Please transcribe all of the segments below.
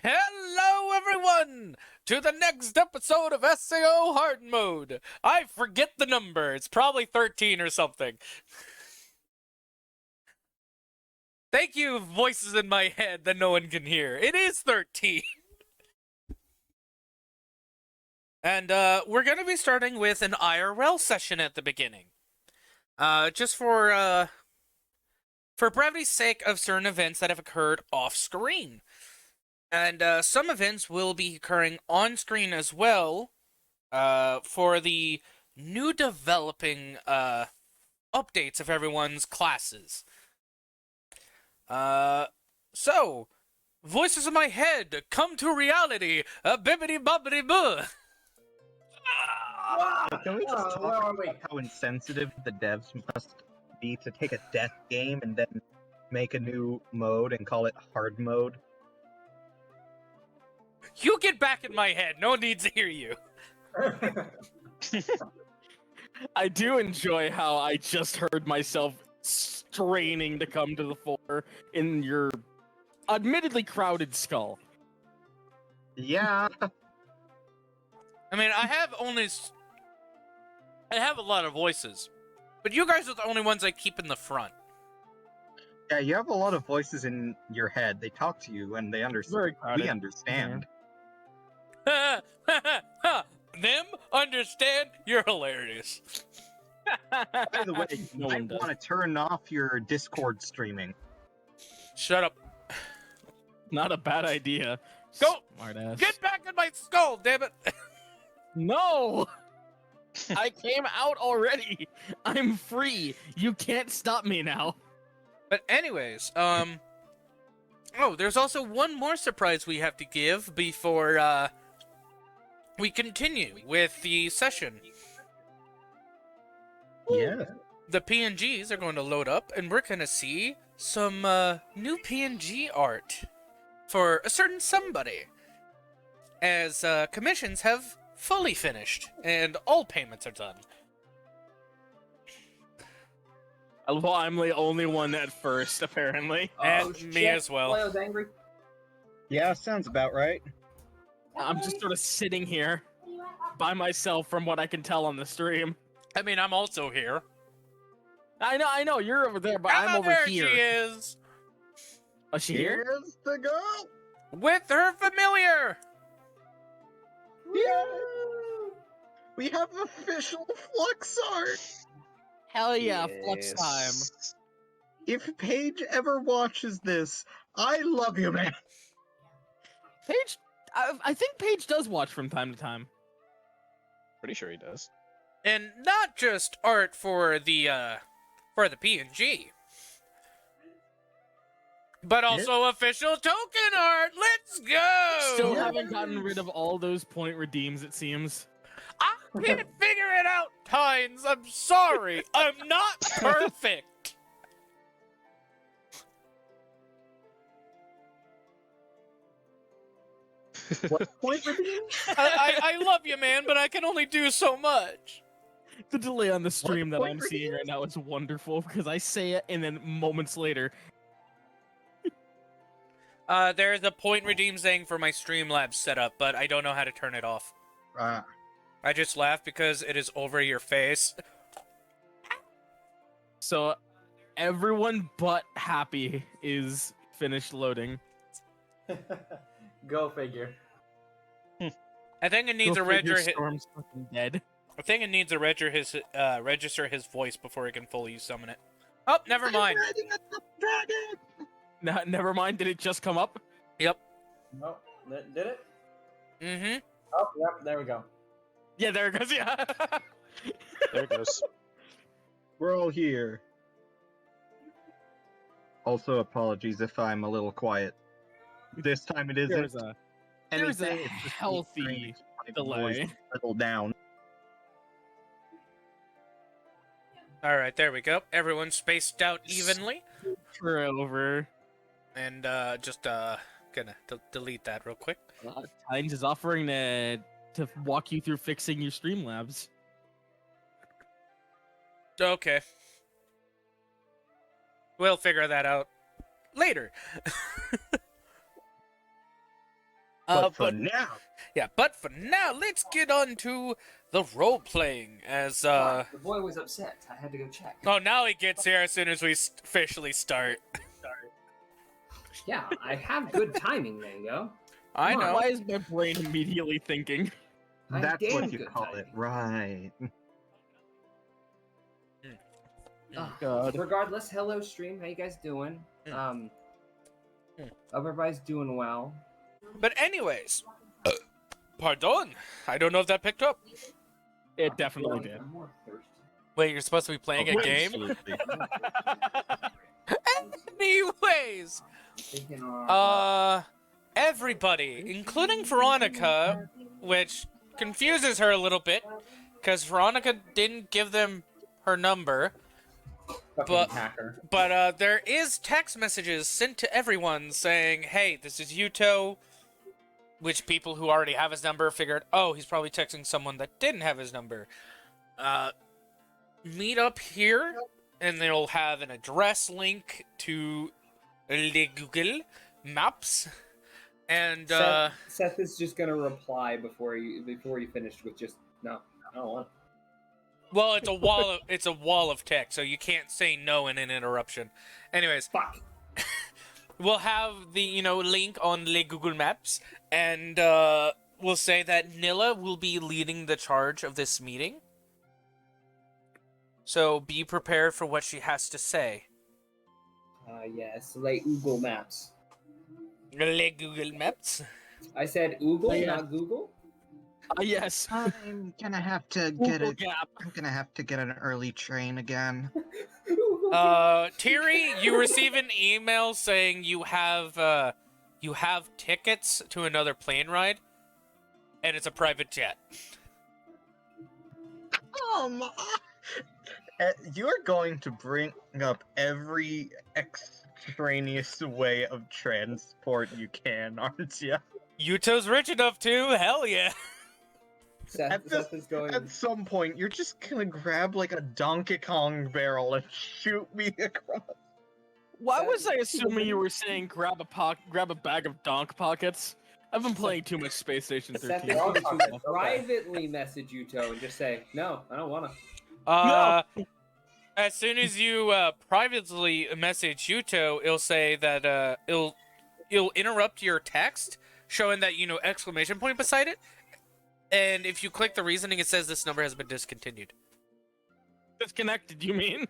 Hello, everyone, to the next episode of SAO Hard Mode. I forget the number. It's probably 13 or something. Thank you, voices in my head that no one can hear. It is 13. And we're going to be starting with an IRL session at the beginning. Just for brevity's sake of certain events that have occurred off-screen. And some events will be occurring on-screen as well for the new developing updates of everyone's classes. So, voices in my head, come to reality, bibbidi bobbidi boo. Can we just talk about how insensitive the devs must be to take a death game and then make a new mode and call it hard mode? You get back in my head. No one needs to hear you. I do enjoy how I just heard myself straining to come to the fore in your admittedly crowded skull. Yeah. I mean, I have a lot of voices, but you guys are the only ones I keep in the front. Yeah, you have a lot of voices in your head. They talk to you and they understand. We understand. Them understand? You're hilarious. By the way, you might want to turn off your Discord streaming. Shut up. Not a bad idea. Go! Smartass. Get back in my skull, damn it! No! I came out already! I'm free! You can't stop me now! But anyways, oh, there's also one more surprise we have to give before, we continue with the session. Yeah. The PNGs are going to load up, and we're going to see some, new PNG art for a certain somebody, as, commissions have fully finished, and all payments are done. Well, I'm the only one at first, apparently. And me as well. I was angry. Yeah, sounds about right. I'm just sort of sitting here by myself from what I can tell on the stream. I mean, I'm also here. I know, you're over there, but I'm over there here. She is. Oh, she here? Here's the girl! With her familiar! Yeah! We have official Flux art! Hell yeah, Flux time. If Paige ever watches this, I love you, man! Paige, I think Paige does watch from time to time. Pretty sure he does. And not just art for the PNG, but also official token art. Let's go! Still haven't gotten rid of all those point redeems, it seems. I can't figure it out, Tynes. I'm sorry. I'm not perfect. What point redeem? I love you, man, but I can only do so much. The delay on the stream that point I'm seeing right redeems? now is wonderful because I say it and then moments later. There's a point redeem thing for my Streamlabs setup, but I don't know how to turn it off. I just laugh because it is over your face. So everyone but Happy is finished loading. Go figure. I think it needs Go a figure register. Storm's fucking dead. I think it needs to register his voice before it can fully summon it. Oh, never mind. Never mind, did it just come up? Yep. Oh, did it? Mm-hmm. Oh, yep, there we go. Yeah, there it goes, yeah. There it goes. We're all here. Also, apologies if I'm a little quiet. This time it isn't. There's a anything, it's just healthy me trying to delay. voice settle down. All right, there we go. Everyone's spaced out evenly. For over. And just gonna delete that real quick. Tynes is offering to walk you through fixing your Streamlabs. Okay. We'll figure that out later. But for now, Yeah, but for now, let's get on to the role playing. As The boy was upset. I had to go check. oh, now he gets here as soon as we officially start. Yeah, I have good timing, Mango. I Come on. know. Why is my brain immediately thinking? I have that's damn what you good call timing. it, right? God. Regardless, hello stream. How you guys doing? Mm. Hope everybody's doing well. But anyways, pardon. I don't know if that picked up. It definitely did. I'm more thirsty. Wait, you're supposed to be playing a game? Anyways, Thinking, everybody, including Veronika, which confuses her a little bit, because Veronika didn't give them her number, Fucking hacker. but there is text messages sent to everyone saying, hey, this is Yuuto, which people who already have his number figured, oh, he's probably texting someone that didn't have his number. Meet up here, and they'll have an address link to the Google Maps, and Seth is just gonna reply before you finished with just no. I don't want. well, it's a wall of text, so you can't say no in an interruption. Anyways, Fuck. we'll have the link on the Google Maps, and we'll say that Nilla will be leading the charge of this meeting. So be prepared for what she has to say. Yes, like Google Maps. Le Google Maps. I said Google, Yeah. not Google. Yes. I'm gonna have to Google Gap. I'm gonna have to get an early train again. Thierry, you receive an email saying you have tickets to another plane ride, and it's a private jet. You're going to bring up every extraneous way of transport you can, aren't you? Yuuto's rich enough to. Hell yeah. Seth is going. At some point, you're just gonna grab like a Donkey Kong barrel and shoot me across. Why was I assuming you were saying grab a bag of donk pockets? I've been playing too much Space Station Seth 13. is going to privately message Yuuto and just say, no, I don't wanna. As soon as you privately message Yuuto, it'll say that it'll interrupt your text, showing that exclamation point beside it. And if you click the reasoning, it says this number has been discontinued. Disconnected, you mean?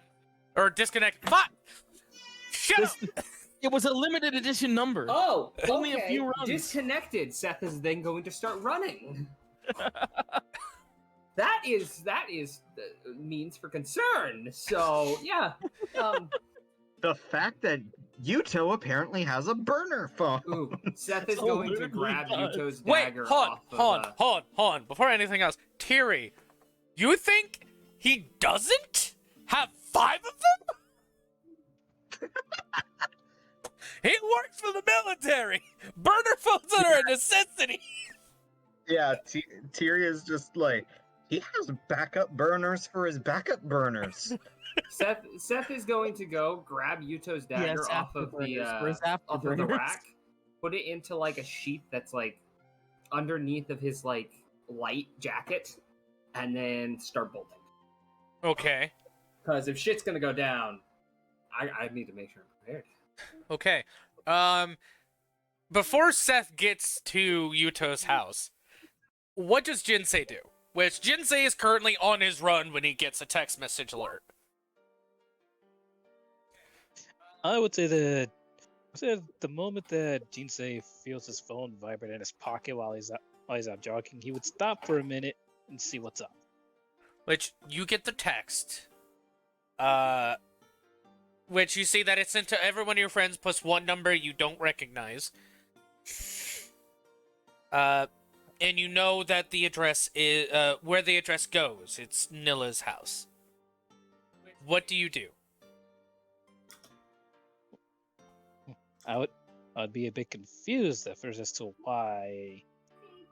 Or disconnect. Fuck! Shut up! It was a limited edition number. Oh, Only a okay. few runs. Disconnected. Seth is then going to start running. That is means for concern. So yeah. The fact that Yuuto apparently has a burner phone. Ooh, Seth is So going to weirdly grab does. Yuuto's Wait, dagger hold off of, on. Before anything else, Thierry, you think he doesn't have 5 of them? He works for the military. Burner phones are a necessity. Yeah, Tyria is just like, he has backup burners for his backup burners. Seth is going to go grab Yuto's dagger off of the rack, put it into like a sheath that's like underneath of his like light jacket, and then start bolting. Okay. Because if shit's gonna go down, I need to make sure I'm prepared. Okay. Before Seth gets to Yuto's house, what does Jinsei do? Which Jinsei is currently on his run when he gets a text message alert. I would say the moment that Jinsei feels his phone vibrate in his pocket while he's out jogging, he would stop for a minute and see what's up. Which you get the text. Which you see that it's sent to every one of your friends plus one number you don't recognize. And you know that the address is where the address goes. It's Nilla's house. What do you do? I'd be a bit confused at first as to why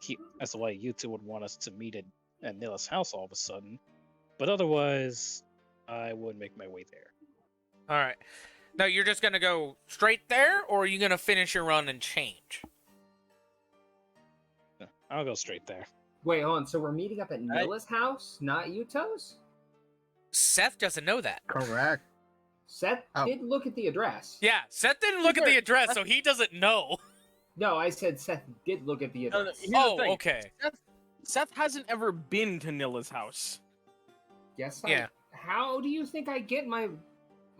Yuuto would want us to meet at Nilla's house all of a sudden. But otherwise, I would make my way there. All right. Now you're just gonna go straight there, or are you gonna finish your run and change? I'll go straight there. Wait, hold on. So we're meeting up at Nilla's house, not Yuuto's? Seth doesn't know that. Correct. Seth Oh. did look at the address. Yeah, Seth didn't look at the address, so he doesn't know. No, I said Seth did look at the address. Here's the Oh, thing. okay. Seth hasn't ever been to Nilla's house. Yes, Yeah. How do you think I get my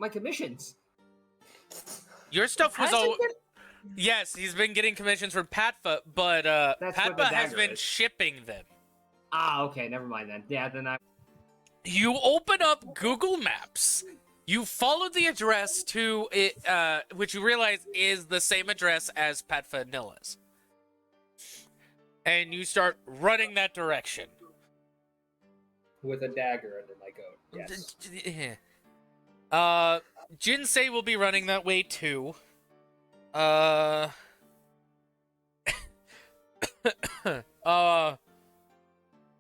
commissions? Your stuff was Hasn't all. been- Yes, he's been getting commissions from Patfa, but That's where the Patfa has dagger been is. shipping them. Ah, okay, never mind then. Yeah, then I. You open up Google Maps. You follow the address to it, which you realize is the same address as Patfa and Nilla's. And you start running that direction. With a dagger under my coat. Yes. Jinsei will be running that way too.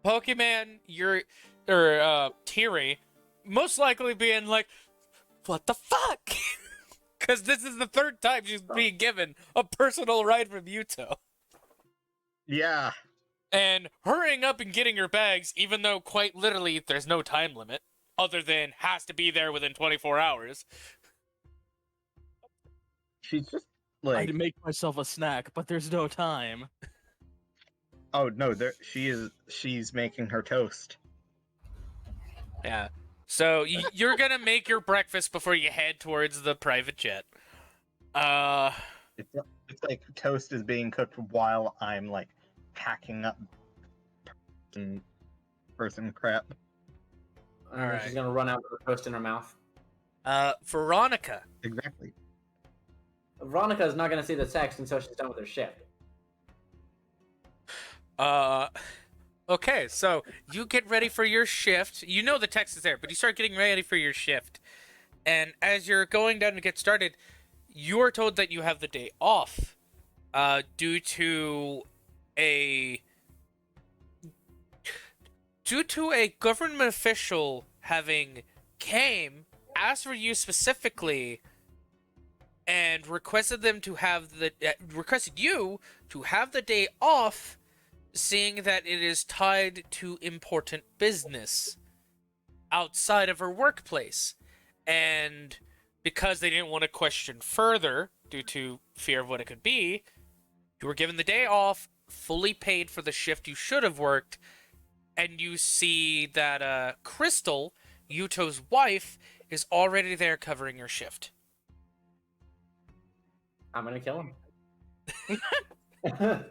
Pokemon, Tiri, most likely being like, what the fuck? Because this is the third time she's being given a personal ride from Yuuto. Yeah. And hurrying up and getting her bags, even though quite literally there's no time limit, other than has to be there within 24 hours. She's just like, I'd make myself a snack, but there's no time. oh no, she's making her toast. Yeah. So you're gonna make your breakfast before you head towards the private jet. It's like toast is being cooked while I'm like packing up person crap. Alright. She's gonna run out with a toast in her mouth. Veronika. Exactly. Veronika is not gonna see the text until she's done with her shift. Okay, so you get ready for your shift. You know the text is there, but you start getting ready for your shift. And as you're going down to get started, you are told that you have the day off due to a government official having asked for you specifically and requested you to have the day off, seeing that it is tied to important business outside of her workplace. And because they didn't want to question further due to fear of what it could be, you were given the day off, fully paid for the shift you should have worked, and you see that Crystal, Yuuto's wife, is already there covering your shift. I'm gonna kill him.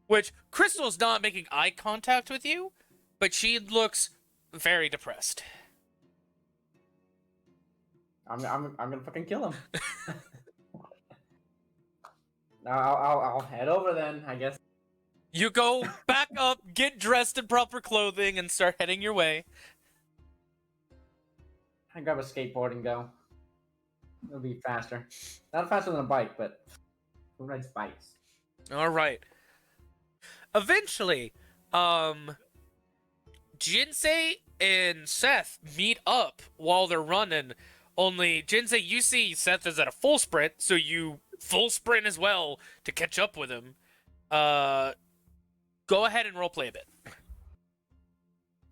Which, Crystal's not making eye contact with you, but she looks very depressed. I'm gonna fucking kill him. Now I'll head over then, I guess. You go back up, get dressed in proper clothing, and start heading your way. I grab a skateboard and go. It'll be faster. Not faster than a bike, but who rides bikes? All right. Eventually, Jinsei and Seth meet up while they're running. Only Jinsei, you see Seth is at a full sprint, so you full sprint as well to catch up with him. Go ahead and roleplay a bit.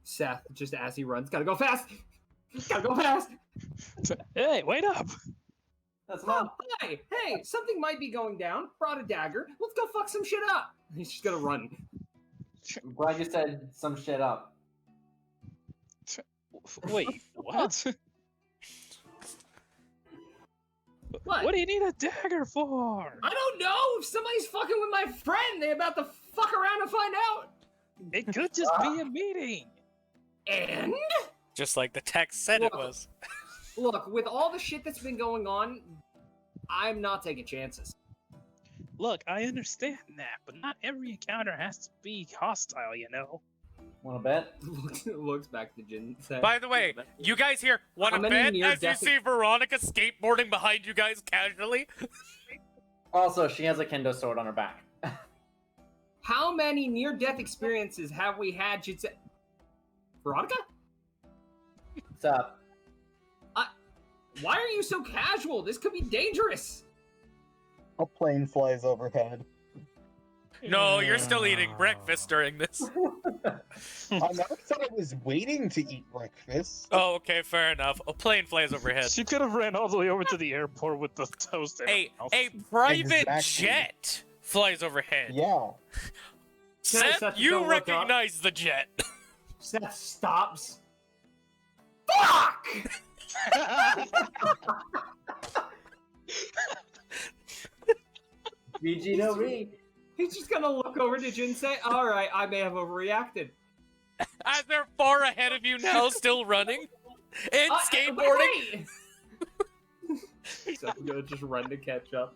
Seth, just as he runs, gotta go fast! Gotta go fast! Hey, wait up! That's Oh, not. hey, something might be going down. Brought a dagger. Let's go fuck some shit up. He's just gonna run. I'm glad you said some shit up. Wait, what? What? What do you need a dagger for? I don't know. If somebody's fucking with my friend, they about to fuck around and find out. It could just be a meeting. And Just like the text said it was. look, with all the shit that's been going on, I'm not taking chances. Look, I understand that, but not every encounter has to be hostile, you know? Wanna bet? Looks back to Jin. By the way, you guys here want How to many bet as you near-death see Veronika skateboarding behind you guys casually? Also, she has a kendo sword on her back. How many near-death experiences have we had? Jinsei? Veronika? What's up? Why are you so casual? This could be dangerous. A plane flies overhead. No, you're still eating breakfast during this. I never said I was waiting to eat breakfast. Oh, okay, fair enough. A plane flies overhead. She could have ran all the way over to the airport with the toast. in her mouth. A private Exactly. jet flies overhead. Yeah. Seth, Seth, you don't look up. recognize the jet. Seth stops. Fuck! BG no read. He's just gonna look over to Jinsei. All right, I may have overreacted. As they're far ahead of you now, still running and skateboarding. Wait. So I'm gonna just run to catch up.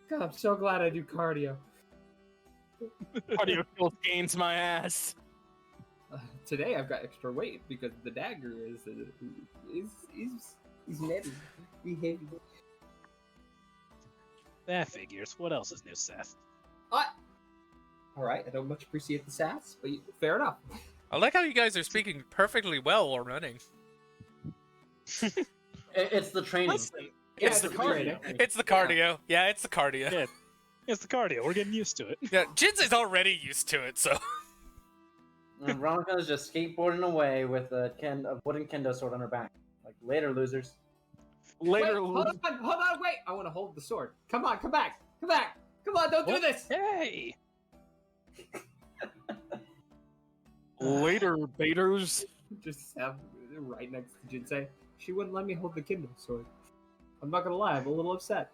God, I'm so glad I do cardio. Cardio kills gains my ass. Today I've got extra weight because the dagger is heavy. He's heavy. That figures. What else is new, Seth? All right, I don't much appreciate the sass, but fair enough. I like how you guys are speaking perfectly well while running. It's the training. Listen, It's the the cardio. It's the cardio. Yeah, it's the cardio. Yeah. It's the cardio. We're getting used to it. Yeah, Jinsei's already used to it, so. And Veronica's just skateboarding away with a wooden kendo sword on her back. Like, later, losers. Later, Wait, hold on, wait! I want to hold the sword. Come on, come back! Come on, don't do What? this! Hey! later, baiters. Just have right next to Jinsei. She wouldn't let me hold the Kindle sword. I'm not gonna lie, I'm a little upset.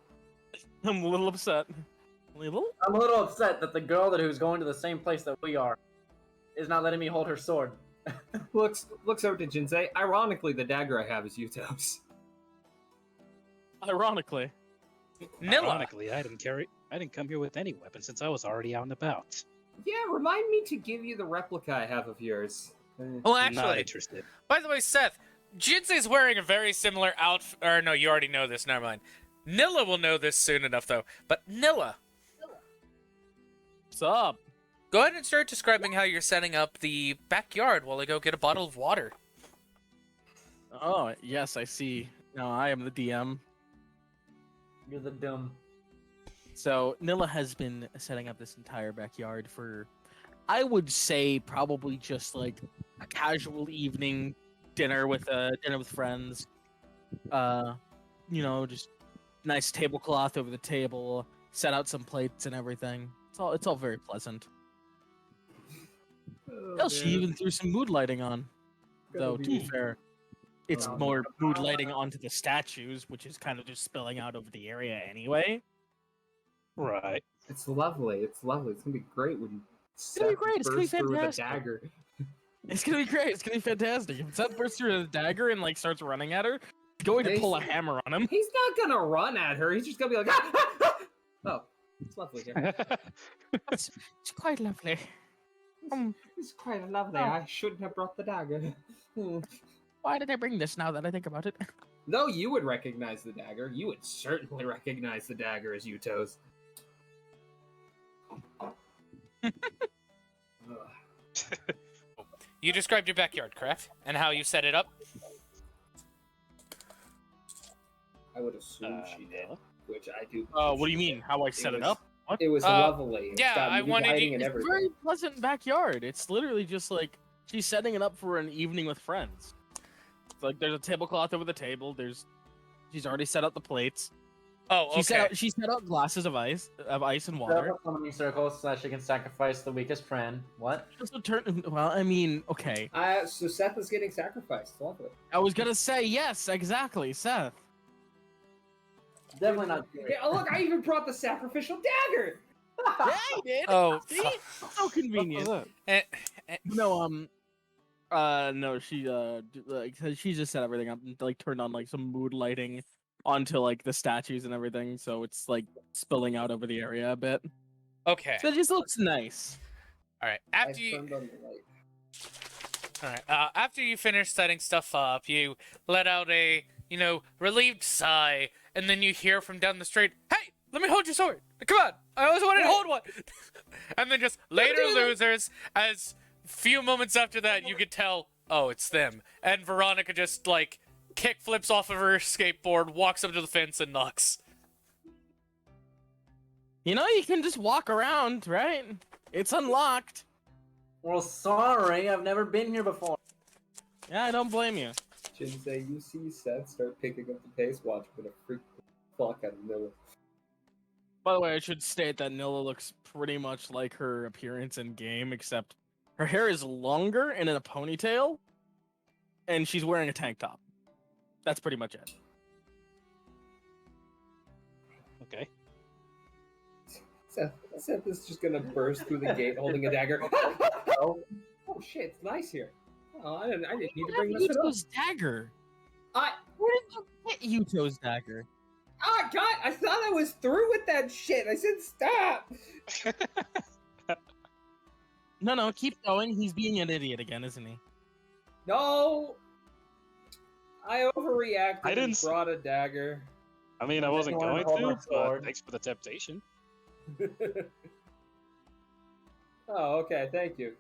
I'm a little upset. Little? I'm a little upset that the girl who's going to the same place that we are is not letting me hold her sword. Looks over to Jinsei. Ironically, the dagger I have is Yuuto's. Ironically. Nilla. Ironically, I didn't come here with any weapon since I was already out and about. Yeah, remind me to give you the replica I have of yours. Well, Not actually, interested. by the way, Seth, Jinsei's wearing a very similar outfit. Or no, you already know this. Never mind. Nilla will know this soon enough, though. But Nilla, What's up? go ahead and start describing how you're setting up the backyard while I go get a bottle of water. Oh, yes, I see. No, I am the DM. You're the dumb. So, Nilla has been setting up this entire backyard for, I would say, probably just like a casual evening dinner with friends. Just nice tablecloth over the table, set out some plates and everything. It's all very pleasant. Hell, she even threw some mood lighting on. Though, to be fair, it's more mood lighting onto the statues, which is kind of just spilling out over the area anyway. Right. It's lovely. It's lovely. It's gonna be great when gonna be great. It's gonna be bursts through with a fantastic. dagger. It's gonna be great. It's gonna be fantastic. If Seth bursts through a dagger and like starts running at her, he's going to pull a hammer on him. He's not gonna run at her. He's just gonna be like, ah, ah, ah! Oh, it's lovely here. It's quite lovely. It's quite lovely. Oh. I shouldn't have brought the dagger. Why did I bring this now that I think about it? Though you would recognize the dagger, you would certainly recognize the dagger as Yuuto's. You described your backyard, correct? And how you set it up? I would assume she did, which I do. What do you mean? How I set it up? What? It was lovely. It's yeah, got I wanted lighting you- and It's a everything. very pleasant backyard. It's literally just like she's setting it up for an evening with friends. It's like there's a tablecloth over the table. She's already set up the plates. Oh, okay. She set out glasses of ice and Set water. up summoning circles so that she can sacrifice the weakest friend. What? Also well, I mean, okay. So Seth is getting sacrificed. Lovely. I was gonna say yes, exactly, Seth. Definitely not. Yeah, oh look, I even brought the sacrificial dagger. Yeah, you did. Oh, See? So convenient. eh, No, she she just set everything up and like turned on like some mood lighting onto like the statues and everything, so it's like spilling out over the area a bit. okay. So it just looks nice. All right. I After you, turned on the light. all right. After you finish setting stuff up, you let out a, relieved sigh, and then you hear from down the street, "Hey, let me hold your sword. Come on, I always wanted to hold one." And then just later losers, as few moments after that, you could tell, oh, it's them. And Veronika just like kick flips off of her skateboard, walks up to the fence, and knocks. You can just walk around, right? It's unlocked. Well, sorry, I've never been here before. Yeah, I don't blame you. Jinsei, you see Seth start picking up the pace. Watch, I'm gonna freak the fuck out of Nilla. By the way, I should state that Nilla looks pretty much like her appearance in game, except her hair is longer and in a ponytail, and she's wearing a tank top. That's pretty much it. Okay. Seth is just gonna burst through the gate holding a dagger. Oh shit, it's nice here. Oh, I didn't need to bring this up. Yuuto's dagger. Where did you get Yuuto's dagger? God, I thought I was through with that shit. I said stop. No, keep going. He's being an idiot again, isn't he? No, I overreacted. I didn't and brought a dagger. I mean, I wasn't going to, but thanks for the temptation. Oh, okay. Thank you.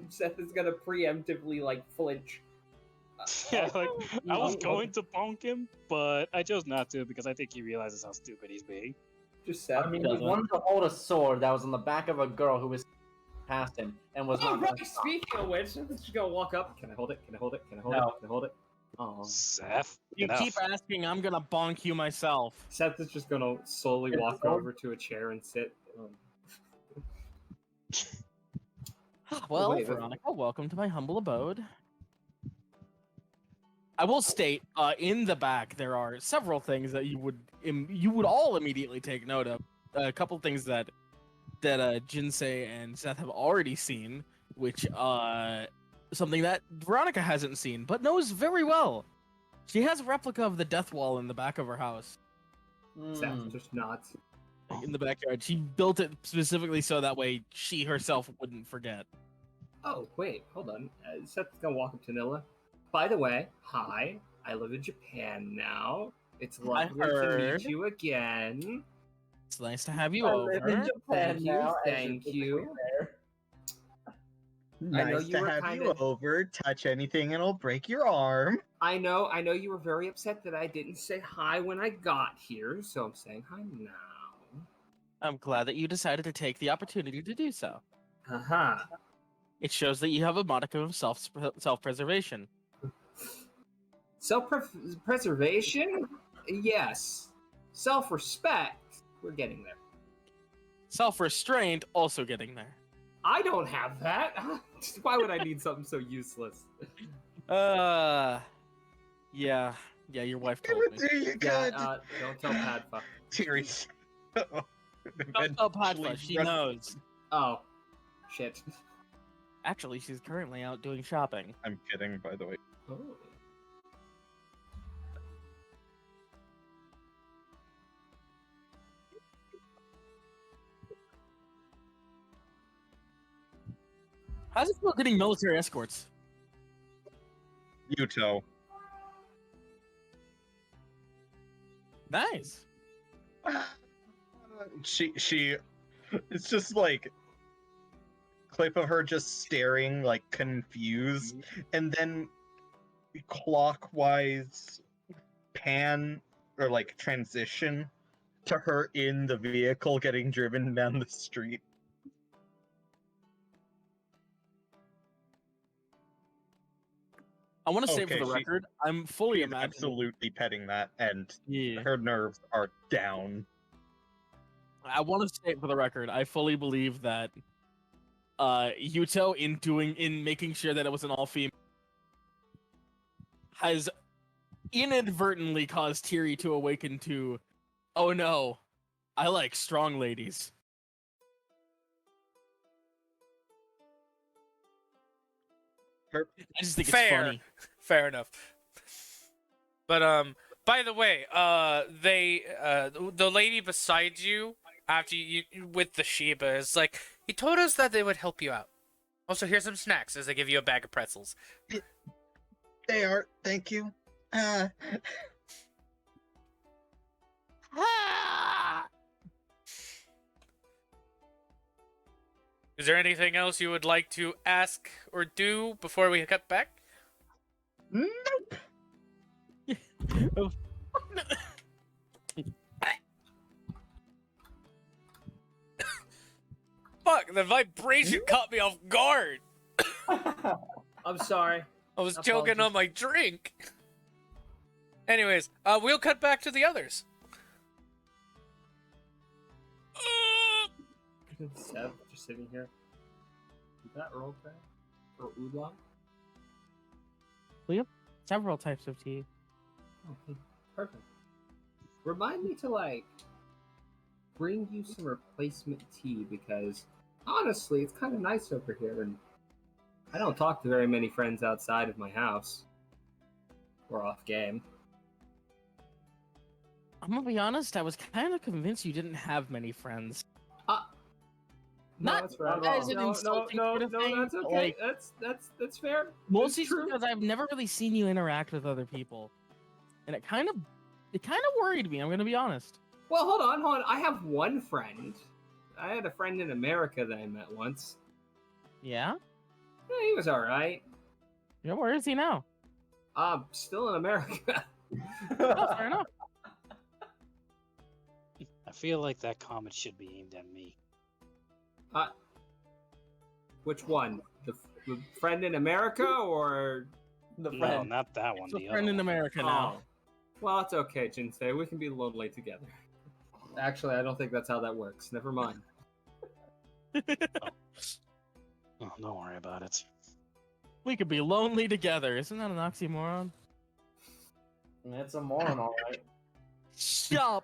Seth is gonna preemptively like flinch. Yeah, like, I was going to bonk him, but I chose not to because I think he realizes how stupid he's being. Just Seth. I mean, he wanted to hold a sword that was on the back of a girl who was past him and was Oh, not. right. Speaking of which, I'm just gonna walk up. Can I hold it? Can I hold it? Can I hold No. it? Can I hold it? Oh. Seth, You enough. keep asking, I'm gonna bonk you myself. Seth is just gonna slowly It's walk so- over to a chair and sit. Well, wait, Veronika, welcome to my humble abode. I will state, in the back there are several things that you would all immediately take note of. A couple things that Jinsei and Seth have already seen, which something that Veronika hasn't seen but knows very well. She has a replica of the death wall in the back of her house. Seth just nods. In the backyard. She built it specifically so that way she herself wouldn't forget. Oh, wait, hold on. Seth's gonna walk up to Nilla. By the way, hi. I live in Japan now. It's lovely to heard. meet you again. It's nice to have you I over. live in Japan Thank you, now, as thank you're you. there. I know Nice you to were have kinda- you over. Touch anything and it'll break your arm. I know you were very upset that I didn't say hi when I got here, so I'm saying hi now. I'm glad that you decided to take the opportunity to do so. Haha. It shows that you have a modicum of self-preservation. Self-preservation? Yes. Self-respect? We're getting there. Self-restraint, also getting there. I don't have that. Why would I need something so useless? Yeah, your wife told me. Do you Yeah, good? don't tell Padfa. Tears. Don't tell Padfa, she knows. Oh, shit. Actually, she's currently out doing shopping. I'm kidding, by the way. Oh. How's it feel getting military escorts? Yuuto. Nice. She it's just like clip of her just staring like confused and then clockwise pan or like transition to her in the vehicle getting driven down the street. I want to say Okay, for the she- record, I'm fully She's imagining. absolutely petting that and Yeah. her nerves are down. I want to state for the record, I fully believe that Yuuto in making sure that it was an all female has inadvertently caused Tiri to awaken to, oh no, I like strong ladies. I just think Fair. it's funny. Fair enough. But by the way, the lady beside you after you with the Shiba is like, he told us that they would help you out. Also, here's some snacks as I give you a bag of pretzels. They are, thank you. Is there anything else you would like to ask or do before we cut back? Nope. Fuck. Fuck, the vibration caught me off guard. I'm sorry. I was choking on my drink. Anyways, we'll cut back to the others. Seth, just sitting here. Is that roll call? Or oolong? Several types of tea. Oh, perfect. Remind me to, like, bring you some replacement tea, because, honestly, it's kind of nice over here, and I don't talk to very many friends outside of my house. Or off game. I'm gonna be honest, I was kind of convinced you didn't have many friends. No, Not that's right. as an No, insulting no, sort of no, thing, that's but, okay. like, That's fair. Mostly It's true. because I've never really seen you interact with other people, and it kind of worried me. I'm gonna be honest. Well, hold on. I have one friend. I had a friend in America that I met once. Yeah. Yeah, he was all right. Yeah. Where is he now? Still in America. Oh, fair enough. I feel like that comment should be aimed at me. Which one? The friend in America or? The No, friend. not that one. It's The a other friend in one. America now. Oh. Well, it's okay, Jinsei. We can be lonely together. Actually, I don't think that's how that works. Never mind. Oh, don't worry about it. We could be lonely together. Isn't that an oxymoron? It's a moron, all right. Shut up.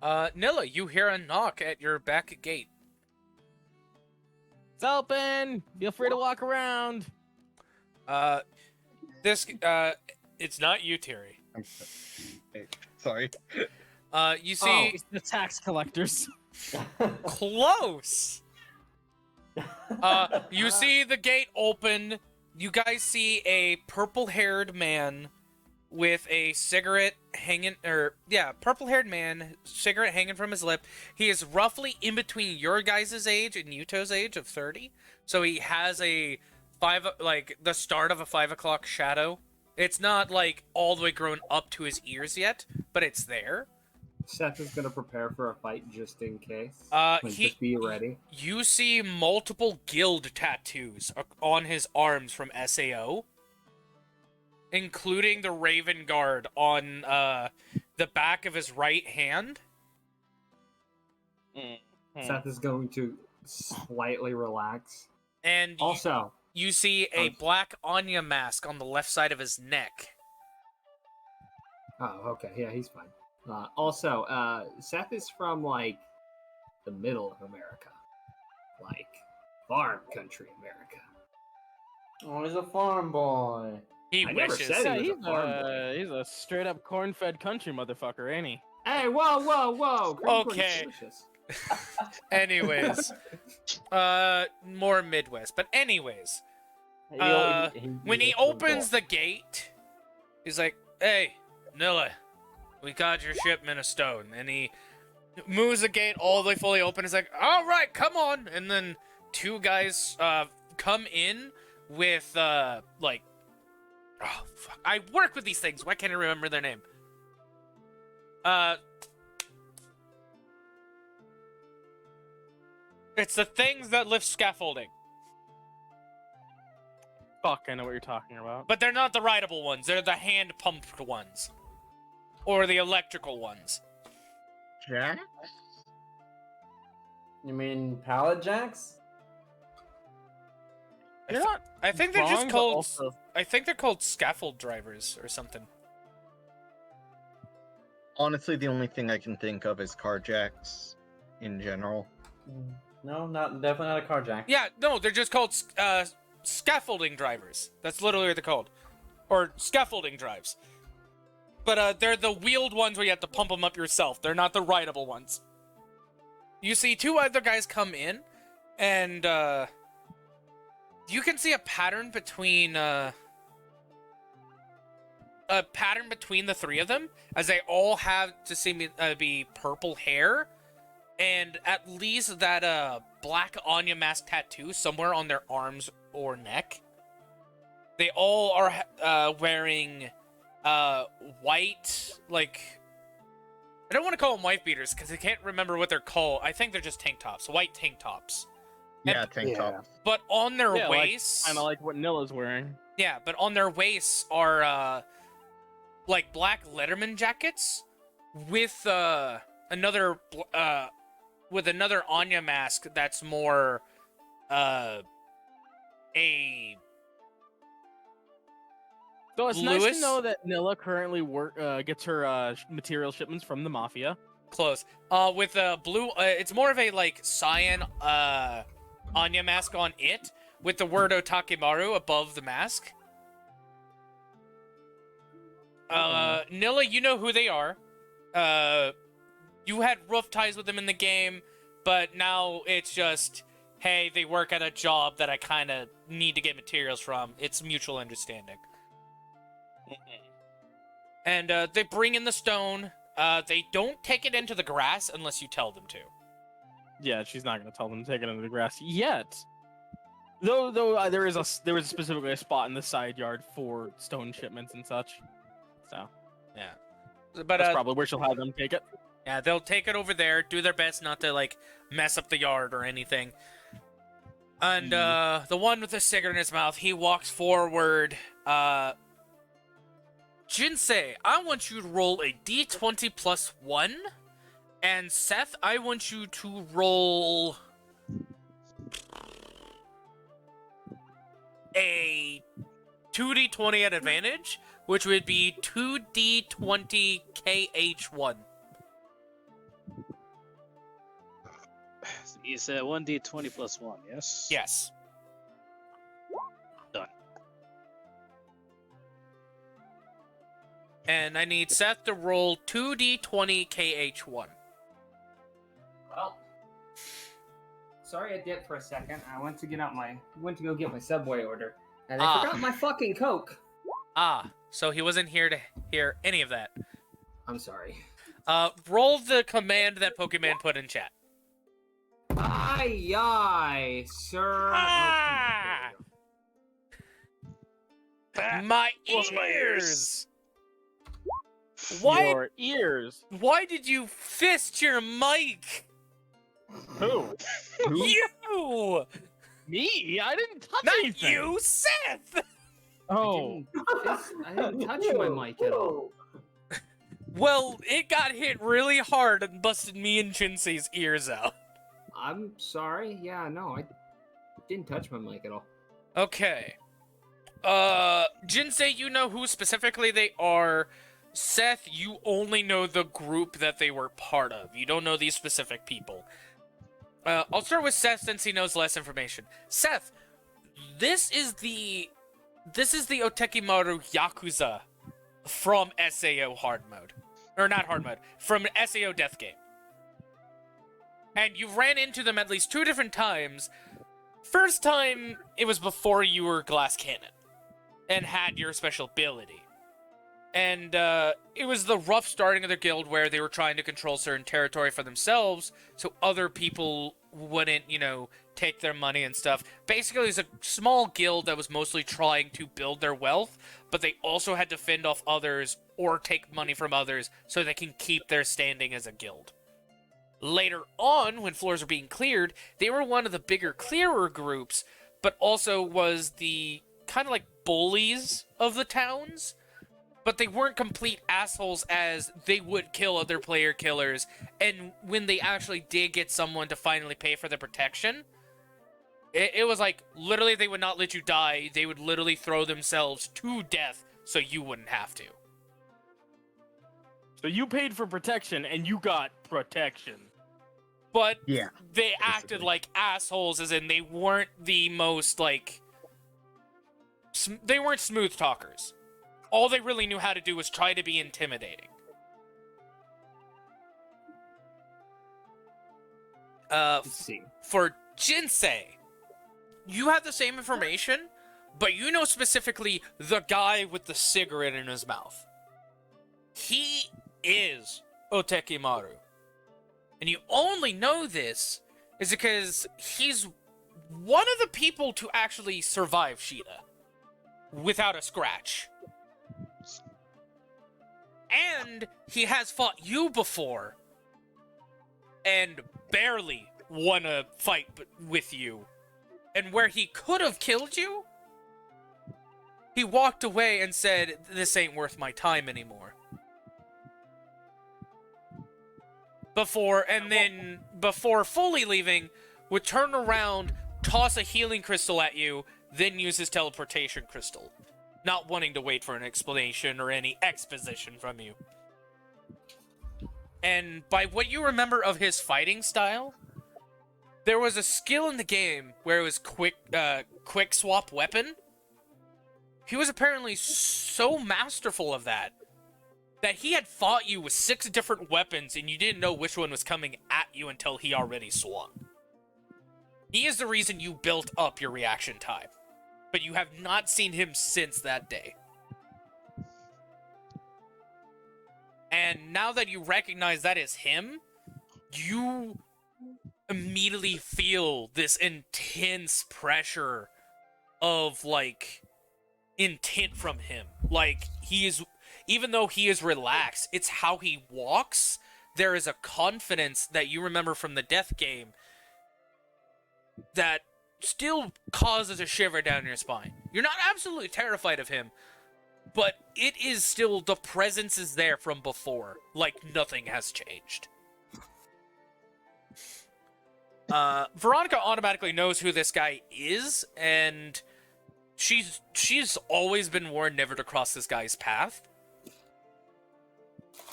Nilla, you hear a knock at your back gate. It's open. Feel free to walk around. It's not you, Terry. I'm sorry. You see, It's the tax collectors. close. You see the gate open. You guys see a purple-haired man with a cigarette hanging, purple-haired man, cigarette hanging from his lip. He is roughly in between your guys' age and Yuuto's age of 30. So he has the start of a 5 o'clock shadow. It's not like all the way grown up to his ears yet, but it's there. Seth is gonna prepare for a fight just in case. Just be ready. You see multiple guild tattoos on his arms from SAO, including the Raven Guard on the back of his right hand. Seth is going to slightly relax. And Also, you see a Black Anya mask on the left side of his neck. oh, okay, yeah, he's fine. Also, Seth is from, like, the middle of America. Like, farm country America. Oh, he's a farm boy. He I never wishes. said Yeah, he was a farm boy. he's a straight up corn-fed country motherfucker, ain't he? Hey, whoa! Okay. Anyways, more Midwest. But anyways, when he opens the gate, he's like, "Hey, Nilla, we got your shipment of stone." And he moves the gate all the way fully open. He's like, "All right, come on." And then two guys come in with oh fuck, I work with these things. Why can't I remember their name? It's the things that lift scaffolding. Fuck, I know what you're talking about. But they're not the rideable ones. They're the hand-pumped ones. Or the electrical ones. Jack? You mean pallet jacks? You're not. I think they're wrong, just but called... also- I think they're called scaffold drivers or something. Honestly, the only thing I can think of is carjacks in general. No, definitely not a car jack. Yeah, no, they're just called scaffolding drivers. That's literally what they're called. Or scaffolding drives. But they're the wheeled ones where you have to pump them up yourself. They're not the rideable ones. You see two other guys come in, and you can see a pattern between the three of them, as they all have to seem be purple hair, and at least that Black Anya mask tattoo somewhere on their arms or neck. They all are wearing white, like, I don't want to call them wife beaters because I can't remember what they're called. I think they're just tank tops, white tank tops. Yeah, tank top. But on their Yeah, waists, Kind of like what Nilla's wearing. yeah, but on their waists are like black Letterman jackets with another Anya mask that's more a So it's nice Lewis? to know that Nilla currently gets her material shipments from the Mafia. close with a blue. It's more of a like cyan Anya mask on it with the word Otakimaru above the mask. Nilla, you know who they are. You had rough ties with them in the game, but now it's just, hey, they work at a job that I kind of need to get materials from. It's mutual understanding. And they bring in the stone. They don't take it into the grass unless you tell them to. Yeah, she's not gonna tell them to take it into the grass yet. Though there is specifically a spot in the side yard for stone shipments and such. So Yeah. But that's probably where she'll have them take it. yeah, they'll take it over there, do their best not to like mess up the yard or anything. And the one with the cigarette in his mouth, he walks forward. Jinsei, I want you to roll a d20 plus 1. And Seth, I want you to roll a 2d20 at advantage, which would be 2d20 KH1. You said 1d20 plus 1, yes? Yes. Done. And I need Seth to roll 2d20 KH1. Well, sorry I dipped for a second. I went to go get my Subway order, and I forgot my fucking Coke. So he wasn't here to hear any of that. I'm sorry. Roll the command that Pokemon put in chat. Aye, aye, sir. Ah! My was my ears! Why? Your ears. Why did you fist your mic? Who? You! Me? I didn't touch Not anything. you, Seth! Oh. I didn't touch my mic at all. Well, it got hit really hard and busted me and Jinsei's ears out. I'm sorry. Yeah, no, I didn't touch my mic at all. Okay. Jinsei, you know who specifically they are. Seth, you only know the group that they were part of. You don't know these specific people. I'll start with Seth since he knows less information. Seth, this is the Otekimaru Yakuza from SAO hard mode. Or not hard mode, from SAO death game. And you ran into them at least 2 different times. First time, it was before you were Glass Cannon and had your special ability. And it was the rough starting of their guild where they were trying to control certain territory for themselves so other people wouldn't, take their money and stuff. Basically, it was a small guild that was mostly trying to build their wealth, but they also had to fend off others or take money from others so they can keep their standing as a guild. Later on, when floors were being cleared, they were one of the bigger clearer groups, but also was the kind of like bullies of the towns. But they weren't complete assholes as they would kill other player killers. And when they actually did get someone to finally pay for the protection, it was like, literally they would not let you die. They would literally throw themselves to death so you wouldn't have to. So you paid for protection and you got protection. But Yeah. they acted like assholes, as in they weren't the most, they weren't smooth talkers. All they really knew how to do was try to be intimidating. Let's see. For Jinsei, you have the same information, but you know specifically the guy with the cigarette in his mouth. He is Otekimaru. And you only know this is because he's one of the people to actually survive Sheeta without a scratch. And he has fought you before and barely won a fight with you. And where he could have killed you, he walked away and said, "This ain't worth my time anymore." Before fully leaving, would turn around, toss a healing crystal at you, then use his teleportation crystal, not wanting to wait for an explanation or any exposition from you. And by what you remember of his fighting style, there was a skill in the game where it was quick swap weapon. He was apparently so masterful of that he had fought you with 6 different weapons and you didn't know which one was coming at you until he already swung. He is the reason you built up your reaction time, but you have not seen him since that day. And now that you recognize that is him, you immediately feel this intense pressure of, like, intent from him. Like, he is, even though he is relaxed, it's how he walks. There is a confidence that you remember from the death game that still causes a shiver down your spine. You're not absolutely terrified of him, but it is still, the presence is there from before. Like, nothing has changed. Veronika automatically knows who this guy is, and she's always been warned never to cross this guy's path.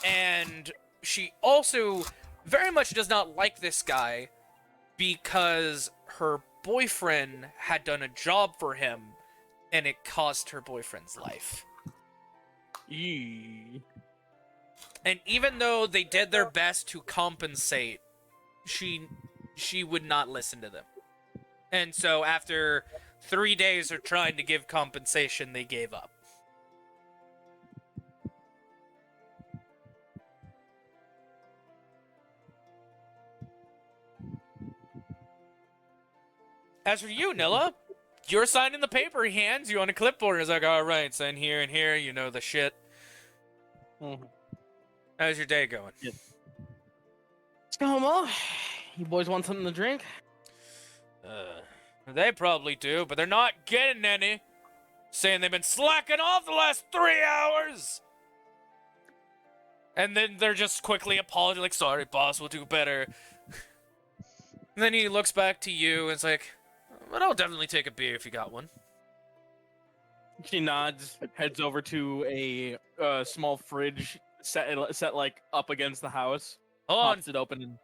And she also very much does not like this guy because her boyfriend had done a job for him, and it cost her boyfriend's life. Eee. And even though they did their best to compensate, she would not listen to them. And so after 3 days of trying to give compensation, they gave up. As for you, Nilla, you're signing the paper he hands you on a clipboard. He's like, all right, sign here and here, you know the shit. Mhm. How's your day going? It's going well. You boys want something to drink? They probably do, but they're not getting any. Saying they've been slacking off the last 3 hours. And then they're just quickly apologizing, like, sorry, boss, we'll do better. And then he looks back to you and is like, but I'll definitely take a beer if you got one. She nods, heads over to a small fridge set like up against the house. Hold on, Pops it open and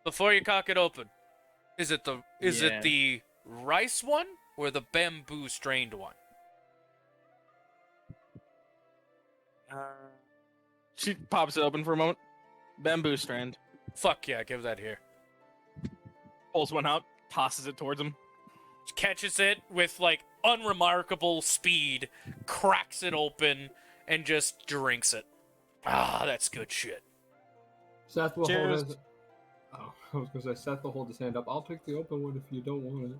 before you cock it open. Is it the rice one or the bamboo strained one? She pops it open for a moment. Bamboo strand. Fuck yeah, give that here. Pulls one out, tosses it towards him. Catches it with, like, unremarkable speed, cracks it open, and just drinks it. Ah, that's good shit. Seth will Cheers. hold his... Oh, I was gonna say, Seth will hold his hand up. I'll take the open one if you don't want it.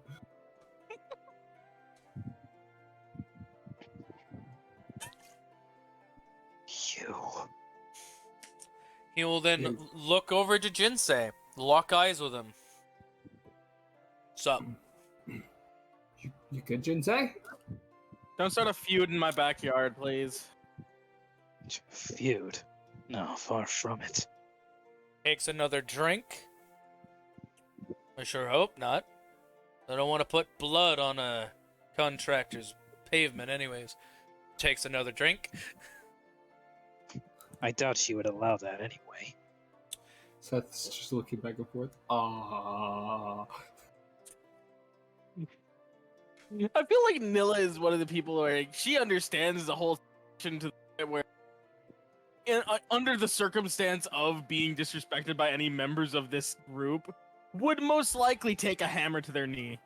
You. He will then look over to Jinsei, lock eyes with him. Sup? You good, Jinsei? Don't start a feud in my backyard, please. Feud. No, far from it. Takes another drink. I sure hope not. I don't want to put blood on a contractor's pavement anyways. Takes another drink. I doubt she would allow that anyway. Seth's just looking back and forth. Ah. I feel like Nilla is one of the people where like, she understands the whole situation to the point where, under the circumstance of being disrespected by any members of this group, would most likely take a hammer to their knee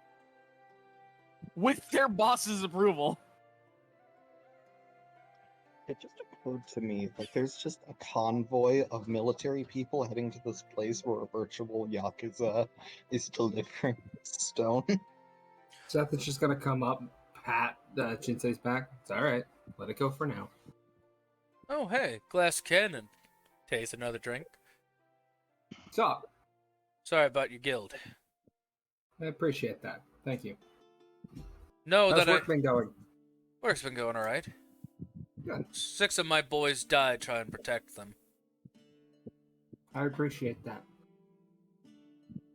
with their boss's approval. It just occurred to me that there's just a convoy of military people heading to this place where a virtual Yakuza is delivering stone. Seth is just gonna come up, pat Jinsei's back. It's alright. Let it go for now. Oh, hey, glass cannon. Taste another drink. What's up? Sorry about your guild. I appreciate that. Thank you. Know How's that work been going? Work's been going alright. Good. 6 of my boys died trying to protect them. I appreciate that.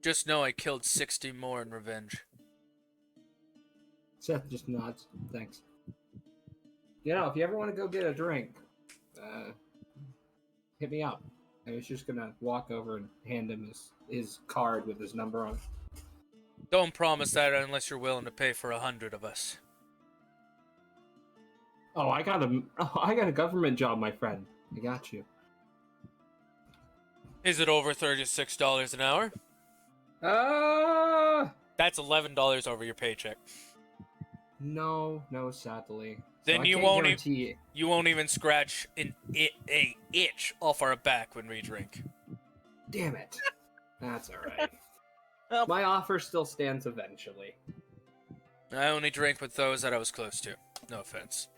Just know I killed 60 more in revenge. Seth just nods. Thanks. You know, if you ever want to go get a drink, hit me up. I was just gonna walk over and hand him his card with his number on. Don't promise that unless you're willing to pay for 100 of us. Oh, I got a government job, my friend. I got you. Is it over $36 an hour? That's $11 over your paycheck. No, sadly. Then I you can't won't guarantee it. You won't even scratch a itch off our back when we drink. Damn it. That's alright. Well- My offer still stands eventually. I only drink with those that I was close to. No offense.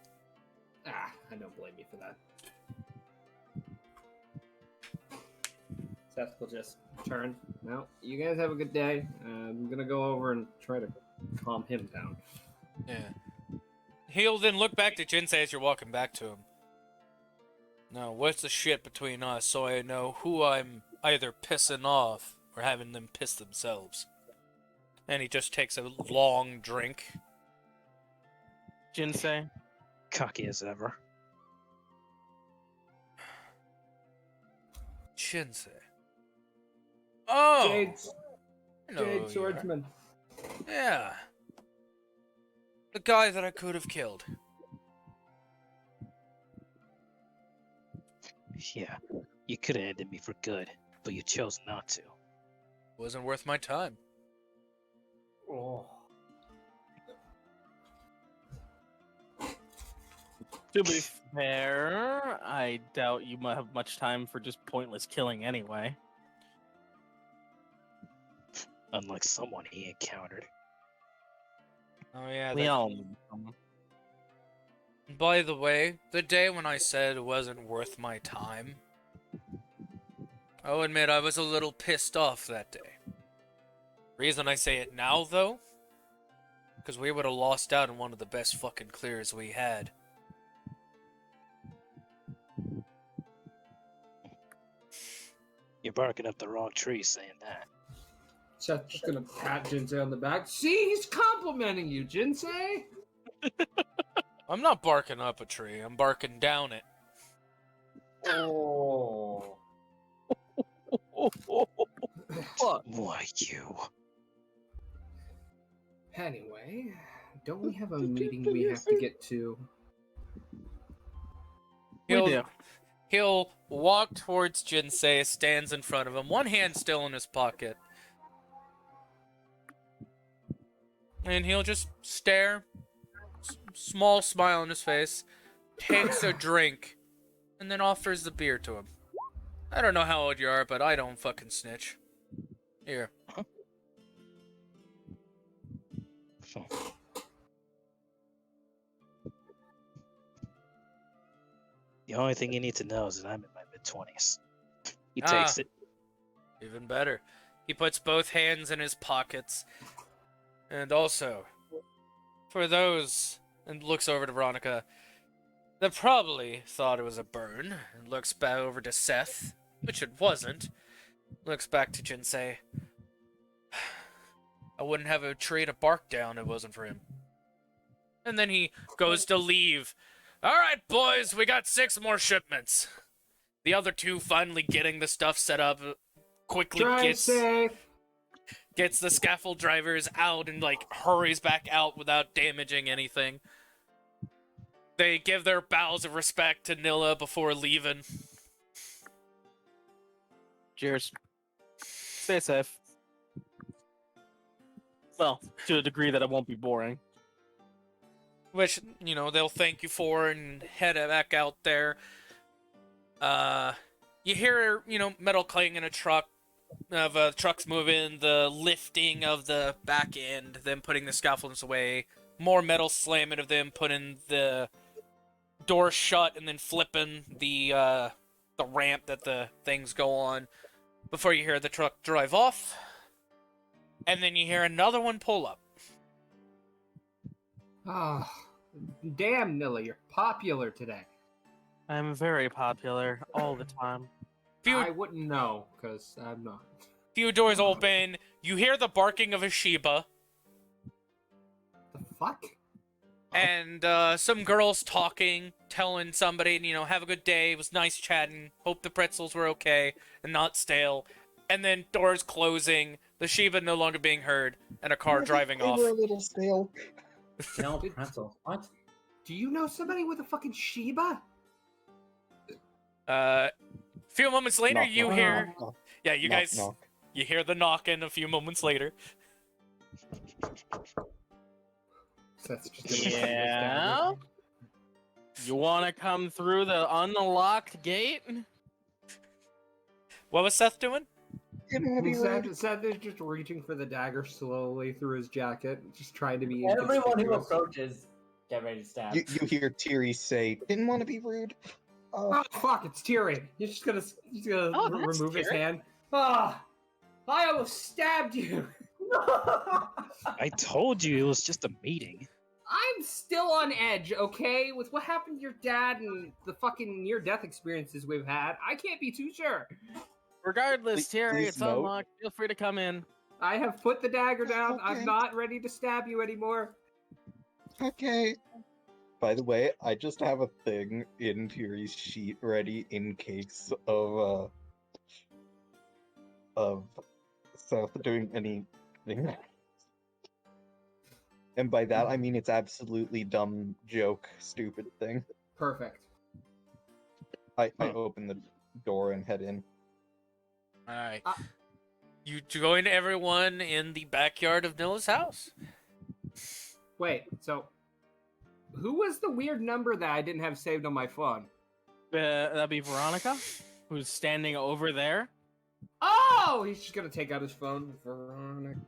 I don't blame you for that. Seth will just turn. No, you guys have a good day. I'm gonna go over and try to calm him down. Yeah. He'll then look back to Jinsei as you're walking back to him. Now, what's the shit between us so I know who I'm either pissing off or having them piss themselves? And he just takes a long drink. Jinsei. Cocky as ever. Jinsei. Oh! I know who Jade you are. Swordsman. Yeah. The guy that I could have killed. Yeah, you could have ended me for good, but you chose not to. Wasn't worth my time. Oh. To be fair, I doubt you might have much time for just pointless killing anyway. Unlike someone he encountered. Oh yeah, We that... all need some. By the way, the day when I said it wasn't worth my time, I'll admit I was a little pissed off that day. Reason I say it now, though? Because we would have lost out on one of the best fucking clears we had. You're barking up the wrong tree saying that. Seth's just gonna pat Jinsei on the back. See, he's complimenting you, Jinsei! I'm not barking up a tree, I'm barking down it. Oh. What? Why you? Anyway, don't we have a meeting we have to get to? We do. He'll walk towards Jinsei, stands in front of him, one hand still in his pocket. And he'll just stare, small smile on his face, takes a drink, and then offers the beer to him. I don't know how old you are, but I don't fucking snitch. Here. The only thing you need to know is that I'm in my mid-20s. He takes it. Even better. He puts both hands in his pockets. And also, for those, and looks over to Veronika, that probably thought it was a burn, and looks back over to Seth, which it wasn't, looks back to Jinsei. I wouldn't have a tree to bark down if it wasn't for him. And then he goes to leave. Alright, boys, we got 6 more shipments. The other 2 finally getting the stuff set up, quickly Drive safe! gets the scaffold drivers out and, like, hurries back out without damaging anything. They give their bows of respect to Nilla before leaving. Cheers. Stay safe. Well, to a degree that it won't be boring. Which, you know, they'll thank you for and head back out there. You hear, you know, metal clang in a truck, of trucks moving, the lifting of the back end, them putting the scaffolds away, more metal slamming of them putting the door shut and then flipping the ramp that the things go on before you hear the truck drive off. And then you hear another one pull up. Oh, damn, Nilla, you're popular today. I'm very popular all the time. I wouldn't know, because I'm not. Few doors open. You hear the barking of a Shiba. The fuck? And some girls talking, telling somebody, have a good day. It was nice chatting. Hope the pretzels were okay and not stale. And then doors closing, the Shiba no longer being heard, and a car driving They off. were a little stale. No pretzel. What? Do you know somebody with a fucking Shiba? A few moments later, Knock, you knock, hear... knock, knock, Yeah, you knock, guys... knock. You hear the knocking a few moments later. Seth's just gonna Yeah? You want to come through the unlocked gate? What was Seth doing? Didn't want to be rude. Seth is just reaching for the dagger slowly through his jacket, just trying to be Everyone who inconspicuous. approaches, get ready to stab. You hear Tiri say, "Didn't want to be rude." Oh fuck! It's Tiri. He's just gonna Oh, that's remove his Tiri. hand. Ah! I almost stabbed you. I told you it was just a meeting. I'm still on edge, okay? With what happened to your dad and the fucking near-death experiences we've had, I can't be too sure. Regardless, Terry, please it's note- unlocked. Feel free to come in. I have put the dagger down. Okay. I'm not ready to stab you anymore. Okay. By the way, I just have a thing in Tiri's sheet ready in case of Seth doing anything. And by that I mean it's absolutely dumb joke, stupid thing. Perfect. I open the door and head in. Alright. You join everyone in the backyard of Nilla's house. Wait, so who was the weird number that I didn't have saved on my phone? That'd be Veronika, who's standing over there. Oh, he's just gonna take out his phone, Veronika,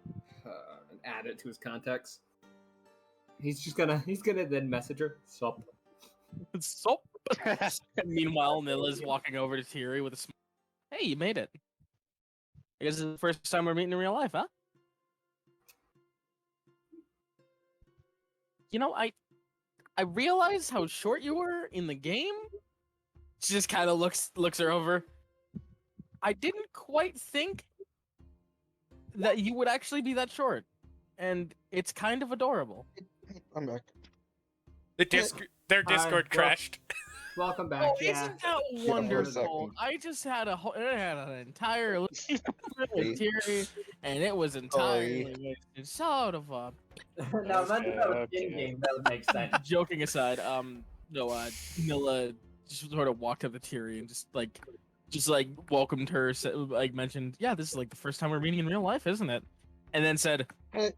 and add it to his contacts. He's gonna then message her. Sup? So, meanwhile, Nilla's walking over to Terry with a smile. Hey, you made it. I guess it's the first time we're meeting in real life, huh? I realized how short you were in the game. She just kind of looks her over. I didn't quite think that you would actually be that short, and it's kind of adorable. I'm back. Their Discord well- crashed. Welcome back. Oh, yeah. isn't that for a wonderful? second. I just had an entire with Terry, and it was entirely wasted. Sort of No, imagine that was Okay. in-game. That would make sense. joking aside, Nilla just sort of walked up to Terry and just welcomed her, mentioned, yeah, this is like the first time we're meeting in real life, isn't it? And then said, Uh,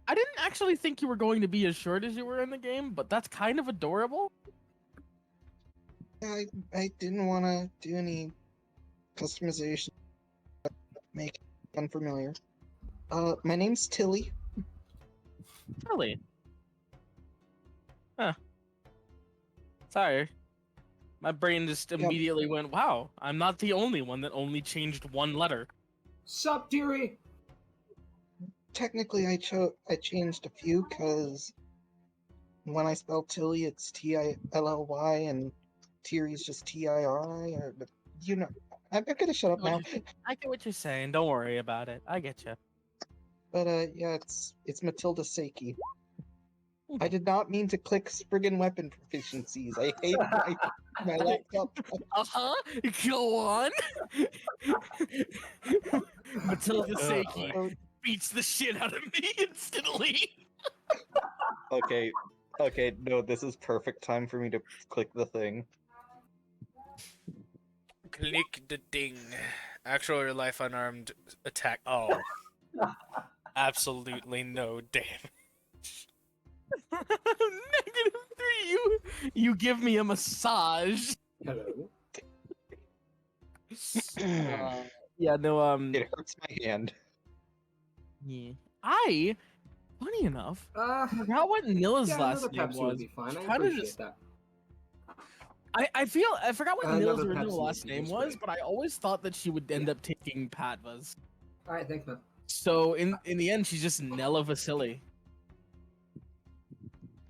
I didn't actually think you were going to be as short as you were in the game, but that's kind of adorable. I didn't want to do any customization. Make it unfamiliar. My name's Tilly. Really? Huh. Sorry. My brain just immediately went, wow, I'm not the only one that only changed one letter. Sup, dearie? Technically, I changed a few because when I spell Tilly, it's Tilly, and Tiri's just Tiri. Or, but I'm gonna shut up now. I get what you're saying. Don't worry about it. I get you. But yeah, it's Matilda Seiki. I did not mean to click friggin' weapon proficiencies. I hate my laptop. Go on. Matilda Seiki Oh, beats the shit out of me instantly. okay, no, this is perfect time for me to click the thing. Click the ding. Actual real life unarmed attack. Oh. Absolutely no damage. -3. You give me a massage. Hello. Yeah, no, It hurts my hand. yeah. Funny enough, Uh, I forgot what Nilla's yeah, last another name Pepsi would was. be fine. I Kinda appreciate just- that. I forgot what Nilla's Another original Pepsi last name is was, great. but I always thought that she would end up taking Patva's. All right, thanks, man. So in the end, she's just Nilla Vasily.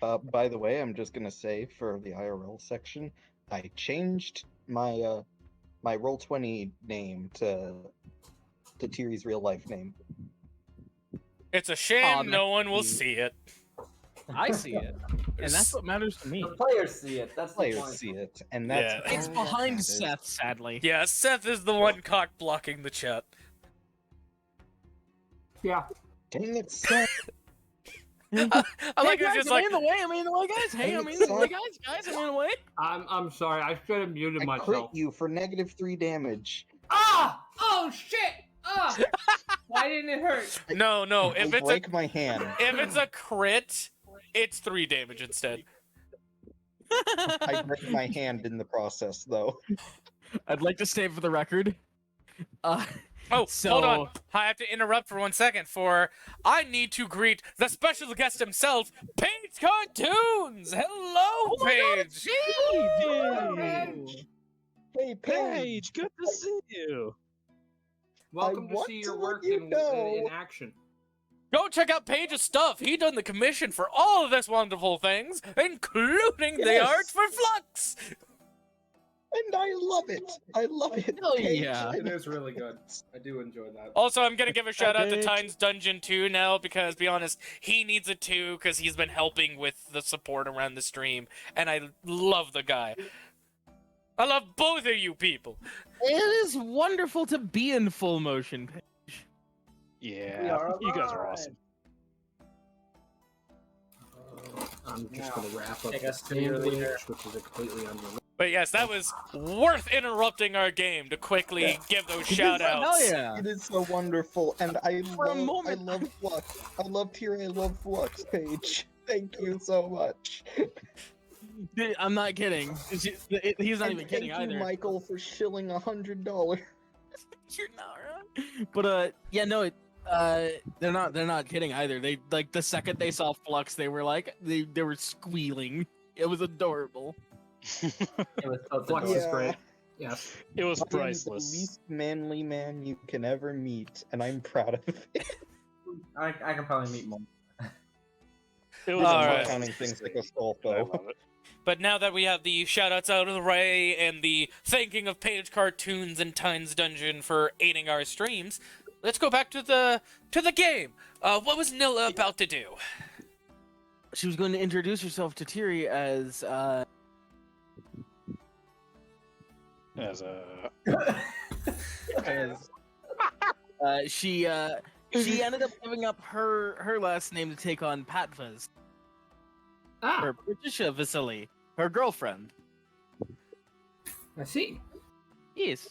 By the way, I'm just gonna say for the IRL section, I changed my my Roll20 name to Tiri's real life name. It's a shame Aw, no that's one will cute. see it. I see it, and that's what matters to me. The players see it. That's the Players point. see it, and that's Yeah. It's all that behind matters. Seth, sadly. Yeah, Seth is the one cock blocking the chat. Yeah. Dang it, Seth! I Hey like it's guys, just am I like in the way? Am I in the way, guys? Hey, I'm in the way, guys. Am I in the way? I'm sorry. I should have muted I crit myself. you for -3 damage. Ah! Oh shit! Ah! Why didn't it hurt? no. I If it's a break my hand. if it's a crit, it's 3 damage instead. I break my hand in the process, though. I'd like to state for the record. Oh, hold on. So- I have to interrupt for 1 second for I need to greet the special guest himself, Paige Cartoons! Hello, Paige! Hey, Paige! Paige, good to see you. Welcome to want see to your let work you in know. action. Go check out Paige's stuff. He done the commission for all of this wonderful things, including the Yes. art for Flux. And I love it. I love it. Hell Paige. yeah. It is really good. I do enjoy that. Also, I'm gonna give a shout out to Paige. Tynes Dungeon 2 now because, be honest, he needs it too because he's been helping with the support around the stream, and I love the guy. I love both of you people. It is wonderful to be in full motion. Yeah, you guys are awesome. I'm just Now, gonna wrap up take this us to your sandwich, leader. which is a completely unrelated. But yes, that was worth interrupting our game to quickly give those shout Hell outs. yeah. It is so wonderful, and I For a love moment. Flux. I love Tiri, I love Flux, Paige. Thank you so much. Dude, I'm not kidding. He's not even kidding Thank you, either. Michael, for shilling $100. You're not right. But yeah, no, they're not kidding either. They like the second they saw Flux, they were like they were squealing. It was adorable. It was so Flux Yeah. is great. Yes. It was I am the priceless. least manly man you can ever meet, and I'm proud of it. I can probably meet more. It was All I'm right. not counting things like a I Stolfo. love it. But now that we have the shoutouts out of the way and the thanking of Paige Cartoons and Tynes Dungeon for aiding our streams, let's go back to the game. What was Nilla about to do? She was going to introduce herself to Tiri as As a she ended up giving up her last name to take on Patva's, Ah, or Patricia Vasily, her girlfriend. I see. Yes.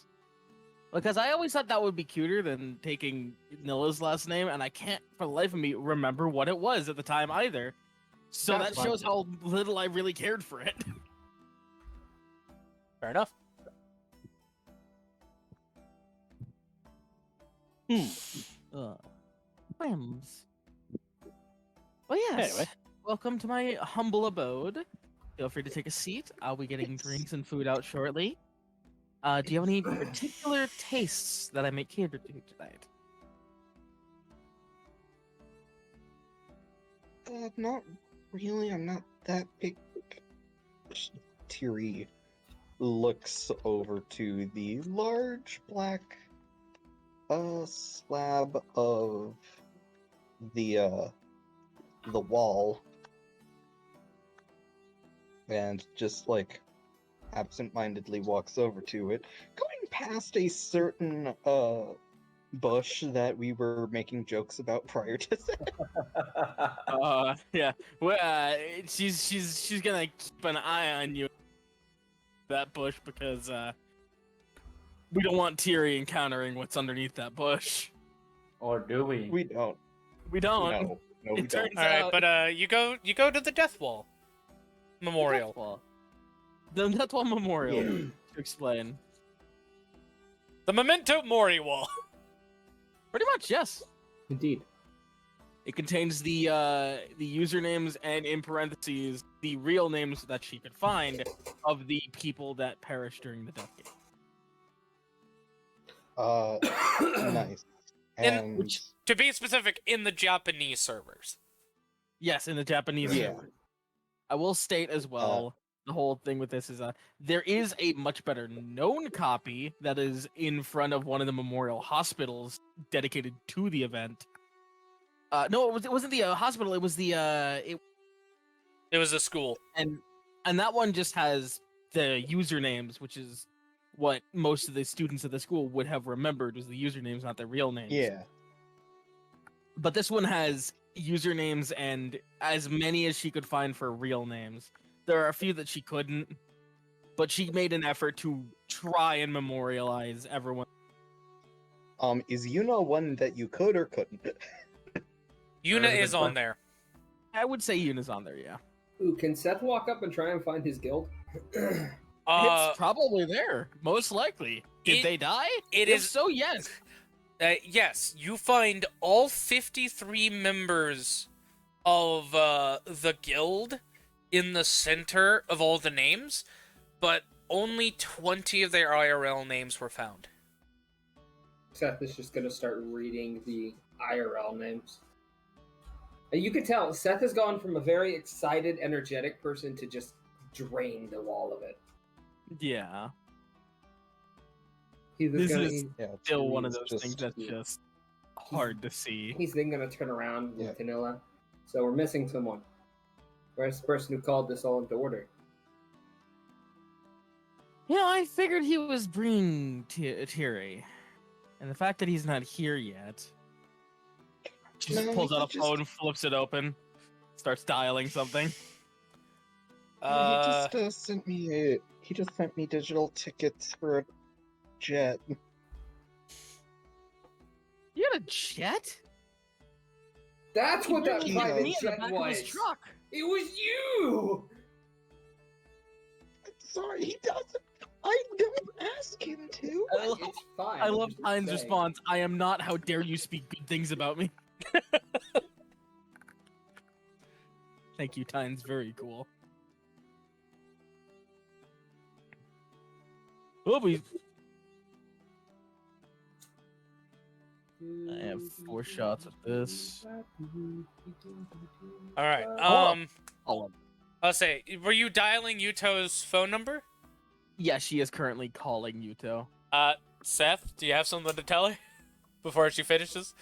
Because I always thought that would be cuter than taking Nilla's last name, and I can't for the life of me remember what it was at the time either. So That's that fine. shows how little I really cared for it. Fair enough. Whims. Well, yes. Anyway. Welcome to my humble abode. Feel free to take a seat. I'll be getting drinks and food out shortly. Do you have any particular tastes that I may cater to tonight? Not really. I'm not that big. Tiri looks over to the large black slab of the wall and just like absent-mindedly walks over to it, going past a certain bush that we were making jokes about prior to that. Yeah. Well, she's gonna keep an eye on you, that bush, because we don't want Tiri encountering what's underneath that bush. Or do we? We don't. We don't. No, we It don't. turns All right, out- but you go to the Death Wall Memorial. The Death Wall Memorial. Yeah. To explain. The Memento Mori Wall. Pretty much, yes. Indeed. It contains the usernames and in parentheses the real names that she could find of the people that perished during the Death Gate. Nice. In- And To be specific, in the Japanese servers. Yes, in the Japanese Yeah. server. I will state as well, the whole thing with this is there is a much better known copy that is in front of one of the memorial hospitals dedicated to the event. No, it wasn't the hospital. It was the It was a school. and that one just has the usernames, which is what most of the students of the school would have remembered was the usernames, not their real names. yeah. But this one has usernames and as many as she could find for real names. There are a few that she couldn't, but she made an effort to try and memorialize everyone. Is Yuna one that you could or couldn't? Yuna Very is good on question. there. I would say Yuna's on there, yeah. Ooh, can Seth walk up and try and find his guild? It's probably there, most likely. Did they die? It If is. so, yes. Yes, you find all 53 members of the guild in the center of all the names, but only 20 of their IRL names were found. Seth is just gonna start reading the IRL names. And you can tell Seth has gone from a very excited, energetic person to just drained of all of it. Yeah. He's This gonna, is Yeah, still one of it's those things just- that's just hard to see. he's then gonna turn around with Yeah. Nilla. So we're missing someone. Where's the person who called this all into order? You know, I figured he was bringing Tiri. And the fact that he's not here yet. She just No, pulls he out a just- phone, flips it open, starts dialing something. Yeah, he just sent me digital tickets for a jet. You had a jet? That's what that He private Me in the jet back of his was. truck. It was you. I'm sorry, he doesn't. I don't ask him to. It's fine. I I'm love just Tyne's saying. response. I am not. How dare you speak good things about me? Thank you, Tyne's very cool. Oh, we. I have 4 shots of this. All right. Oh, I'll say, were you dialing Yuto's phone number? yeah, she is currently calling Yuuto. Seth, do you have something to tell her before she finishes?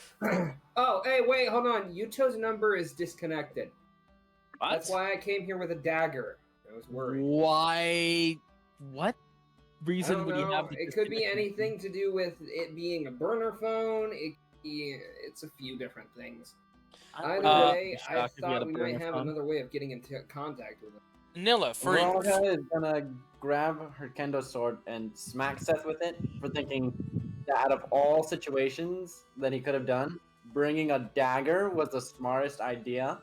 Oh, hey, wait, hold on. Yuto's number is disconnected. What? That's why I came here with a dagger. I was worried. Why? What I reason don't would you know. have? The It could be disconnection? anything to do with it being a burner phone. It's a few different things. I would Either not way, be I shocked if you had thought a we burner might have phone. another way of getting into contact with him. Nilla, for Veronika is gonna grab her kendo sword and smack Seth with it for thinking that out of all situations that he could have done, bringing a dagger was the smartest idea.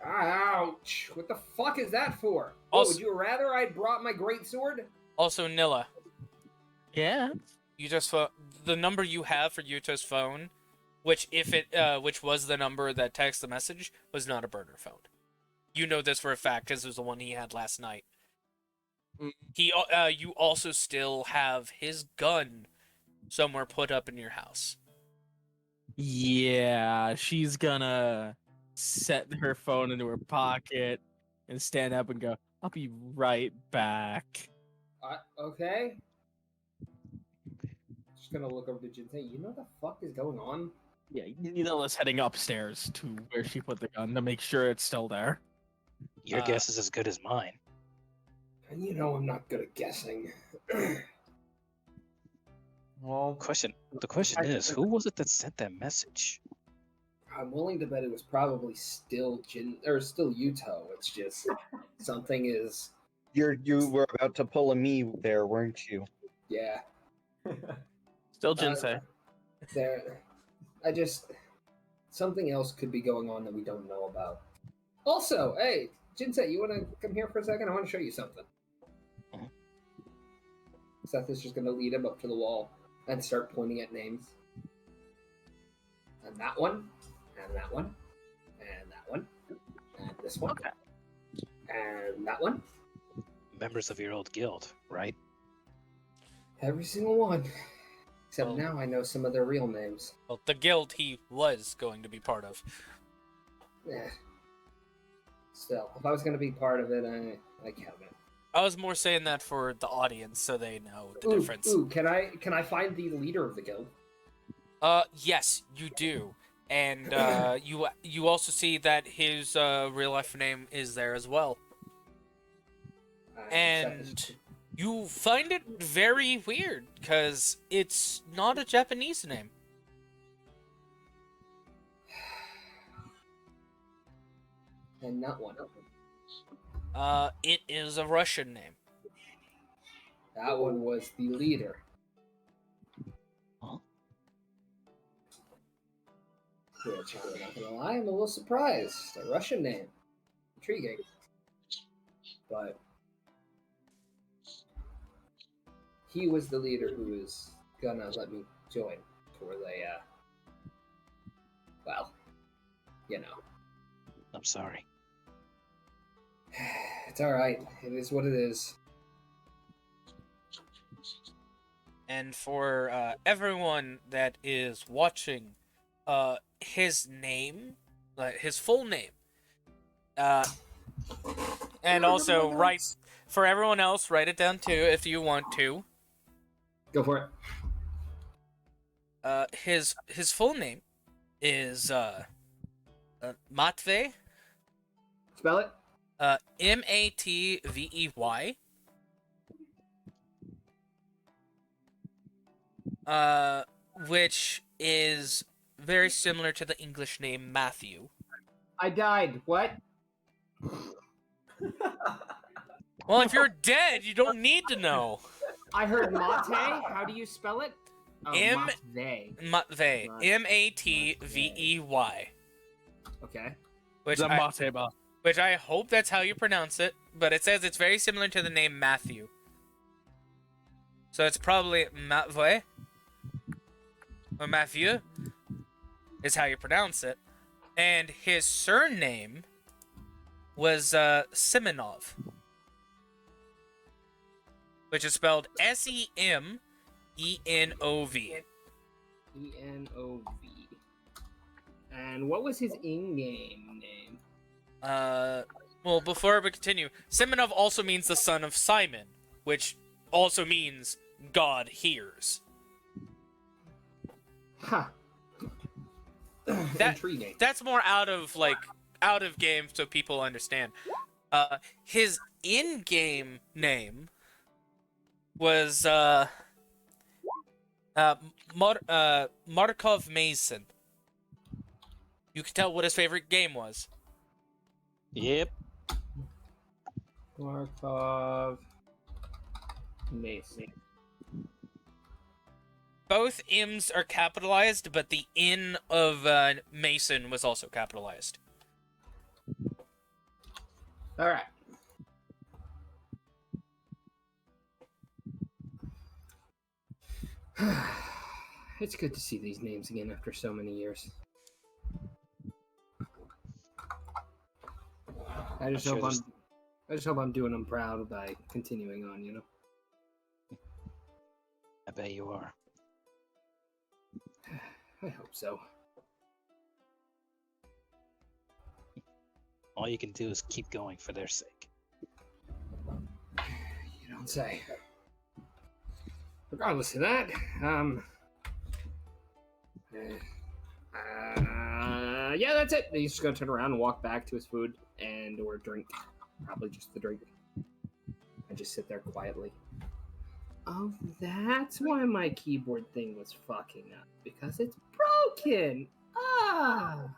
Ouch! What the fuck is that for? Also- Would you rather I brought my great sword? also Nilla, Yeah. the number you have for Yuto's phone, which was the number that texted the message, was not a burner phone. You know this for a fact because it was the one he had last night. Mm. You also still have his gun somewhere put up in your house. Yeah, she's gonna set her phone into her pocket and stand up and go, "I'll be right back." Okay. Just gonna look over to Jinsei. You know what the fuck is going on? Yeah, Nilla's heading upstairs to where she put the gun to make sure it's still there. Your guess is as good as mine. And you know I'm not good at guessing. Well, The question is, who was it that sent that message? I'm willing to bet it was probably still Yuuto. It's just something is You were about to pull a me there, weren't you? yeah. Still Jinsei. There, something else could be going on that we don't know about. Also, hey, Jinsei, you want to come here for a second? I want to show you something. Mhm. Seth is just going to lead him up to the wall and start pointing at names. And that one, and that one, this one. Okay. And that one. Members of your old guild, right? Every single one. Except Well- now I know some of their real names. Well, the guild he was going to be part of. Yeah. Still, if I was going to be part of it, I count it. I was more saying that for the audience, so they know the difference. Ooh, can I find the leader of the guild? Yes, you do, and you also see that his real life name is there as well, and you find it very weird because it's not a Japanese name. And not one. It is a Russian name. That one was the leader. Huh? Which I'm not gonna lie, I'm a little surprised. A Russian name. Intriguing. But he was the leader who was gonna let me join for the well, you know. I'm sorry. It's alright. It is what it is. And for everyone that is watching, his name, his full name, and also for everyone else, write it down too if you want to. Go for it. His full name is Matvey, Spell it. Matvey, which is very similar to the English name Matthew. I died. What? Well, if you're dead, you don't need to know. I heard mate. How do you spell it? Oh, M- mate. Matvey, Matvey, Okay. which The I, Mateba. which I hope that's how you pronounce it, but it says it's very similar to the name Matthew. So it's probably Matvey, or Matthew, is how you pronounce it. And his surname was Semenov, which is spelled Semenov. E-N-O-V. And what was his in-game name? Well, before we continue, Semenov also means the son of Simon, which also means God hears. Huh. That- Intriguing. That's more out of game so people understand. His in-game name was Markov Mason. You can tell what his favorite game was. Yep. Markov Mason. Both M's are capitalized, but the N of Mason was also capitalized. All right. It's good to see these names again after so many years. I just hope I'm doing them proud by continuing on, you know. I bet you are. I hope so. All you can do is keep going for their sake. You don't say. Regardless of that, yeah, that's it. He's just gonna turn around and walk back to his food or drink. Probably just the drink. And just sit there quietly. Oh, that's why my keyboard thing was fucking up. Because it's broken! Ah!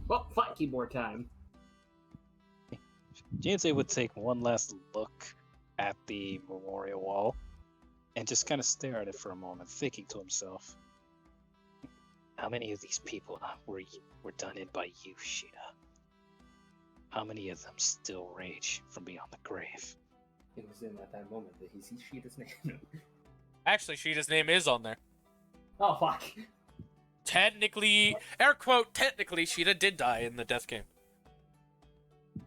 Well, fuck keyboard time. Jinsei would take one last look at the memorial wall and just kind of stare at it for a moment, thinking to himself, how many of these people were done in by you, Sheeta? How many of them still rage from beyond the grave? It was in at that moment that he sees Sheeta's name. Actually, Sheeta's name is on there. Oh, fuck. technically, air quote, technically, Sheeta did die in the death game.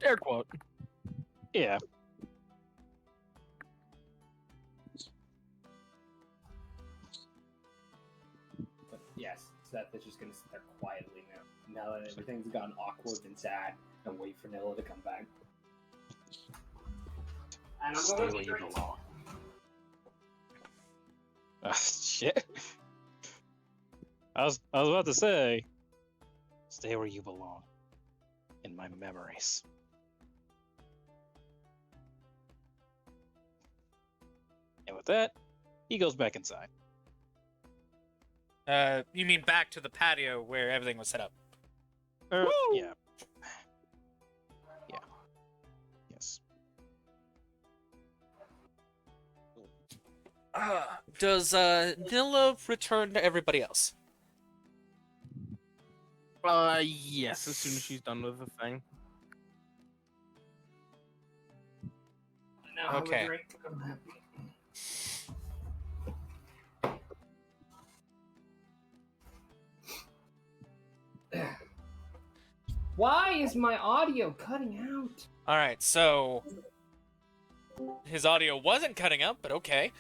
Air quote. Yeah. But yes, Seth is just gonna sit there quietly now that everything's gotten awkward and sad, and wait for Nilla to come back. And I'm Stay going where to you drink. belong. Shit. I was about to say, stay where you belong. In my memories. And with that, he goes back inside. You mean back to the patio where everything was set up? Yeah. Yeah. Yes. Does Nilla return to everybody else? Yes, as soon as she's done with the thing. Now have a Okay. drink. I'm happy. Why is my audio cutting out? All right, so his audio wasn't cutting out, but okay.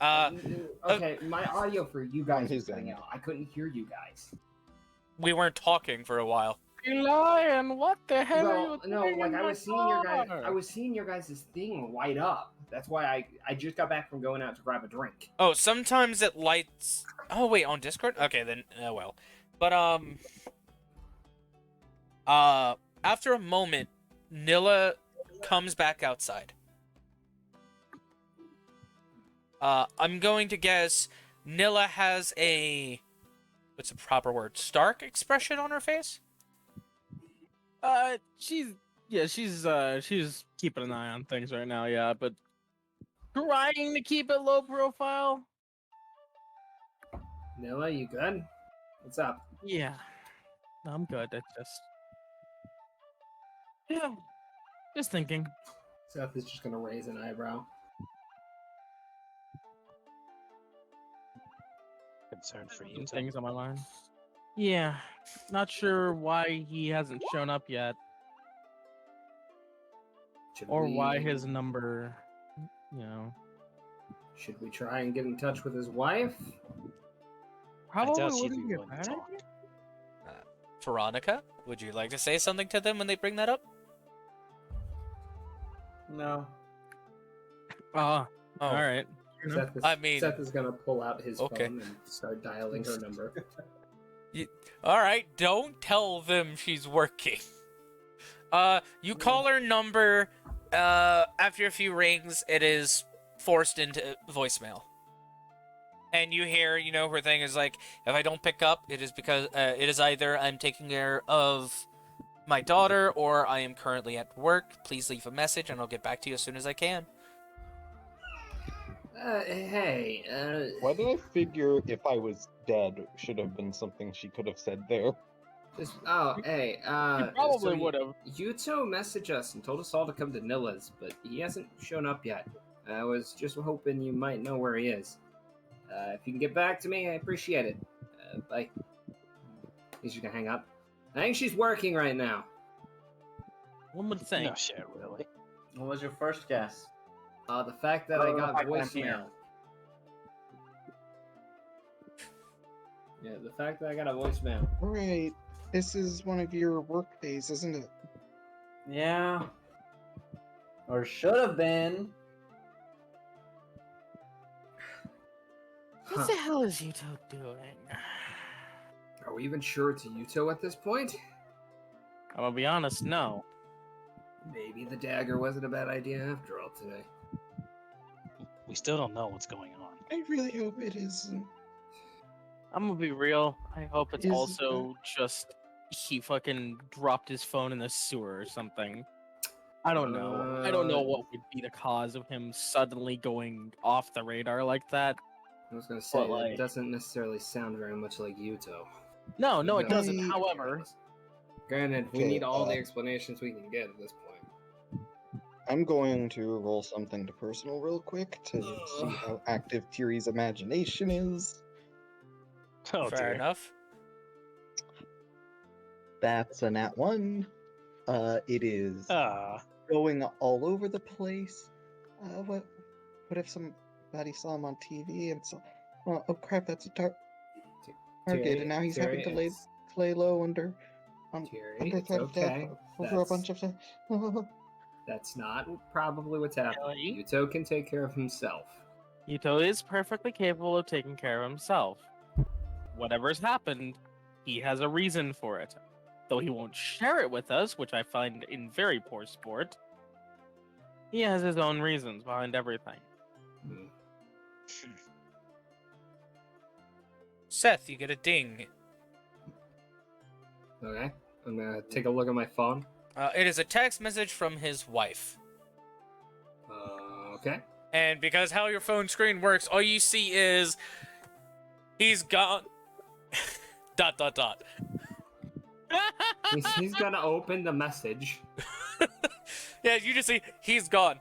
Okay, my audio for you guys his is cutting end. out. I couldn't hear you guys. We weren't talking for a while. Lion, what the hell are Well, you no, doing like in I my was seeing your guys. car? I was seeing your guys' thing light up. That's why I just got back from going out to grab a drink. Oh, sometimes it lights. Oh wait, on Discord. Okay, then well, but after a moment, Nilla comes back outside. I'm going to guess Nilla has a what's the proper word? Stark expression on her face. She's keeping an eye on things right now, yeah, but trying to keep it low profile. Nilla, you good? What's up? Yeah, I'm good. Just thinking. Seth is just gonna raise an eyebrow. Concerned for you. Some things on my mind. Yeah, not sure why he hasn't shown up yet, Should or we- why his number, you know. Should we try and get in touch with his wife? Probably doubt she'd wouldn't be be a willing to bad talk. idea. Veronika, would you like to say something to them when they bring that up? No. Oh, Oh, all right. Seth is, I mean- Seth is gonna pull out his Okay. phone and start dialing her number. All right, don't tell them she's working. You call her number. After a few rings, it is forced into voicemail. And you hear, her thing is like, if I don't pick up, it is because it is either I'm taking care of my daughter or I am currently at work. Please leave a message and I'll get back to you as soon as I can. Hey, Why did I figure if I was dead should have been something she could have said there? hey, He probably would have. Yuuto messaged us and told us all to come to Nilla's, but he hasn't shown up yet. I was just hoping you might know where he is. If you can get back to me, I appreciate it. Bye. He's just gonna hang up. I think she's working right now. One would think. No shit, really. What was your first guess? The fact that I Oh, got I can't hear. voicemail. Yeah, the fact that I got a voicemail. Right. This is one of your work days, isn't it? Yeah. Or should have been. What the hell is Yuuto doing? Are we even sure it's Yuuto at this point? I'm gonna be honest, no. Maybe the dagger wasn't a bad idea after all today. We still don't know what's going on. I really hope it isn't. I'm gonna be real. I hope it's Is also just he fucking dropped his phone in the sewer or something. I don't know. I don't know what would be the cause of him suddenly going off the radar like that. I was gonna say, But, like- it doesn't necessarily sound very much like Yuuto. No, it No. doesn't. Hey. However, Granted, we Okay, need all the explanations we can get at this point. I'm going to roll something to personal real quick to see how active Kiri's imagination is. Oh Fair dear. enough. That's a nat 1. It is Ah, going all over the place. What if somebody saw him on TV and saw, oh crap, that's a target, and now he's having to lay low under threat of death okay. over a bunch of stuff. That's not probably what's happening. Really? Yuuto can take care of himself. Yuuto is perfectly capable of taking care of himself. Whatever's happened, he has a reason for it. Though he won't share it with us, which I find in very poor sport, he has his own reasons behind everything. Hmm. Seth, you get a ding. Okay, I'm gonna take a look at my phone. It is a text message from his wife. Okay. And because how your phone screen works, all you see is he's gone. ... He's gonna open the message. Yeah, you just see he's gone. ...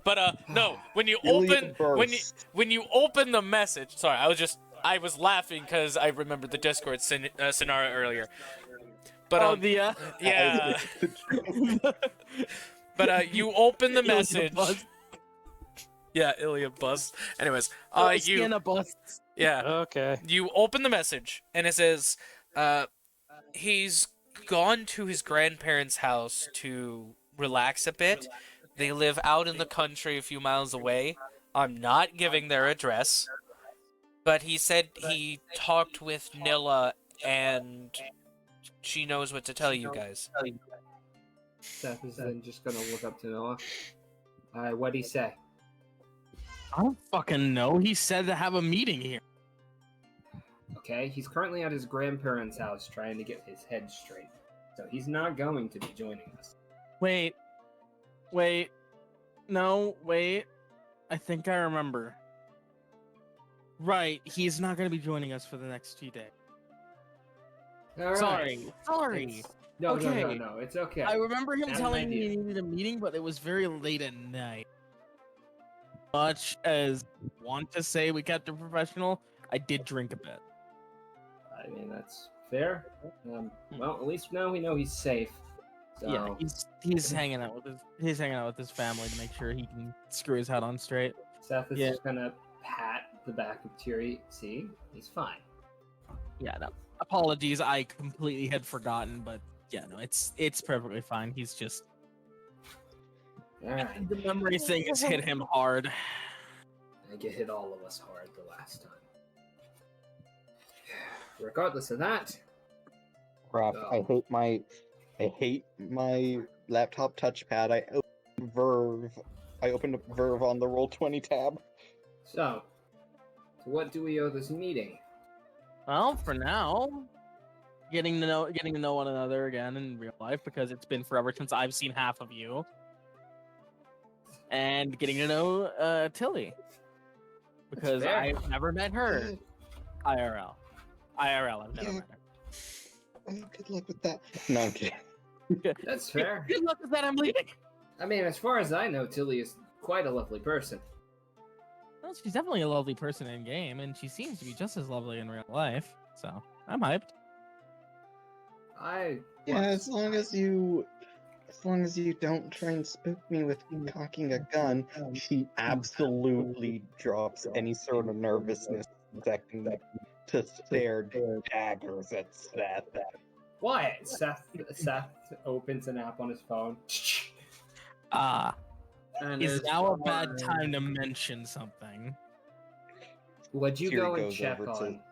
But no, when you Iliad open burst. when you open the message, sorry, I was laughing because I remembered the Discord scenario earlier. But yeah. But you open the message. Yeah, Iliad bust. Anyways, busts. yeah, okay. you open the message and it says, he's gone to his grandparents' house to relax a bit. They live out in the country a few miles away. I'm not giving their address, but he said he talked with Nilla and she knows what to tell you guys. Seth is then just gonna look up to Noah. Alright, what'd he say? I don't fucking know. He said to have a meeting here. Okay, he's currently at his grandparents' house trying to get his head straight. So he's not going to be joining us. Wait. No, wait. I think I remember. Right, he's not going to be joining us for the next few days. All right. Sorry. It's- No, Okay. no, it's okay. I remember him Had an telling me idea. he needed a meeting, but it was very late at night. Much as want to say we kept it professional, I did drink a bit. I mean, that's fair. Well, at least now we know he's safe. So, Yeah, he's hanging out with his family to make sure he can screw his head on straight. Seth is Yeah. just gonna pat the back of Tiri. See, he's fine. Yeah, no. Apologies, I completely had forgotten, but yeah, no, it's perfectly fine. He's just All right. the memory thing has hit him hard. I get hit all of us hard the last time. Regardless of that, Crap, Oh. I hate my laptop touchpad. I opened up Verve on the Roll20 tab. so what do we owe this meeting? Well, for now, getting to know one another again in real life because it's been forever since I've seen half of you, and getting to know Tilly because fair. I've never met her IRL. I've never Yeah. met her. Good luck with that. No, I'm kidding. That's fair. Good luck with that. I'm leaving. I mean, as far as I know, Tilly is quite a lovely person. Well, she's definitely a lovely person in game, and she seems to be just as lovely in real life. So I'm hyped. Yeah, as long as you don't try and spook me with cocking a gun, she absolutely drops any sort of nervousness, expecting to stare daggers at Seth. Why? Seth opens an app on his phone. And Is there's now a bad one- time to mention something? What'd you Tiri go and goes check over to- on?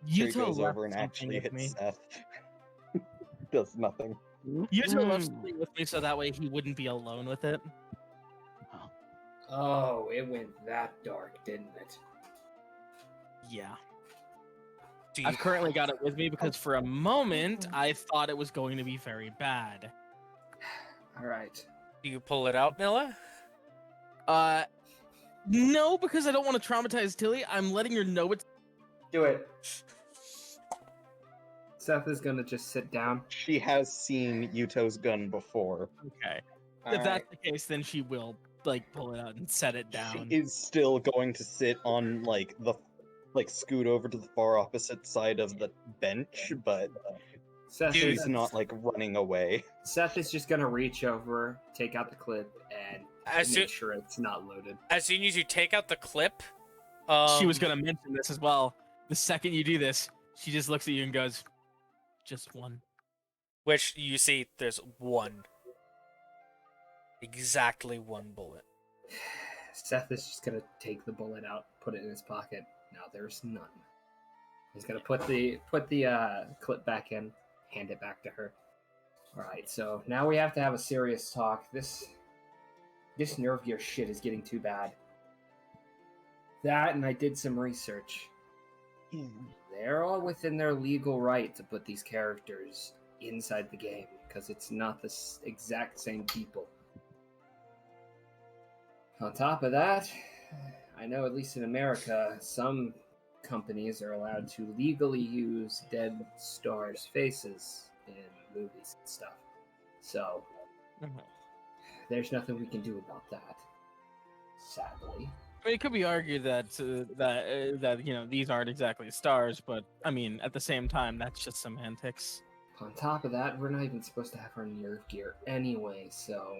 She Yuuto goes left over and something actually with hits me. Seth. Does nothing. Yuuto left something with me so that way he wouldn't be alone with it. Oh, it went that dark, didn't it? Yeah. Do you, I've currently got it with me because for a moment I thought it was going to be very bad. All right. do you pull it out, Nilla? No, because I don't want to traumatize Tilly. I'm letting her know it's. Do it. Seth is gonna just sit down. She has seen Yuto's gun before. Okay. All If right. that's the case, then she will like pull it out and set it down. She is still going to sit on like the like scoot over to the far opposite side of the bench, but Seth Dude. is, she's not like running away. Seth is just gonna reach over, take out the clip, and As make soon, sure it's not loaded. as soon as you take out the clip, She was gonna mention this as well. The second you do this, she just looks at you and goes, "Just one." which you see there's one. Exactly one bullet. Seth is just gonna take the bullet out, put it in his pocket. Now there's none. He's gonna put the clip back in, hand it back to her. All right, so now we have to have a serious talk. This nerve gear shit is getting too bad. That, and I did some research. They're all within their legal right to put these characters inside the game because it's not the exact same people. On top of that, I know at least in America, some companies are allowed to legally use dead stars' faces in movies and stuff. So, there's nothing we can do about that, sadly. I mean, it could be argued that that you know these aren't exactly stars, but I mean at the same time that's just semantics. On top of that, we're not even supposed to have our nerve gear anyway, so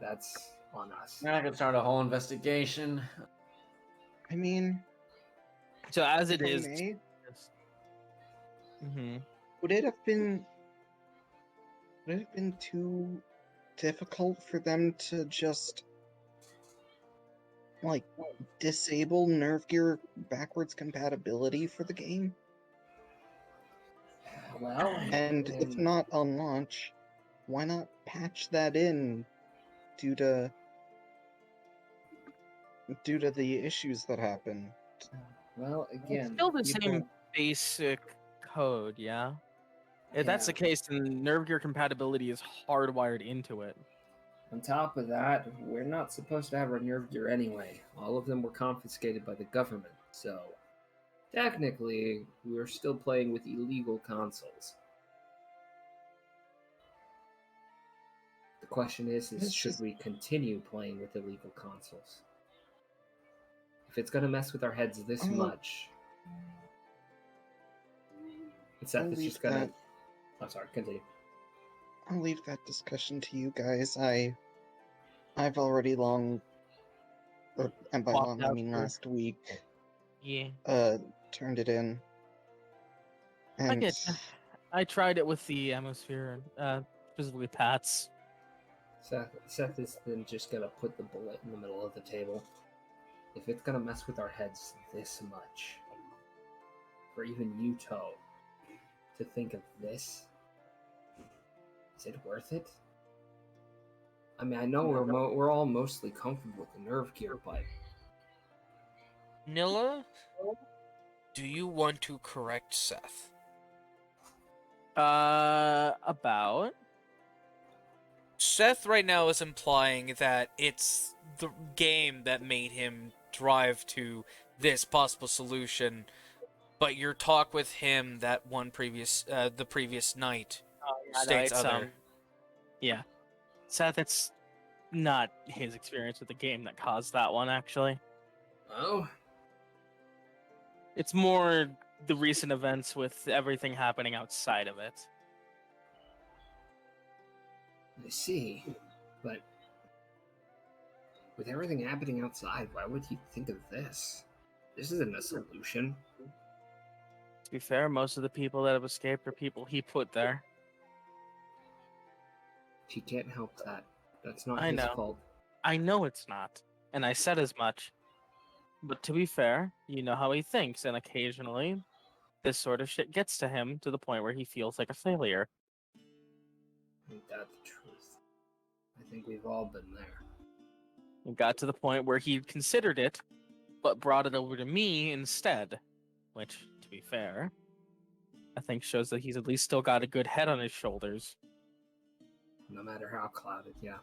that's on us. I could start a whole investigation. I mean, So as if it I is, may, mm-hmm. would it have been too difficult for them to just like disable nerve gear backwards compatibility for the game? Well, And if not on launch, why not patch that in due to the issues that happen? well, again, It's still the people- same basic code, yeah. If that's the Yeah. case, then nerve gear compatibility is hardwired into it. On top of that, we're not supposed to have our nerve gear anyway. All of them were confiscated by the government, so technically, we're still playing with illegal consoles. The question is It's should just- we continue playing with illegal consoles? If it's gonna mess with our heads this much, Seth I'll is leave just gonna. that- I'm sorry, continue. I'll leave that discussion to you guys. I've already and by Walked long I out mean for- last week, Yeah. turned it in. I And get ya. I tried it with the atmosphere, specifically Pat's. Seth is then just gonna put the bullet in the middle of the table. If it's gonna mess with our heads this much, for even Yuuto to think of this, is it worth it? I mean, I know we're all mostly comfortable with the nerve gear, but Nilla, do you want to correct Seth? About. Seth right now is implying that it's the game that made him drive to this possible solution, but your talk with him the previous night states other. Yeah. Seth, it's not his experience with the game that caused that one, actually. oh, It's more the recent events with everything happening outside of it. I see. But with everything happening outside, why would he think of this? This isn't a solution. To be fair, most of the people that have escaped are people he put there. He can't help that. That's not I his know. fault. I know it's not, and I said as much. But to be fair, you know how he thinks, and occasionally, this sort of shit gets to him to the point where he feels like a failure. Ain't that the truth? I think we've all been there. It got to the point where he considered it, but brought it over to me instead. Which, to be fair, I think shows that he's at least still got a good head on his shoulders. No matter how clouded, yeah.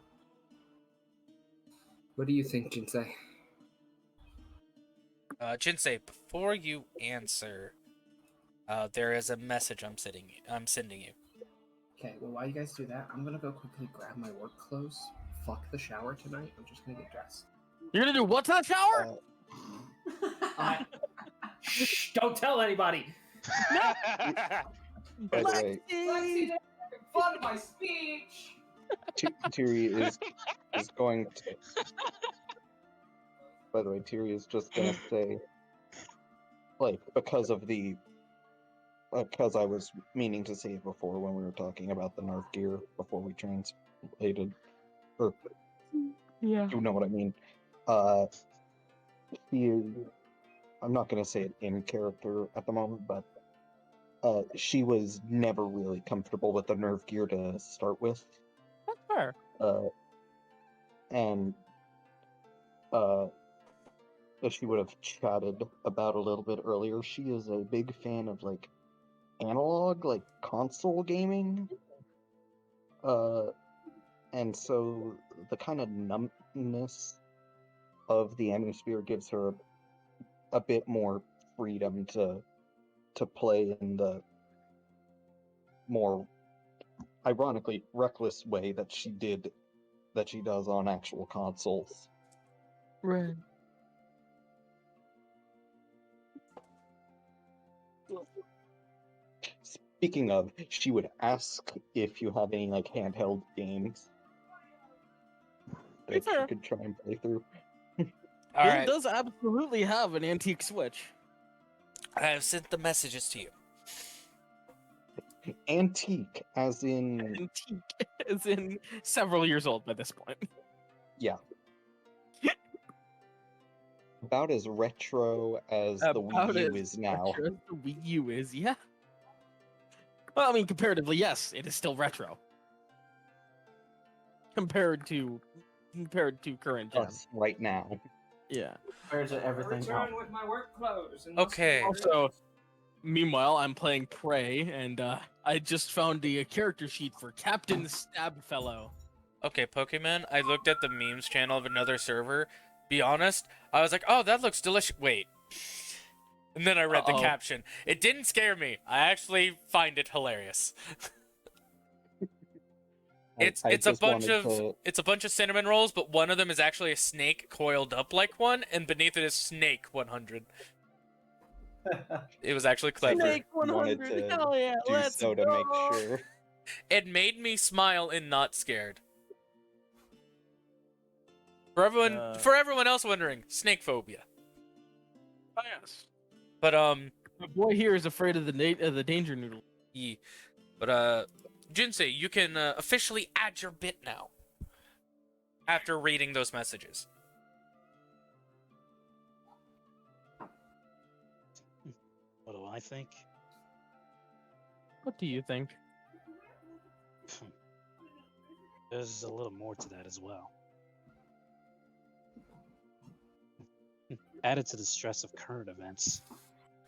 What do you think, Jinsei? Jinsei, before you answer, there is a message I'm sending you. Okay, well, while you guys do that, I'm gonna go quickly grab my work clothes. Fuck the shower tonight. I'm just gonna get dressed. You're gonna do what to that shower? I Shh! Don't tell anybody. By the way, Lexi, they're making fun of my speech. Tiri is going to. By the way, Tiri is just gonna say, like, because I was meaning to say it before when we were talking about the Nerf gear before we translated, or Yeah. you know what I mean. I'm not gonna say it in character at the moment, but she was never really comfortable with the Nerf gear to start with. That's fair. And as she would have chatted about a little bit earlier, she is a big fan of like analog, like console gaming. And so the kind of numbness of the Hemisphere gives her a bit more freedom to play in the more ironically reckless way that she does on actual consoles. Right. Speaking of, she would ask if you have any like handheld games that she Fair. could try and play through. All Bill right, does absolutely have an antique Switch. I have sent the messages to you. Antique, as in Antique is in several years old by this point. yeah, about as retro as the About Wii U as is now. retro as the Wii U is, yeah. Well, I mean, comparatively, yes, it is still retro. Compared to current gen. Us right now. Yeah. Compared to everything Return else. with my work clothes. And Okay. Also, meanwhile, I'm playing Prey, and I just found the character sheet for Captain Stabfellow. Okay, Pokemon, I looked at the memes channel of another server. Be honest, I was like, oh, that looks delicious. Wait. And then I read the Uh-oh. caption. It didn't scare me. I actually find it hilarious. It's I a just bunch wanted of to- it's a bunch of cinnamon rolls, but one of them is actually a snake coiled up like one, and beneath it is Snake 100. It was actually clever. Snake wanted 100, to hell yeah, do let's so go! to make sure. It made me smile and not scared. For everyone else wondering, snake phobia. Oh, yes. But The boy here is afraid of the danger noodle. yeah. But Jinsei, you can officially add your bit now. After reading those messages. What do I think? What do you think? There's a little more to that as well. Added to the stress of current events,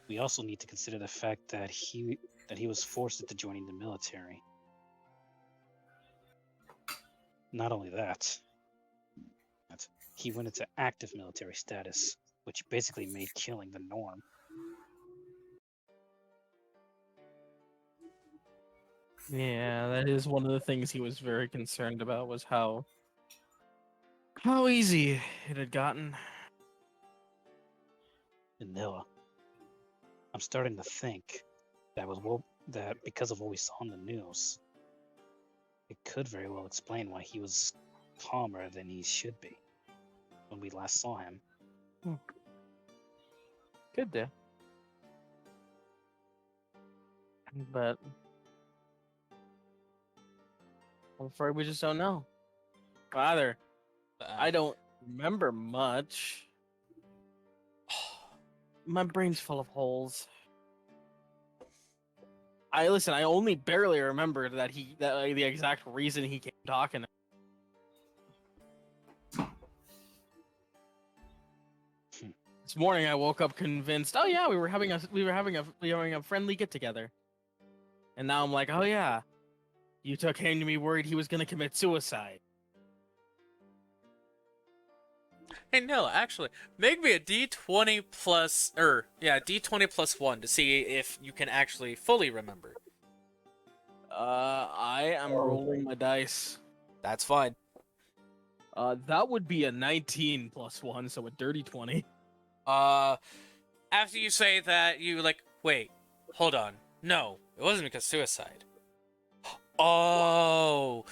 we also need to consider the fact that he was forced into joining the military. Not only that, he went into active military status, which basically made killing the norm. Yeah, that is one of the things he was very concerned about, was how easy it had gotten. And Nilla, I'm starting to think that because of what we saw in the news, it could very well explain why he was calmer than he should be when we last saw him. Good day. But I'm afraid we just don't know. Either I don't remember much. My brain's full of holes. I only barely remember that the exact reason he came talking. This morning I woke up convinced, oh yeah, we were having a friendly get together. And now I'm like, oh yeah, Yuuto came to me worried he was gonna commit suicide. Hey, no, actually, make me a D20 plus, D20 plus 1 to see if you can actually fully remember. I am rolling my dice. That's fine. That would be a 19 plus 1, so a dirty 20. after you say that, you like, wait, hold on. No, it wasn't because suicide. Oh,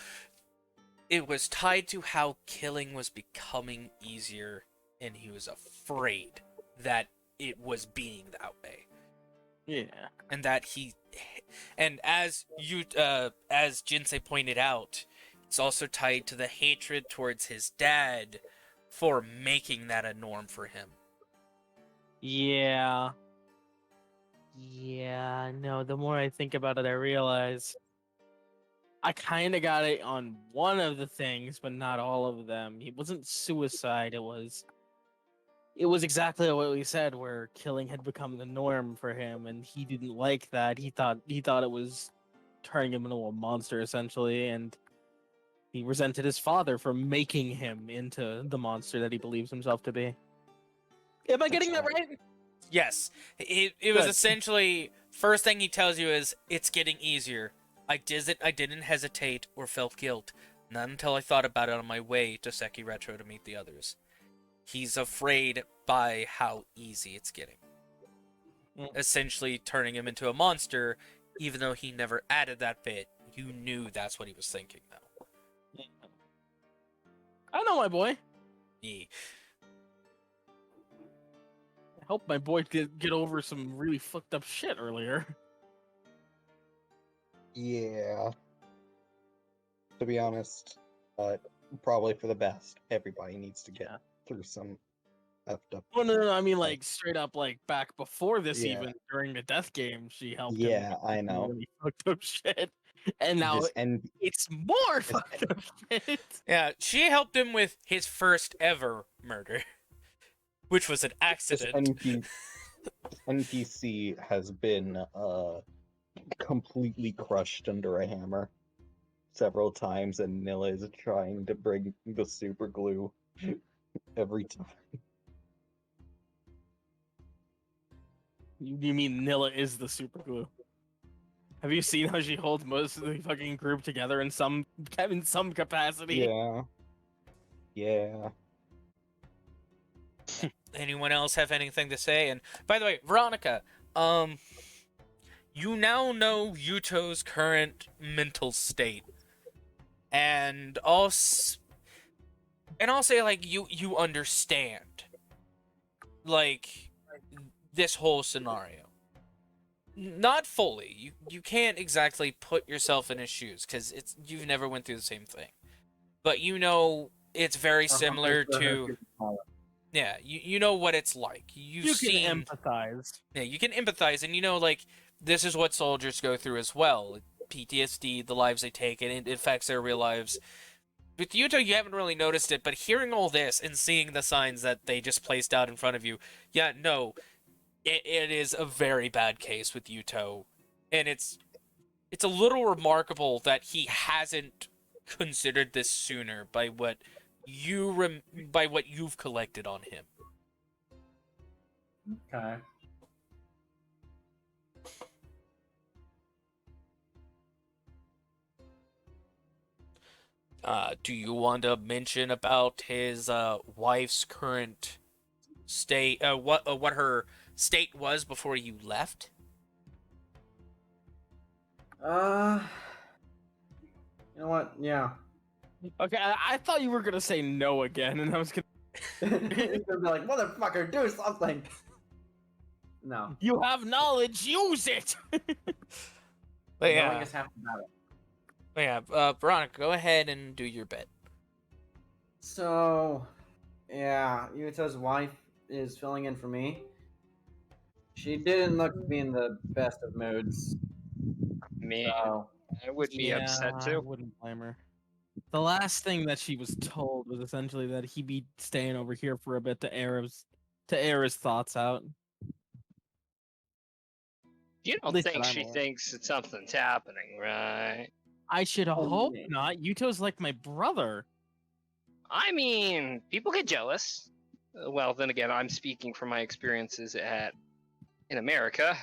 it was tied to how killing was becoming easier, and he was afraid that it was being that way. Yeah. And that and as Jinsei pointed out, it's also tied to the hatred towards his dad for making that a norm for him. Yeah. Yeah, no, the more I think about it, I realize I kind of got it on one of the things, but not all of them. It wasn't suicide, it was exactly what we said, where killing had become the norm for him, and he didn't like that. He thought it was turning him into a monster, essentially, and he resented his father for making him into the monster that he believes himself to be. Am I getting that right? Yes. It was Good. essentially, first thing he tells you is, it's getting easier. I didn't hesitate or felt guilt. Not until I thought about it on my way to Seki Retro to meet the others. He's afraid by how easy it's getting. Essentially turning him into a monster, even though he never added that bit. You knew that's what he was thinking, though. I know my boy. Yeah. I hope my boy could get over some really fucked up shit earlier. Yeah. To be honest, probably for the best. Everybody needs to get through some effed up. Well, no, I mean, like, straight up, like, back before this, Yeah. even during the death game, she helped him. Yeah, with I some know. really fucked up shit. And now it's more fucked up shit. Yeah, she helped him with his first ever murder, which was an accident. This NPC has been completely crushed under a hammer several times, and Nilla is trying to bring the super glue every time. You mean Nilla is the super glue? Have you seen how she holds most of the fucking group together in some capacity? Yeah. Yeah. Anyone else have anything to say? And by the way, Veronika, you now know Yuuto's current mental state, and I'll say, like, you understand, like, this whole scenario. Not fully. You can't exactly put yourself in his shoes because you've never went through the same thing, but you know it's very similar to. Yeah, you know what it's like. You can empathize. Yeah, you can empathize, and you know, like, this is what soldiers go through as well. PTSD, the lives they take, and it affects their real lives. With Yuuto, you haven't really noticed it, but hearing all this and seeing the signs that they just placed out in front of you, yeah, no, it is a very bad case with Yuuto, and it's a little remarkable that he hasn't considered this sooner by what you've collected on him. Okay. Do you want to mention about his wife's current state? What her state was before you left? You know what? Yeah. Okay, I thought you were gonna say no again, and I was gonna. He's gonna be like, motherfucker, do something. No. You have knowledge, use it. But Knowing is half the battle. Veronika, go ahead and do your bit. So, yeah, Yuto's wife is filling in for me. She didn't look to be in the best of moods. Me, So, I would be upset I too. wouldn't blame her. The last thing that she was told was essentially that he'd be staying over here for a bit to air his thoughts out. You At don't least think that I'm she aware. thinks that something's happening, right? I should Oh, hope yeah. not. Yuto's like my brother. I mean, people get jealous. Well, then again, I'm speaking from my experiences in America.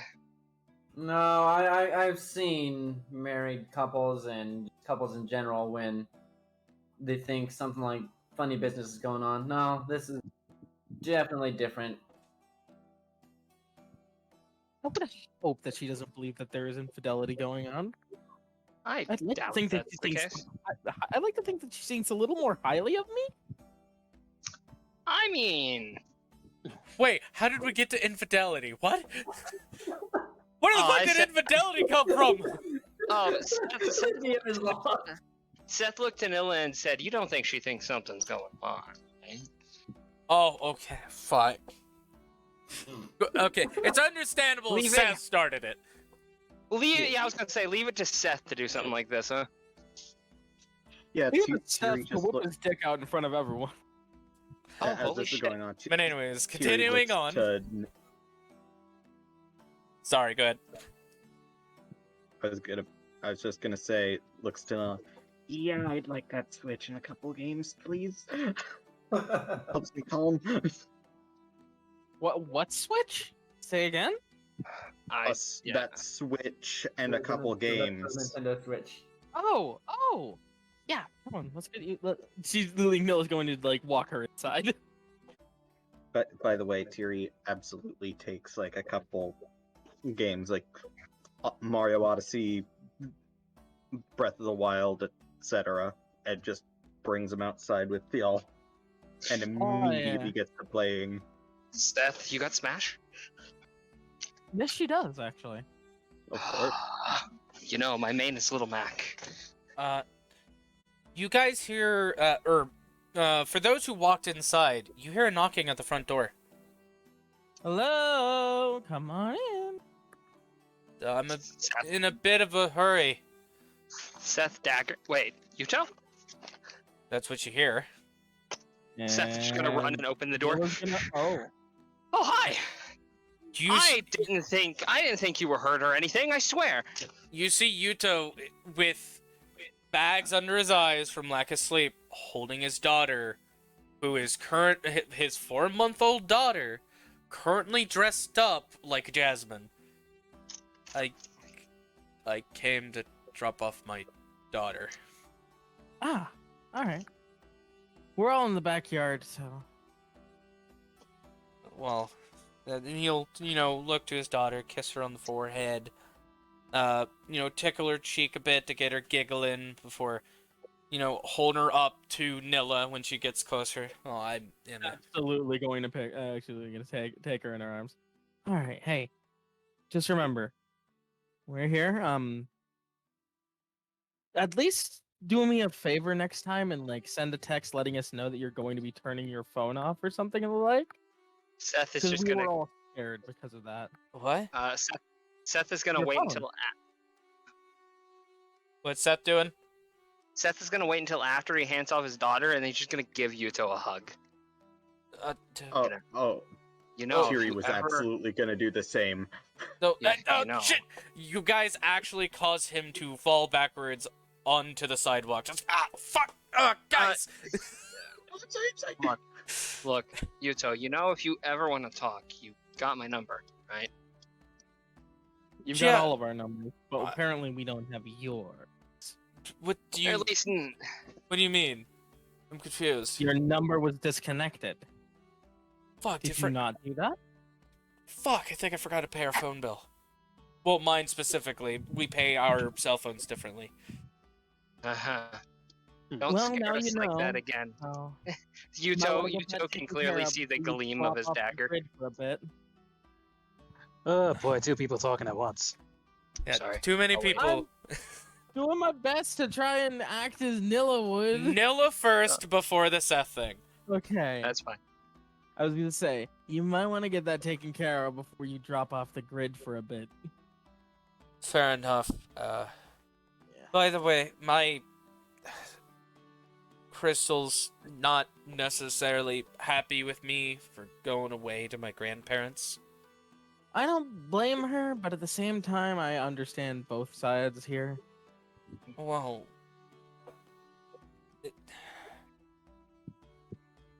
no, I've seen married couples and couples in general when they think something like funny business is going on. No, this is definitely different. would hope that she doesn't believe that there is infidelity going on. I I'd like to doubt think that that's she the thinks. case. I like to think that she thinks a little more highly of me. I mean, Wait, how did we get to infidelity? What? Where the Oh, fuck I did said- infidelity come from? oh, Seth looked to Nilla and said, "You don't think she thinks something's going on?" Right? Oh, okay, fine. Okay, it's understandable Leave Seth it. started it. Yeah, I was gonna say, leave it to Seth to do something like this, huh? Yeah, He T- was Seth Tiri to just whip look, his dick out in front of everyone. Oh, as holy this is shit! going on. But anyways, Tiri continuing looks on. to- Sorry, go ahead. I was just gonna say, looks to. Yeah, I'd like that switch in a couple games, please. Helps me calm. What switch? Say again? Yeah. That switch and a couple games. Nintendo Switch. Oh, yeah. Come on, let's get you. She's literally Nilla's going to like walk her inside. But by the way, Tiri absolutely takes like a couple games, like Mario Odyssey, Breath of the Wild, etc., and just brings them outside with y'all, and immediately gets to playing. Seth, you got Smash? Yes, she does actually. Of course. You know, my main is Little Mac. You guys hear, for those who walked inside, you hear a knocking at the front door. Hello, come on in. I'm Seth, in a bit of a hurry. Seth Dagger. Wait, Yuuto? That's what you hear. Seth's just gonna run and open the door. Nilla's gonna- Oh, hi! You I didn't think you were hurt or anything, I swear. You see Yuuto with bags under his eyes from lack of sleep, holding his daughter, who is his 4-month-old daughter, currently dressed up like Jasmine. I came to drop off my daughter. Ah, all right. We're all in the backyard, so. Well, then he'll, look to his daughter, kiss her on the forehead, tickle her cheek a bit to get her giggling before, holding her up to Nilla when she gets closer. Oh, I'm Absolutely going to pick. Actually, going to take her in her arms. All right, hey, just remember, we're here. At least do me a favor next time and like send a text letting us know that you're going to be turning your phone off or something of the like. Seth is Because just we gonna. were all scared because of that. What? Seth is gonna Your wait phone. until. What's Seth doing? Seth is gonna wait until after he hands off his daughter, and he's just gonna give Yuuto a hug. You know, Tiri if was you ever- absolutely gonna do the same. No, Yeah, I know. shit! You guys actually caused him to fall backwards onto the sidewalk. Just, fuck! Guys! Look, Yuuto, if you ever want to talk, you got my number, right? You've Yeah. got all of our numbers, but apparently we don't have yours. What do Or you... at least, What do you mean? I'm confused. Your number was disconnected. Fuck, Did you not do that? Fuck, I think I forgot to pay our phone bill. Well, mine specifically. We pay our cell phones differently. Don't Well, scare now us you like know. that again. Oh. Yuuto can clearly see the gleam of his dagger. For a bit. Oh boy, 2 people talking at once. Yeah, Sorry. too many Oh, wait. people. Doing my best to try and act as Nilla would. Nilla first before the Seth thing. Okay. That's fine. I was gonna say, you might want to get that taken care of before you drop off the grid for a bit. Fair enough. By the way, my Crystal's not necessarily happy with me for going away to my grandparents. I don't blame her, but at the same time, I understand both sides here. Well,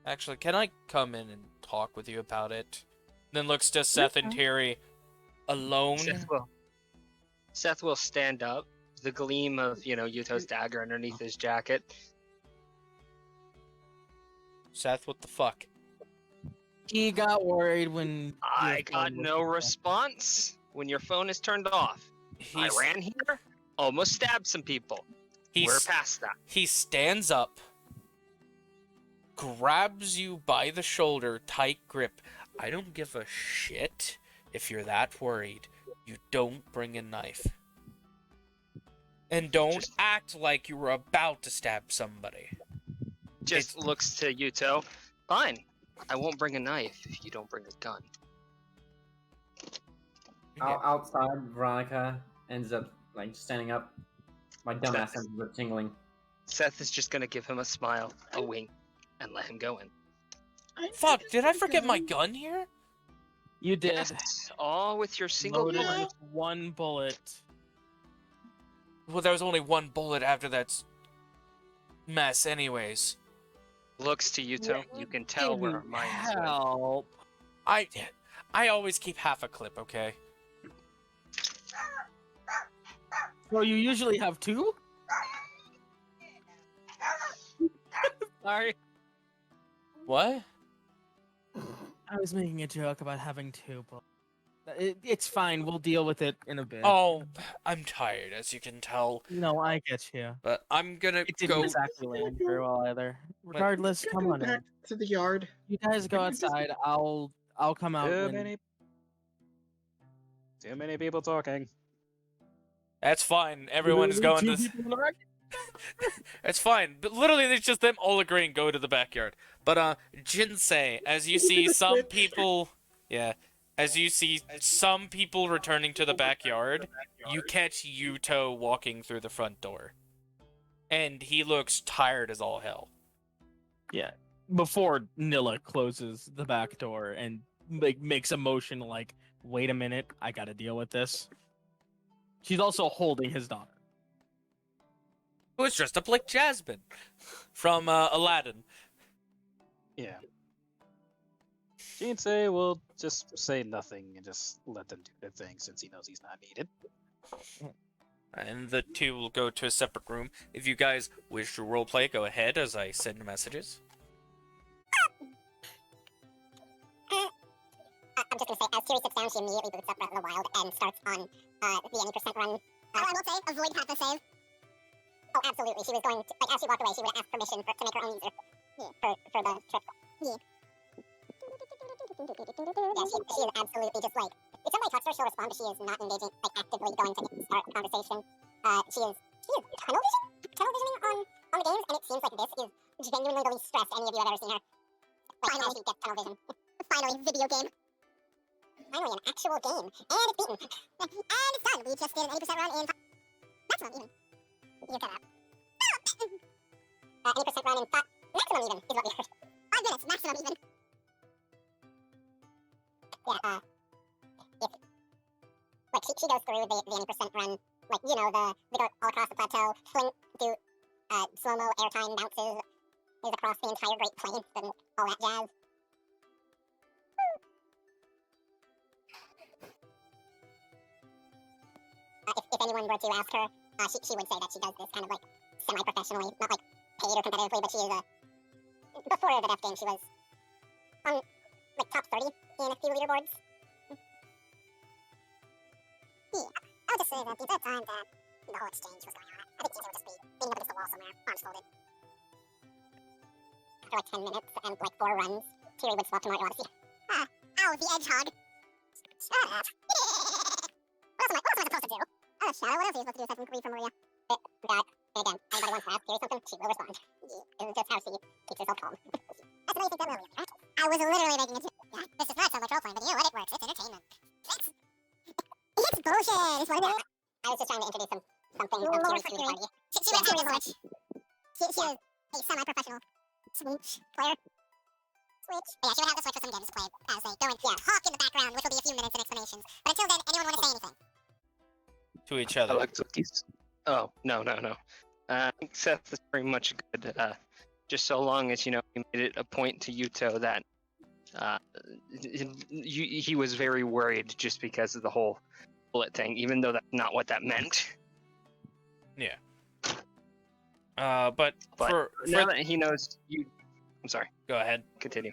actually, can I come in and talk with you about it? Then looks to Seth and Tiri alone. Seth will stand up, the gleam of, Yuuto's dagger underneath his jacket. Seth, what the fuck? He got worried when I got no response. when your phone is turned off. I ran here, almost stabbed some people. We're past that. He stands up, grabs you by the shoulder, tight grip. I don't give a shit if you're that worried. You don't bring a knife. And don't act like you were about to stab somebody. Just looks to Yuuto. Fine. I won't bring a knife if you don't bring a gun. Outside, Veronika ends up like standing up. My dumbass ends up tingling. Seth is just gonna give him a smile, a wink, and let him go in. Fuck, did I forget my gun here? You did. Yes, all with your single Loaded bullet. with one bullet. Well, there was only one bullet after that mess anyways. Looks to Yuuto. You can tell where our minds went. Help. I always keep half a clip, okay? So you usually have two? Sorry. What? I was making a joke about having two, but it's fine. We'll deal with it in a bit. Oh, I'm tired, as you can tell. No, I get you. But I'm gonna It didn't go. exactly land very well either. Regardless, come on in. Back to the yard. You guys go outside. I'll come out. Too many people talking. That's fine. Everyone is going to. It's fine. But literally, it's just them all agreeing go to the backyard. But Jinsei, as you see some people, as you see some people returning to the backyard, you catch Yuuto walking through the front door, and he looks tired as all hell. Yeah. Before Nilla closes the back door and like makes a motion like, wait a minute, I gotta deal with this. She's also holding his daughter. Who is dressed up like Jasmine from Aladdin. Yeah. Jinsei will just say nothing and just let them do their thing since he knows he's not needed. And the two will go to a separate room. If you guys wish to roleplay, go ahead as I send messages. I'm just gonna say, as Kiri sits down, she immediately boots up Breath of the Wild and starts on the any percent run. I will say, avoid path of save. Oh, absolutely. She was going to, like, as she walked away, she would ask permission to make her own user for the trip. Yeah, she is absolutely just like, if somebody talks to her, she'll respond, but she is not engaging, like, actively going to start a conversation. She is tunnel visioning on the games, and it seems like this is genuinely the least stressed any of you have ever seen her. Like, finally, she gets tunnel vision. Finally, video game. Finally, an actual game. And it's beaten. And it's done. We just did an 80% run in maximum even. You cut out. 80% run in maximum even is what we heard. 5 minutes, maximum even. Yeah, like, she goes through the 80% run, like, you know, they go all across the plateau, do slow-mo airtime bounces, is across the entire Great Plains and all that jazz. If anyone were to ask her, she would say that she does this kind of like semi-professionally, not like paid or competitively, but she is before the Death Game, she was on like top 30 in a few leaderboards. Yeah, I would just say that the entire time that the whole exchange was going on, I think Jinsei would just be leaning up against the wall somewhere, arms folded. After like 10 minutes and like 4 runs, Kiri would swap to Mario Odyssey. Ow, the hedgehog. Shut up. What else am I supposed to do? Oh, Shadow, what else are you supposed to do aside from read from Maria? God, and again, anybody wants to ask Kiri something, she will respond. Yeah, this is just how she keeps herself calm. That's the way you think that will be, right? I was literally making a joke. Yeah, this is not so much role-playing, but you know what? It works. It's entertainment. It's bullshit. It's what it is. I was just trying to introduce something of Kiri's to the party. She went through Switch. She is a semi-professional Switch player. Switch. Yeah, she would have the Switch for some games to play as they go and talk in the background, which will be a few minutes and explanations. But until then, anyone want to say anything? To each I other. like cookies. Oh, no. I think Seth is pretty much good. Just so long as, you know, he made it a point to Yuuto that he was very worried just because of the whole bullet thing, even though that's not what that meant. Yeah. But for now that he knows I'm sorry. Go ahead. Continue.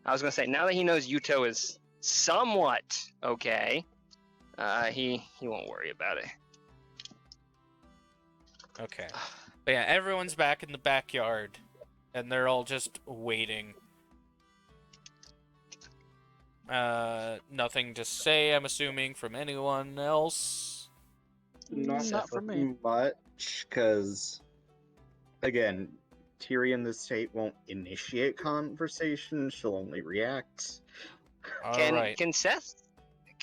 I was gonna say, now that he knows Yuuto is somewhat okay, He won't worry about it. Okay. But yeah, everyone's back in the backyard, and they're all just waiting. Nothing to say, I'm assuming, from anyone else. Not for me. much, because, again, Tyrion in this state won't initiate conversation, she'll only react. Alright. Can Seth,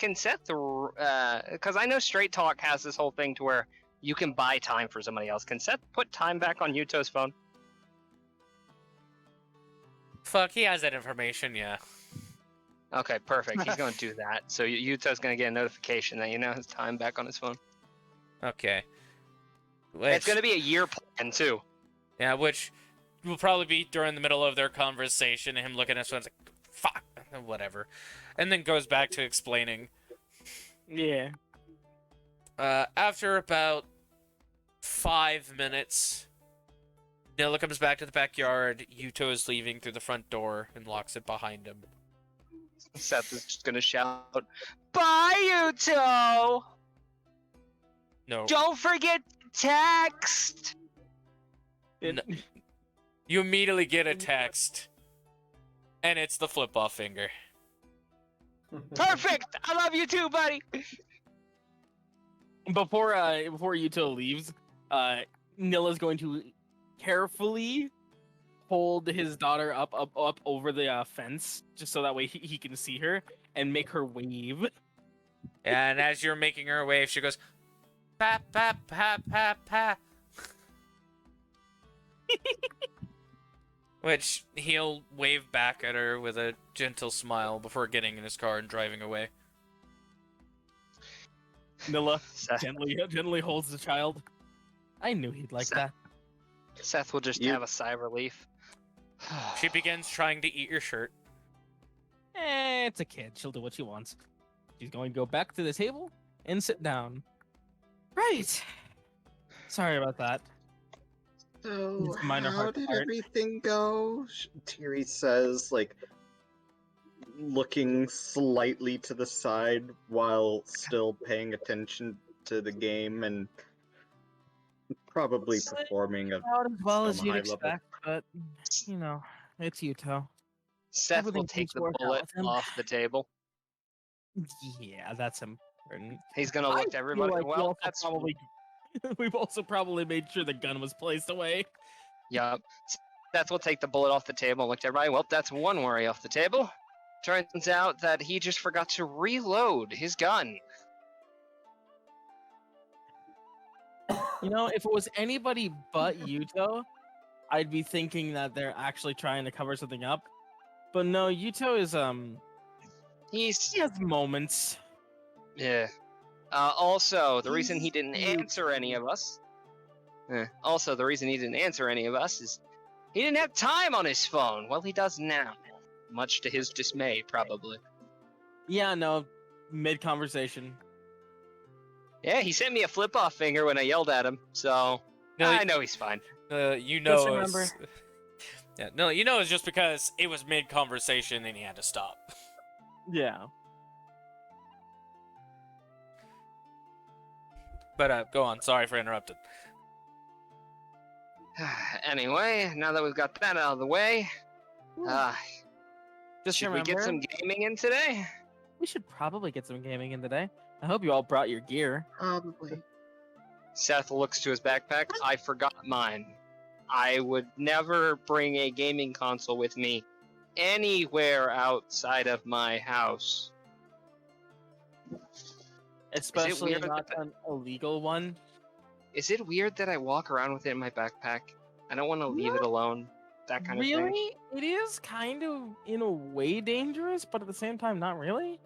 because I know Straight Talk has this whole thing to where you can buy time for somebody else. Can Seth put time back on Yuuto's phone? Fuck, he has that information, yeah. Okay, perfect. He's going to do that. So Yuuto's going to get a notification that his time back on his phone. Okay. It's going to be a year plan, too. Yeah, which will probably be during the middle of their conversation, and him looking at his phone, like, fuck, whatever. And then goes back to explaining. Yeah. After about 5 minutes, Nilla comes back to the backyard. Yuuto is leaving through the front door and locks it behind him. Seth is just going to shout, "Bye, Yuuto! No. Don't forget text!" No. You immediately get a text, and it's the flip-off finger. Perfect! I love you too, buddy! Before Yuuto leaves, Nilla's going to carefully hold his daughter up over the fence, just so that way he can see her, and make her wave. And as you're making her wave, she goes, "Pa, pa, pa, pa, pa." Which he'll wave back at her with a gentle smile before getting in his car and driving away. Nilla gently holds the child. I knew he'd like that. Seth will just have a sigh of relief. She begins trying to eat your shirt. It's a kid. She'll do what she wants. She's going to go back to the table and sit down. Right. Sorry about that. So, It's minor how heart did part. everything go? Tyrion says, like, looking slightly to the side while still paying attention to the game and probably performing About as well as some you'd high level. expect, but it's Yuuto. Seth will Everything take seems the to work out bullet with him. off the table. Yeah, that's important. He's gonna I look to feel everybody. like Well, that's we've also probably made sure the gun was placed away. Yup. Seth will take the bullet off the table and look to everybody. Well, that's one worry off the table. Turns out that he just forgot to reload his gun. If it was anybody but Yuuto, I'd be thinking that they're actually trying to cover something up. But no, Yuuto is he has moments. Yeah. Also, the reason he didn't answer any of us. Also, the reason he didn't answer any of us is he didn't have time on his phone. Well, he does now, much to his dismay, probably. Yeah, no, mid conversation. Yeah, he sent me a flip-off finger when I yelled at him, so I know he's fine. Just remember. Yeah, no, it's just because it was mid-conversation and he had to stop. Yeah. But go on. Sorry for interrupting. Anyway, now that we've got that out of the way, Just should remember, we get some gaming in today? we should probably get some gaming in today. I hope you all brought your gear. Probably. Seth looks to his backpack. I forgot mine. I would never bring a gaming console with me anywhere outside of my house. Especially weird not that- an illegal one. Is it weird that I walk around with it in my backpack? I don't want to leave it alone. That kind of thing. Really? It is kind of, in a way, dangerous, but at the same time, not really.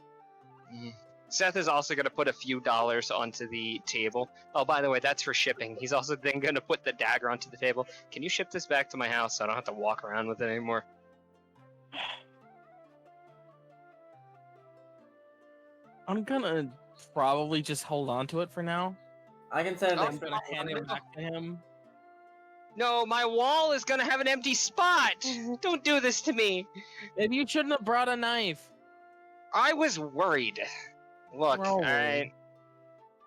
Seth is also going to put a few dollars onto the table. Oh, by the way, that's for shipping. He's also then going to put the dagger onto the table. Can you ship this back to my house so I don't have to walk around with it anymore? I'm gonna probably just hold on to it for now. I can send I'm it. gonna hand it back to him. No, my wall is going to have an empty spot. Don't do this to me. Maybe you shouldn't have brought a knife. I was worried. Look, Roll. alright.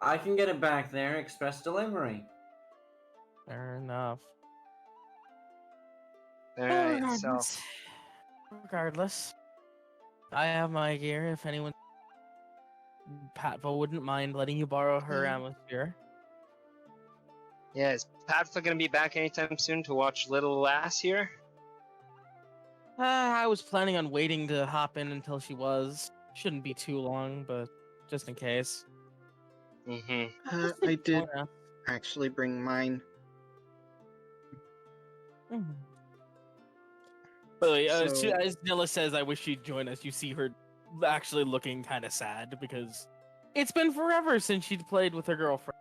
I can get it back there, express delivery. Fair enough. Alright, so. Regardless, I have my gear. If anyone, Patva wouldn't mind letting you borrow her atmosphere. Yeah, is Patfa gonna be back anytime soon to watch Little Lass here? I was planning on waiting to hop in until she was. Shouldn't be too long, but just in case. Mm-hmm. I did actually bring mine. By the way, So- as Nilla says, I wish she'd join us. You see her actually looking kind of sad because it's been forever since she'd played with her girlfriend.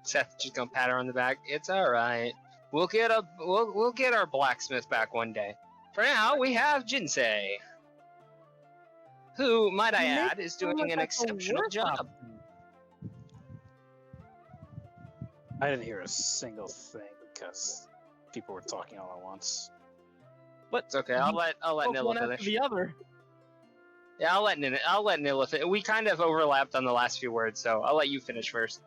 Seth just gonna pat her on the back. It's alright. We'll get our blacksmith back one day. For now, we have Jinsei, who, might I add, is doing an exceptional job. I didn't hear a single thing because people were talking all at once. But It's okay. I'll let Nilla one after finish. the other. Yeah, I'll let Nilla finish. We kind of overlapped on the last few words, so I'll let you finish first.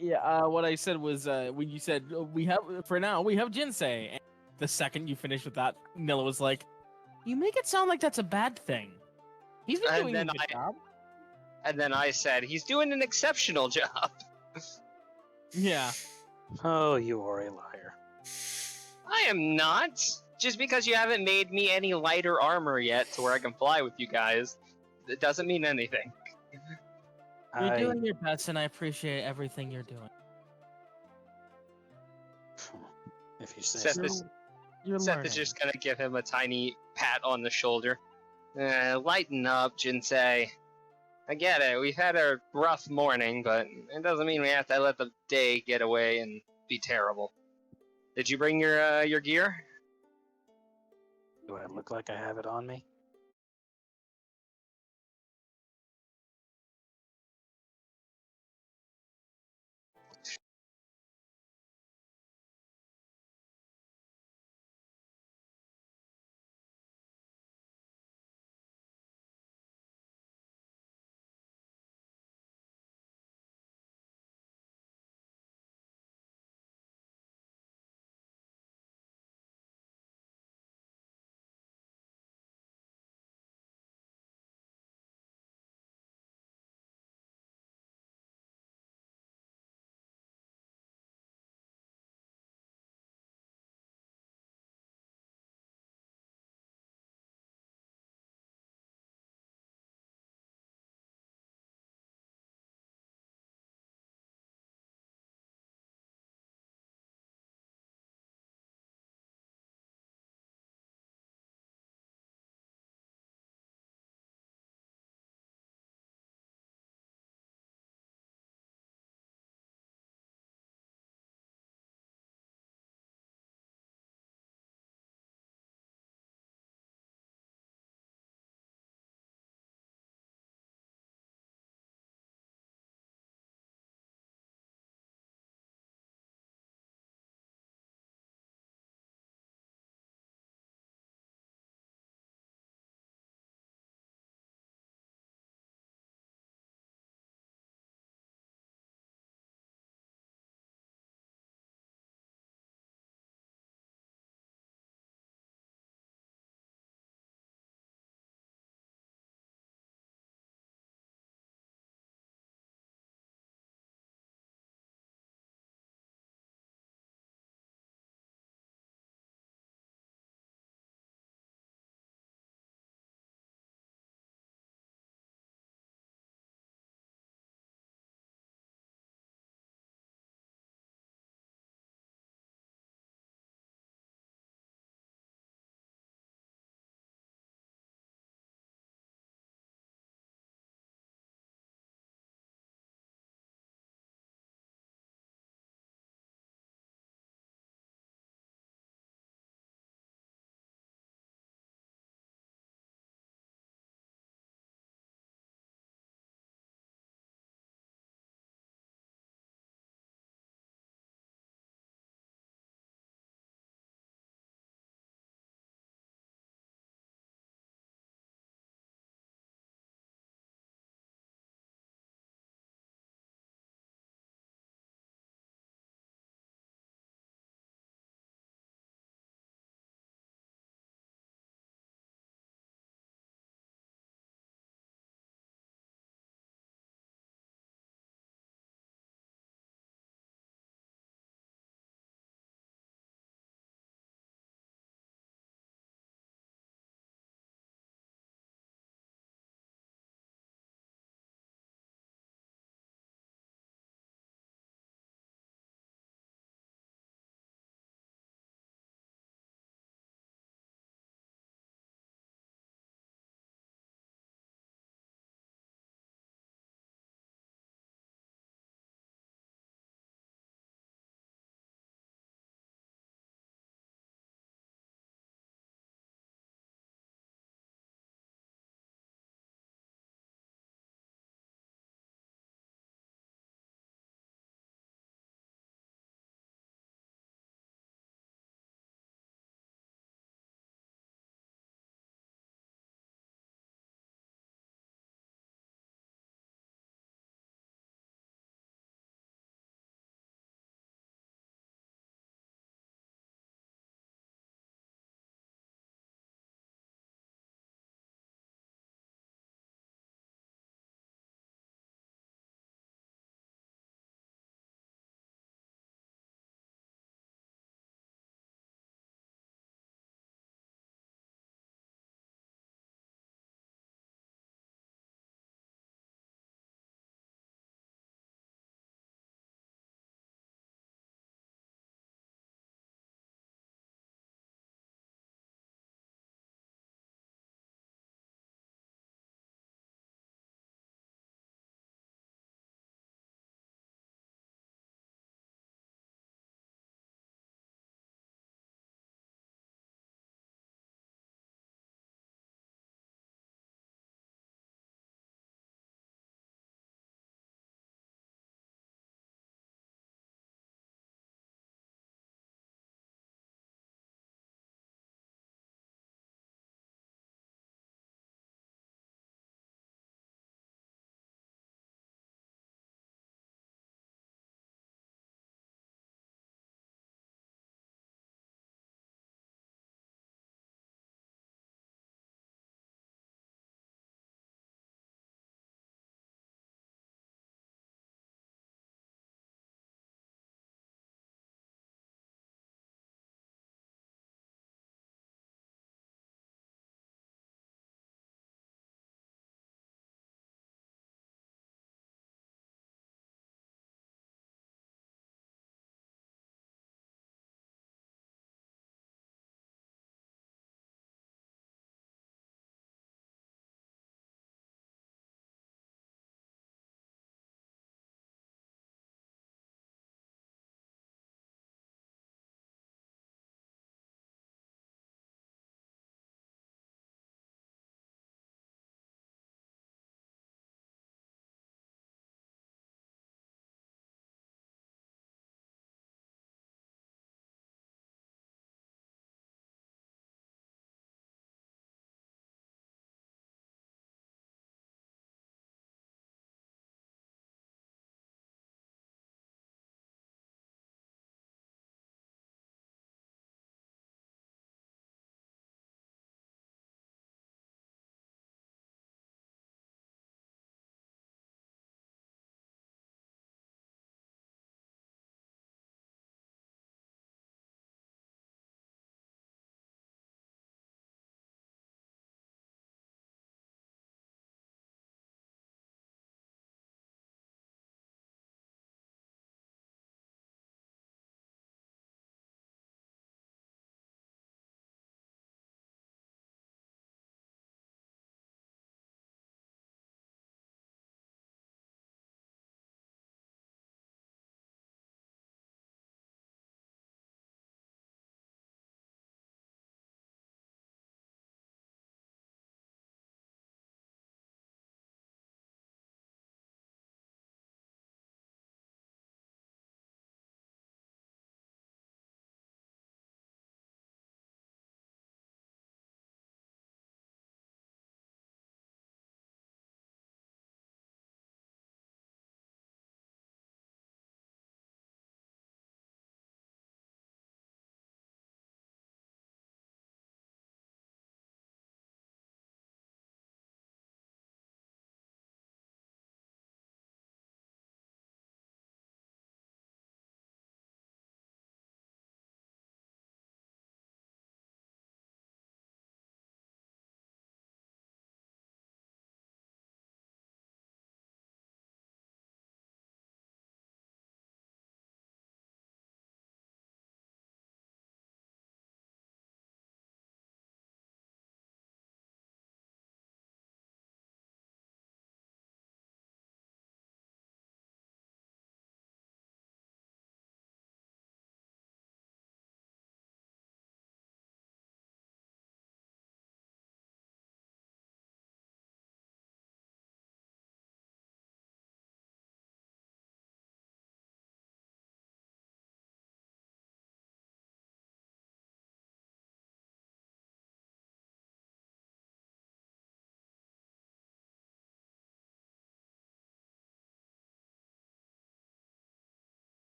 Yeah, what I said was when you said we have Jinsei, and the second you finished with that, Nilla was like, "You make it sound like that's a bad thing. He's been And doing then a good job." And then I said, he's doing an exceptional job. Yeah. Oh, you are a liar. I am not. Just because you haven't made me any lighter armor yet to where I can fly with you guys, it doesn't mean anything. You're doing your best, and I appreciate everything you're doing. If you say Seth so. is, You're Seth learning. is just gonna give him a tiny pat on the shoulder. Lighten up, Jinsei. I get it. We've had a rough morning, but it doesn't mean we have to let the day get away and be terrible. Did you bring your gear? Do I look like I have it on me?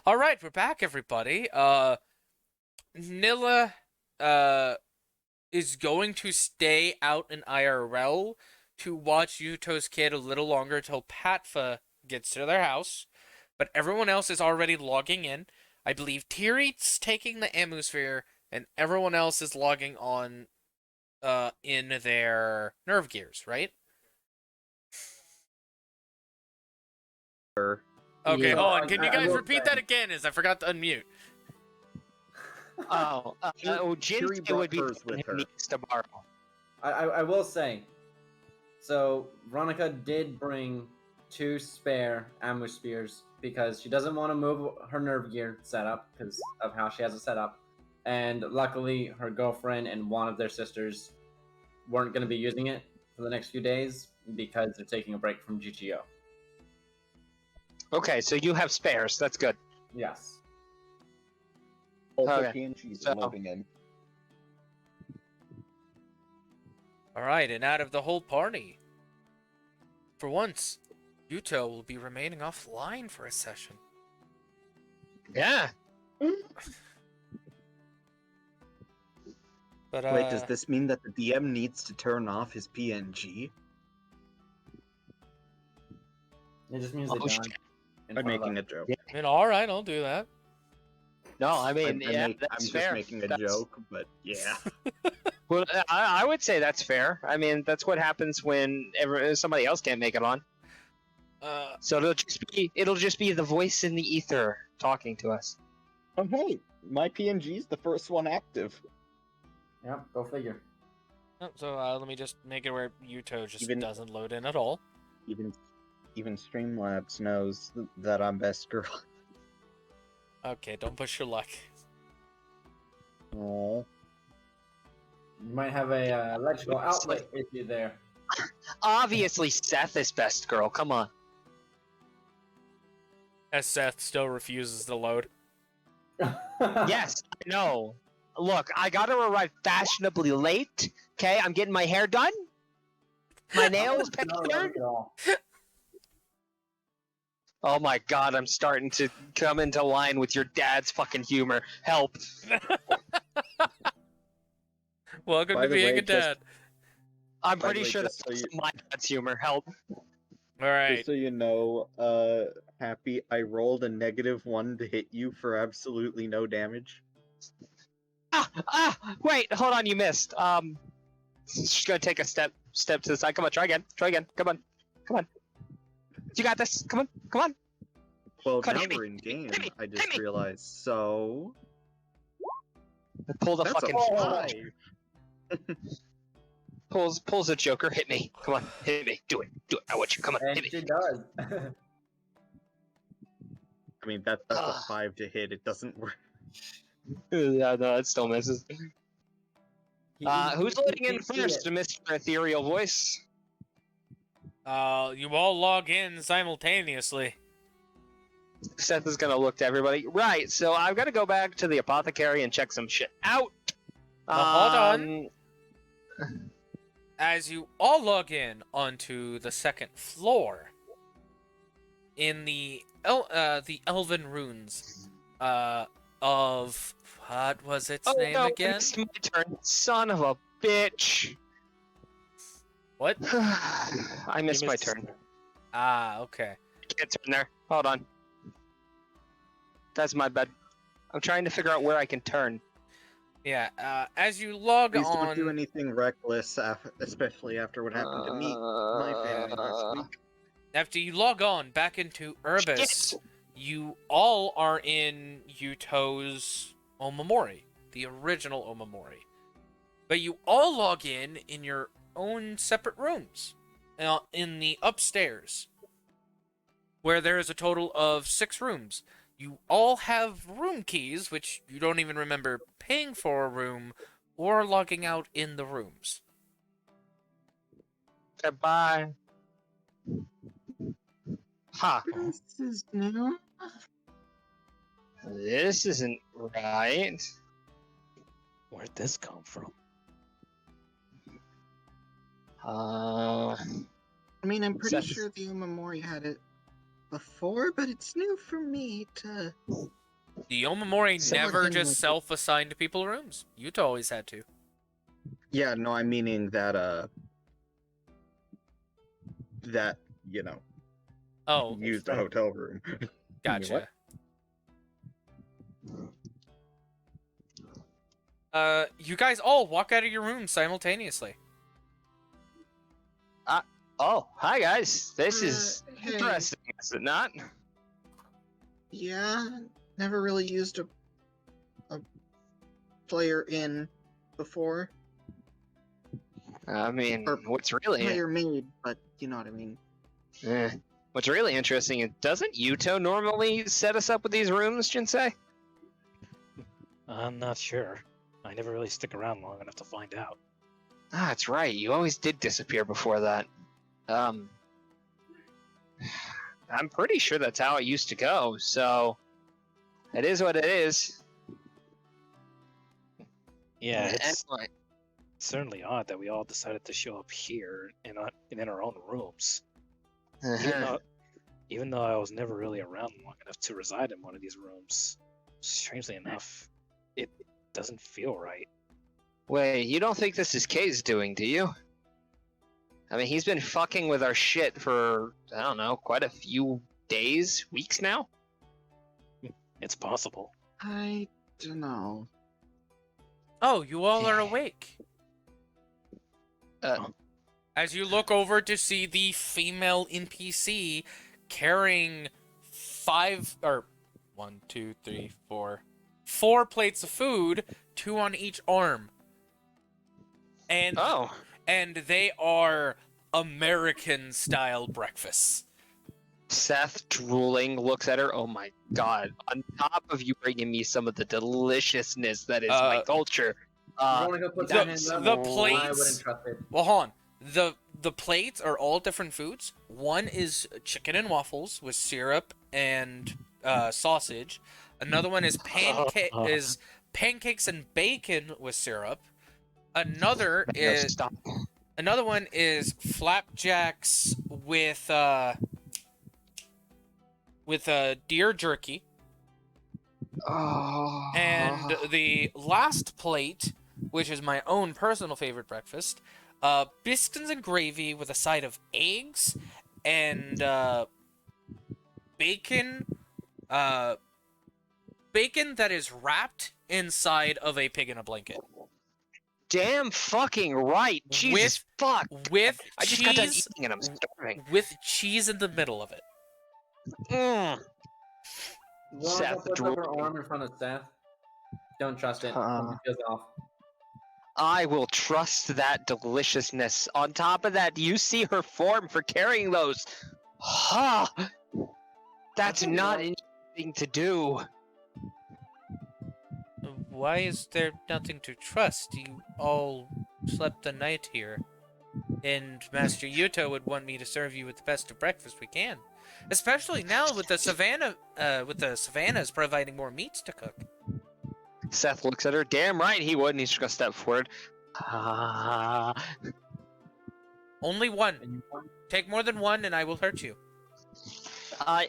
All right, we're back, everybody. Nilla is going to stay out in IRL to watch Yuuto's kid a little longer till Patfa gets to their house, but everyone else is already logging in. I believe Tiri's taking the Amusphere, and everyone else is logging on in their nerve gears, right? Okay, Yeah. hold on. Can you I guys will repeat say- that again? As I forgot to unmute. Kiri Jinsei would be brought hers the one with who her. needs to borrow. I will say, so Veronika did bring 2 spare ammo spears because she doesn't want to move her nerve gear setup because of how she has it set up. And luckily, her girlfriend and one of their sisters weren't going to be using it for the next few days because they're taking a break from GGO. Okay, so you have spares. That's good. Yes. Also, Okay, PNGs so- are loading in. All right, and out of the whole party, for once, Yuuto will be remaining offline for a session. Yeah. But Wait, does this mean that the DM needs to turn off his PNG? It just means Oh, they died. shit. in I'm front of making us. a joke. I mean, all right, I'll do that. No, I mean, I'm that's just fair. making a That's- joke, but yeah. Well, I would say that's fair. I mean, that's what happens when somebody else can't make it on. So it'll just be the voice in the ether talking to us. Oh hey, my PNG's the first one active. Yep, go figure. Oh, so let me just make it where Yuuto just Even- doesn't load in at all. Even Streamlabs knows that I'm best girl. Okay, don't push your luck. Aww. You might have a electrical outlet issue there. Obviously, Seth is best girl. Come on. As Seth still refuses to load. Yes, I know. Look, I gotta arrive fashionably late. Okay, I'm getting my hair done. My nails No, pictured. at all. Oh my god, I'm starting to come into line with your dad's fucking humor. Help. Welcome By to the being way, a dad. I'm By the pretty way, sure just that's so also my dad's humor. Help. All right. Just so you know, Happy, I rolled a -1 to hit you for absolutely no damage. Wait, hold on, you missed. She's gonna take a step to the side. Come on, try again. Come on. You got this. Come on. Well, Come on, now hit me, we're in game, hit me, I just hit me. realized. So... Pull the That's fucking a 5! pulls a Joker. Hit me. Come on, hit me. Do it. I want you. Come on, And hit me. she does. I mean, that's a 5 to hit, it doesn't work. Yeah, no, it still misses. Who's loading in You see first, it. Mr. Ethereal Voice? You all log in simultaneously. Seth is gonna look to everybody. Right, so I've got to go back to the apothecary and check some shit out. Hold on. As you all log in onto the second floor, in the Elven runes, of what was its name no, again? It's my turn. Son of a bitch. What? I missed my missed- turn. Ah, okay. Can't turn there. Hold on. That's my bad. I'm trying to figure out where I can turn. Yeah. As you log Please on, don't do anything reckless, especially after what happened to me, my family last week. after you log on back into Urbis, you all are in Yuuto's Omamori, the original Omamori. But you all log in your own separate rooms, in the upstairs, where there is a total of 6 rooms. You all have room keys, which you don't even remember paying for a room or logging out in the rooms. Goodbye. Ha. This is new. This isn't right. Where'd this come from? I mean, I'm pretty Seth- sure the Umamori had it. before, but it's new for me to. The Omamori Someone never didn't just like it. self-assigned people rooms. Yuuto always had to. Yeah, no, I'm meaning that that Oh, used a hotel room. gotcha. You guys all walk out of your room simultaneously. Oh, hi guys. This is Hey. interesting, is it not? Yeah, never really used a player in before. I mean, Or what's really Player made, but you know what I mean. what's really interesting is doesn't Yuuto normally set us up with these rooms, Jinsei? I'm not sure. I never really stick around long enough to find out. Ah, that's right. You always did disappear before that. I'm pretty sure that's how it used to go, so it is what it is. Yeah, it's Anyway, certainly odd that we all decided to show up here in our own rooms. uh-huh. Even though I was never really around long enough to reside in one of these rooms, strangely enough, it doesn't feel right. Wait, you don't think this is Kay's doing, do you? I mean, he's been fucking with our shit for, I don't know, quite a few days, weeks now? It's possible. I don't know. Oh, you all are awake. Uh, As you look over to see the female NPC carrying four plates of food, 2 on each arm. And oh. and they are American-style breakfasts. Seth, drooling, looks at her. Oh my god. On top of you bringing me some of the deliciousness that is my culture. You want to go put the- that in there? the I plates- wouldn't trust it. Well, hold on. The plates are all different foods. One is chicken and waffles with syrup and sausage. Another one is pancakes and bacon with syrup. Another one is flapjacks with deer jerky. Oh. And the last plate, which is my own personal favorite breakfast, biscuits and gravy with a side of eggs and bacon that is wrapped inside of a pig in a blanket. Damn fucking right. Jesus fuck. With I just got done cheese, eating and I'm starving. with cheese in the middle of it. Mm. You want to Seth go put drooling. her arm in front of Seth? Don't trust it. Uh. Something feels off. I will trust that deliciousness. On top of that, do you see her form for carrying those? Huh. That's not anything to do. Why is there nothing to trust? You all slept the night here. And Master Yuuto would want me to serve you with the best of breakfast we can. Especially now with the savannas providing more meats to cook. Seth looks at her. Damn right he would, and he's gonna step forward. Only one. Take more than one and I will hurt you.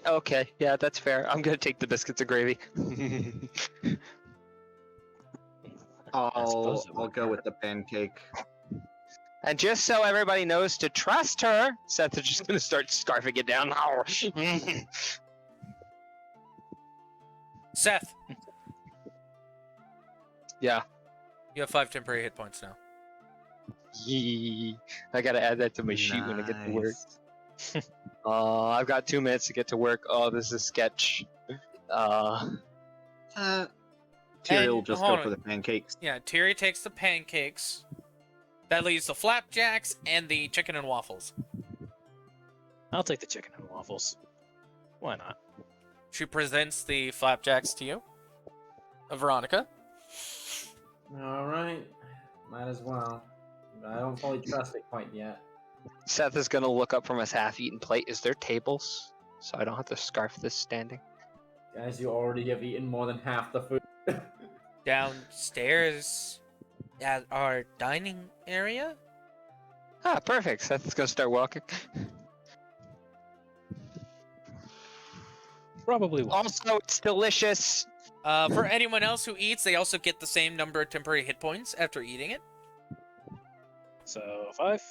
Okay, yeah, that's fair. I'm gonna take the biscuits and gravy. suppose it I'll would go hurt. with the pancake. And just so everybody knows to trust her, Seth is just gonna start scarfing it down. Seth, Yeah. you have 5 temporary hit points now. Yee. I gotta add that to my sheet when I get to work. I've got 2 minutes to get to work. Oh, this is sketch. Tyrion will And just hold go on. for the pancakes. Yeah, Tyri takes the pancakes. That leaves the flapjacks and the chicken and waffles. I'll take the chicken and waffles. Why not? She presents the flapjacks to you. Veronika. Alright. Might as well. I don't fully trust it quite yet. Seth is gonna look up from his half-eaten plate. Is there tables? So I don't have to scarf this standing. Guys, you already have eaten more than half the food. Downstairs at our dining area. Ah, perfect. Seth's gonna start walking. Probably won't. Also, it's delicious. For anyone else who eats, they also get the same number of temporary hit points after eating it. So 5.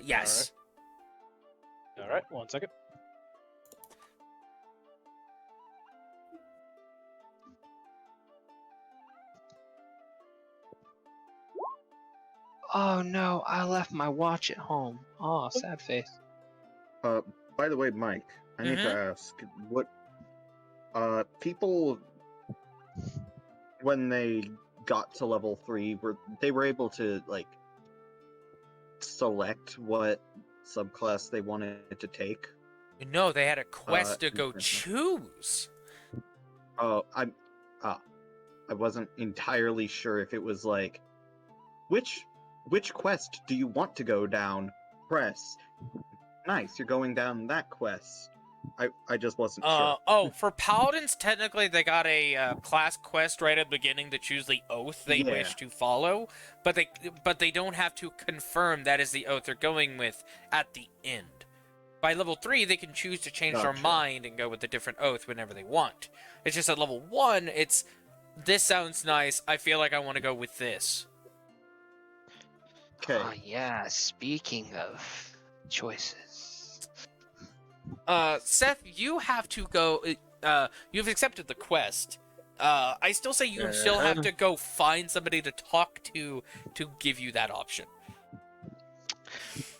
Yes. All right, 1 second. Oh no, I left my watch at home. Oh, sad face. By the way, Mike, I need to ask, what people when they got to level 3 were able to like select what subclass they wanted to take? No, they had a quest to go choose. Oh, I wasn't entirely sure if it was like which quest do you want to go down? Press. Nice, you're going down that quest. I just wasn't sure. Oh, for paladins, technically they got a class quest right at the beginning to choose the oath they wish to follow, but they don't have to confirm that is the oath they're going with at the end. By level 3, they can choose to change their mind and go with a different oath whenever they want. It's just at level 1, it's this sounds nice. I feel like I want to go with this. Okay. Oh yeah, speaking of choices. Seth, you have to go. You've accepted the quest. I still say you still have to go find somebody to talk to give you that option.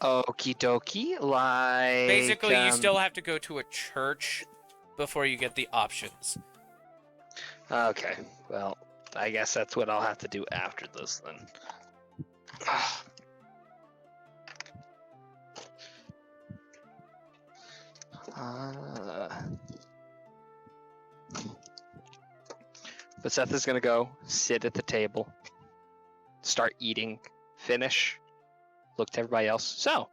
Okie dokie, like... Basically, you still have to go to a church before you get the options. Okay, well, I guess that's what I'll have to do after this, then. But Seth is gonna go sit at the table, start eating, finish, look to everybody else. So,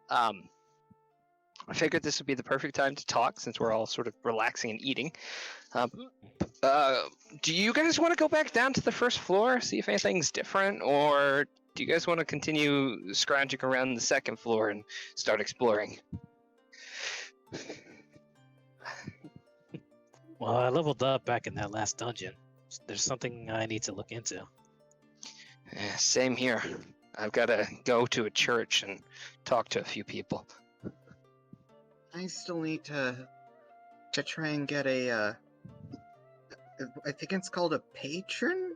I figured this would be the perfect time to talk since we're all sort of relaxing and eating. Do you guys want to go back down to the first floor, see if anything's different, or do you guys want to continue scrounging around the second floor and start exploring? Well, I leveled up back in that last dungeon. There's something I need to look into. Yeah, same here. I've got to go to a church and talk to a few people. I still need to try and get a I think it's called a patron?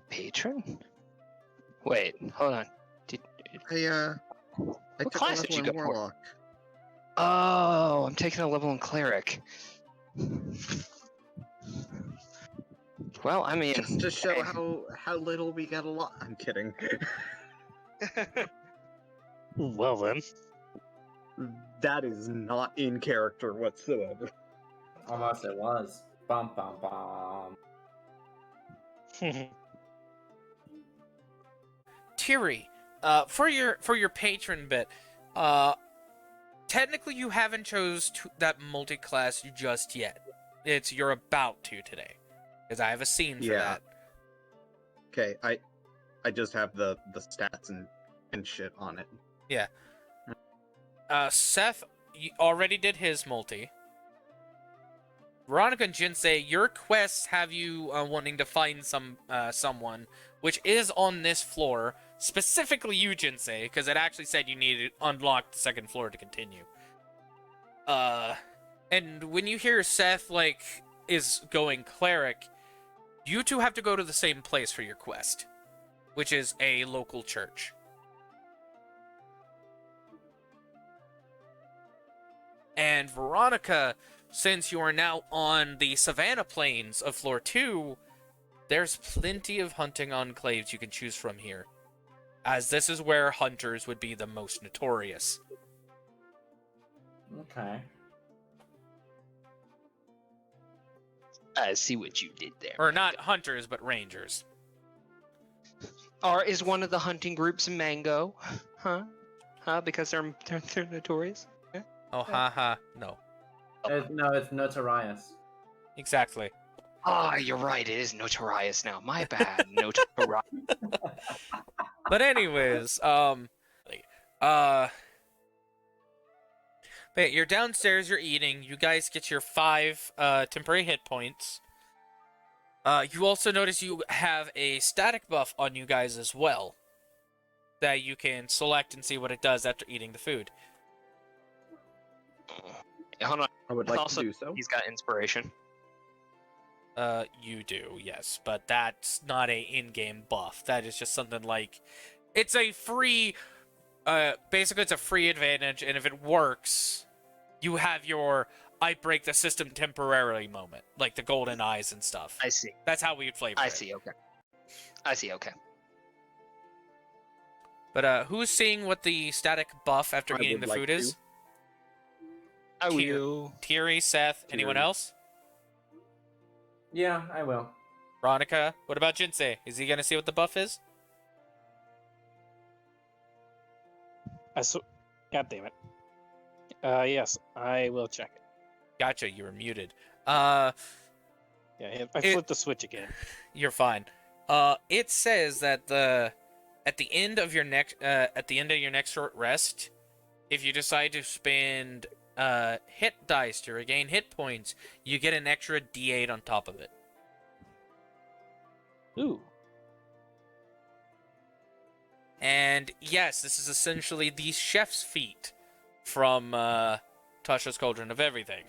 Patron? Wait, hold on. I took class a did you level in go for? Warlock. Oh, I'm taking a level in Cleric. Well, I mean... Just to show how little we get a lot. I'm kidding. Well then. That is not in character whatsoever. Almost it was. Bum bum bum. Tiri, for your patron bit, technically you haven't chose that multi-class just yet. You're about to today, because I have a scene for that. Okay, I just have the stats and shit on it. Yeah. Seth already did his multi. Veronika and Jinsei, your quests have you wanting to find someone, which is on this floor. Specifically you, Jinsei, because it actually said you needed to unlock the second floor to continue. And when you hear Seth, is going cleric, you two have to go to the same place for your quest, which is a local church. And Veronika, since you are now on the Savannah Plains of Floor 2, there's plenty of hunting enclaves you can choose from here, as this is where hunters would be the most notorious. Okay. I see what you did there. Or not hunters, but rangers. Or is one of the hunting groups Mango? Huh? Because they're notorious? Yeah. Oh, haha, no. No, it's Notorious. Exactly. Ah, you're right, it is Notorious now. My bad, Notorious. But anyways, but you're downstairs, you're eating. You guys get your 5 temporary hit points. You also notice you have a static buff on you guys as well, that you can select and see what it does after eating the food. Hold on. I would like Also, to do so. he's got inspiration. You do, yes, but that's not a in-game buff. That is just something like, it's a free, basically it's a free advantage, and if it works, you have your I break the system temporarily moment, like the golden eyes and stuff. I see. That's how we would flavor it. I see. Okay. I see. Okay. But who's seeing what the static buff after I eating would the like food to. is? I Tier- will. Thierry, Seth, anyone Thierry. else? Yeah, I will. Veronika? What about Jinsei? Is he gonna see what the buff is? God damn it. Yes, I will check it. Gotcha, you were muted. Yeah, I flipped the switch again. You're fine. It says that at the end of your next short rest, if you decide to spend hit dice to regain hit points, you get an extra D8 on top of it. Ooh. And yes, this is essentially the chef's feat from Tasha's Cauldron of Everything.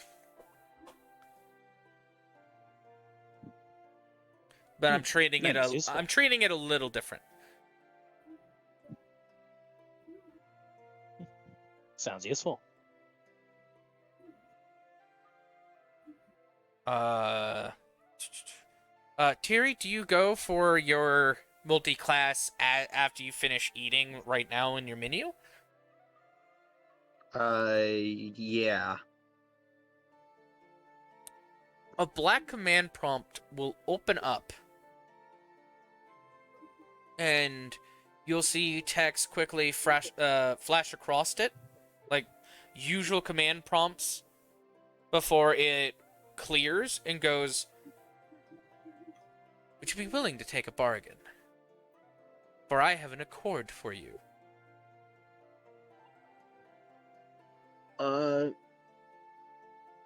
But I'm treating Nice. I'm treating it a little different. Sounds useful. Thierry, do you go for your multi-class after you finish eating right now in your menu? Yeah. A black command prompt will open up, and you'll see text quickly flash across it, like usual command prompts, before it clears and goes, "Would you be willing to take a bargain? For I have an accord for you."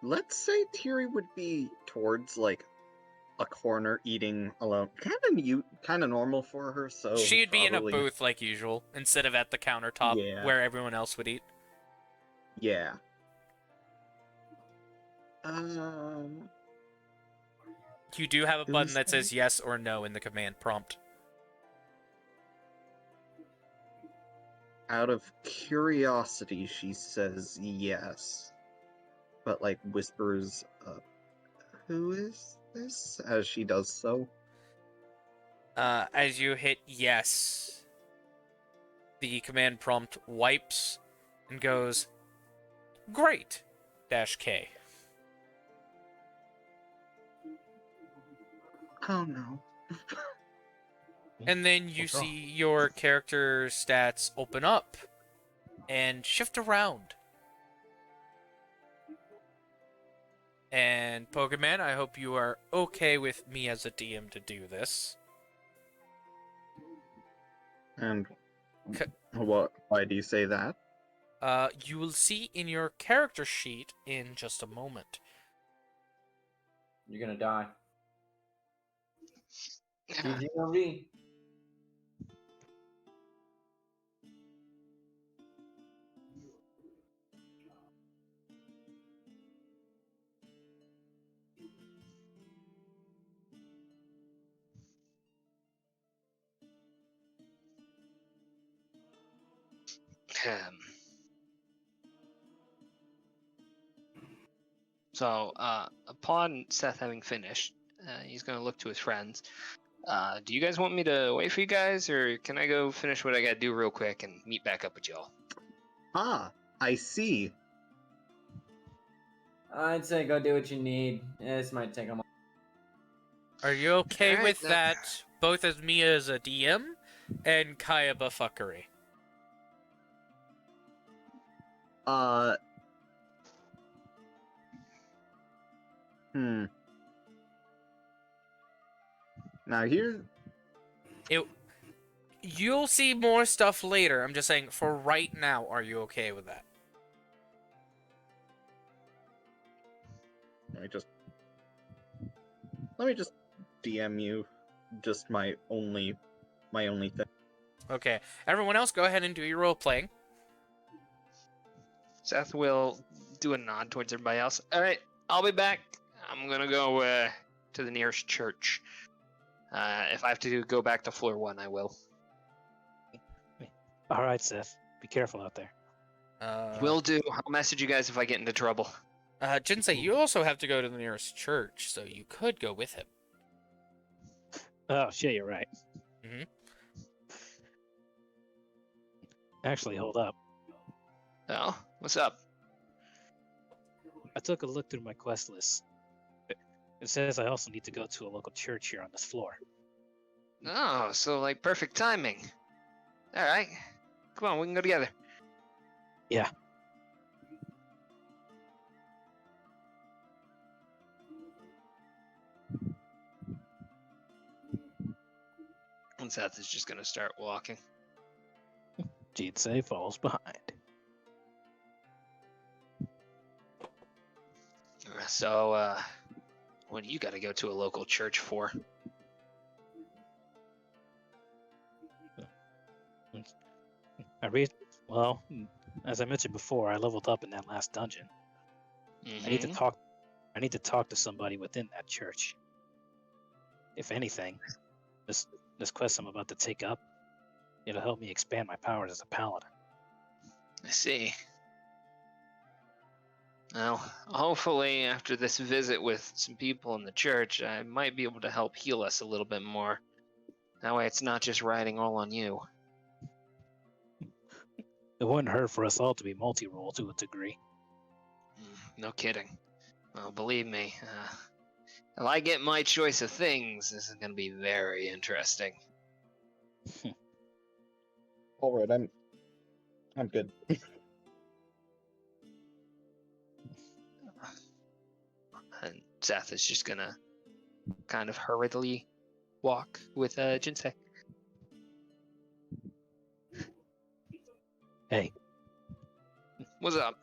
Let's say Thierry would be towards like a corner eating alone. Kind of normal for her, so She'd be in a probably- booth like usual, instead of at the countertop Yeah. where everyone else would eat. Yeah. You do have a Who button is that that? says yes or no in the command prompt. Out of curiosity, she says yes, but like whispers, "Who is this?" as she does so. As you hit yes, the command prompt wipes and goes, "Great, -K." Oh no. And then you see your character stats open up and shift around. And Pokemon, I hope you are okay with me as a DM to do this. And K- what? Why do you say that? You will see in your character sheet in just a moment. You're gonna die. GG. So, upon Seth having finished, he's going to look to his friends. Do you guys want me to wait for you guys, or can I go finish what I got to do real quick and meet back up with y'all? Ah, I see. I'd say go do what you need. This might take a moment. Are you okay Alright, with then. that, both as me as a DM and Kaya Bufuckery? Now here, You'll see more stuff later. I'm just saying, for right now, are you okay with that? Let me just DM you just my only thing. Okay. Everyone else, go ahead and do your role playing. Seth will do a nod towards everybody else. All right, I'll be back. I'm gonna go to the nearest church. If I have to go back to floor 1, I will. All right, Seth. Be careful out there. Will do. I'll message you guys if I get into trouble. Jinsei, you also have to go to the nearest church, so you could go with him. Oh, shit, you're right. Mm-hmm. Actually, hold up. Oh, what's up? I took a look through my quest list. It says I also need to go to a local church here on this floor. Oh, so like perfect timing. All right, come on, we can go together. Yeah. And Seth is just gonna start walking. Jinsei falls behind. So, what do you got to go to a local church for? Well, as I mentioned before, I leveled up in that last dungeon. I need to talk. I need to talk to somebody within that church. If anything, this quest I'm about to take up, it'll help me expand my powers as a paladin. I see. Well, hopefully after this visit with some people in the church, I might be able to help heal us a little bit more. That way it's not just riding all on you. It wouldn't hurt for us all to be multi-role to a degree. No kidding. Well, believe me, if I get my choice of things, this is going to be very interesting. All right, I'm good. And Seth is just going to kind of hurriedly walk with Jinsei. Hey. What's up?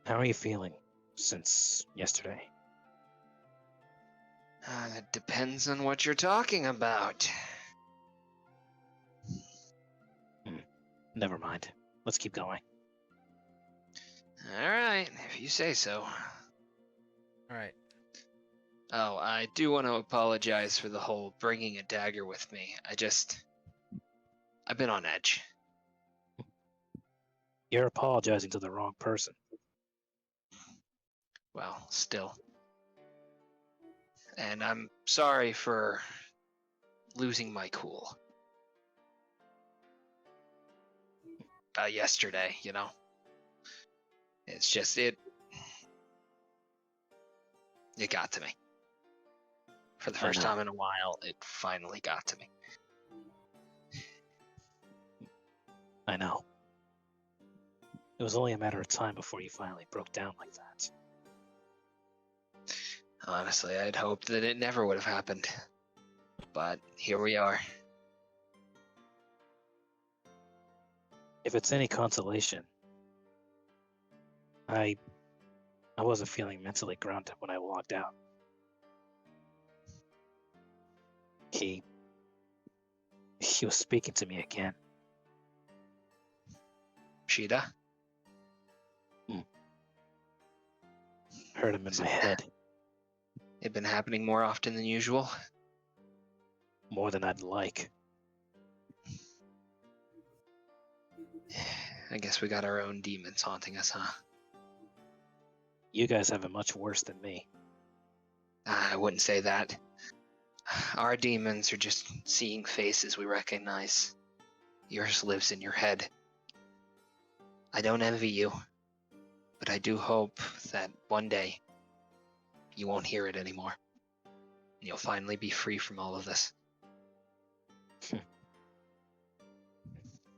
How are you feeling since yesterday? It depends on what you're talking about. Never mind. Let's keep going. Alright, if you say so. Alright. Oh, I do want to apologize for the whole bringing a dagger with me. I've been on edge. You're apologizing to the wrong person. Well, still. And I'm sorry for losing my cool. Yesterday, you know. It's just, it got to me. For the first time in a while, it finally got to me. I know. It was only a matter of time before you finally broke down like that. Honestly, I'd hoped that it never would have happened. But here we are. If it's any consolation, I wasn't feeling mentally grounded when I walked out. He was speaking to me again. Shida? Heard him in my head. It been happening more often than usual? More than I'd like. I guess we got our own demons haunting us, huh? You guys have it much worse than me. I wouldn't say that. Our demons are just seeing faces we recognize. Yours lives in your head. I don't envy you, but I do hope that one day you won't hear it anymore. And you'll finally be free from all of this.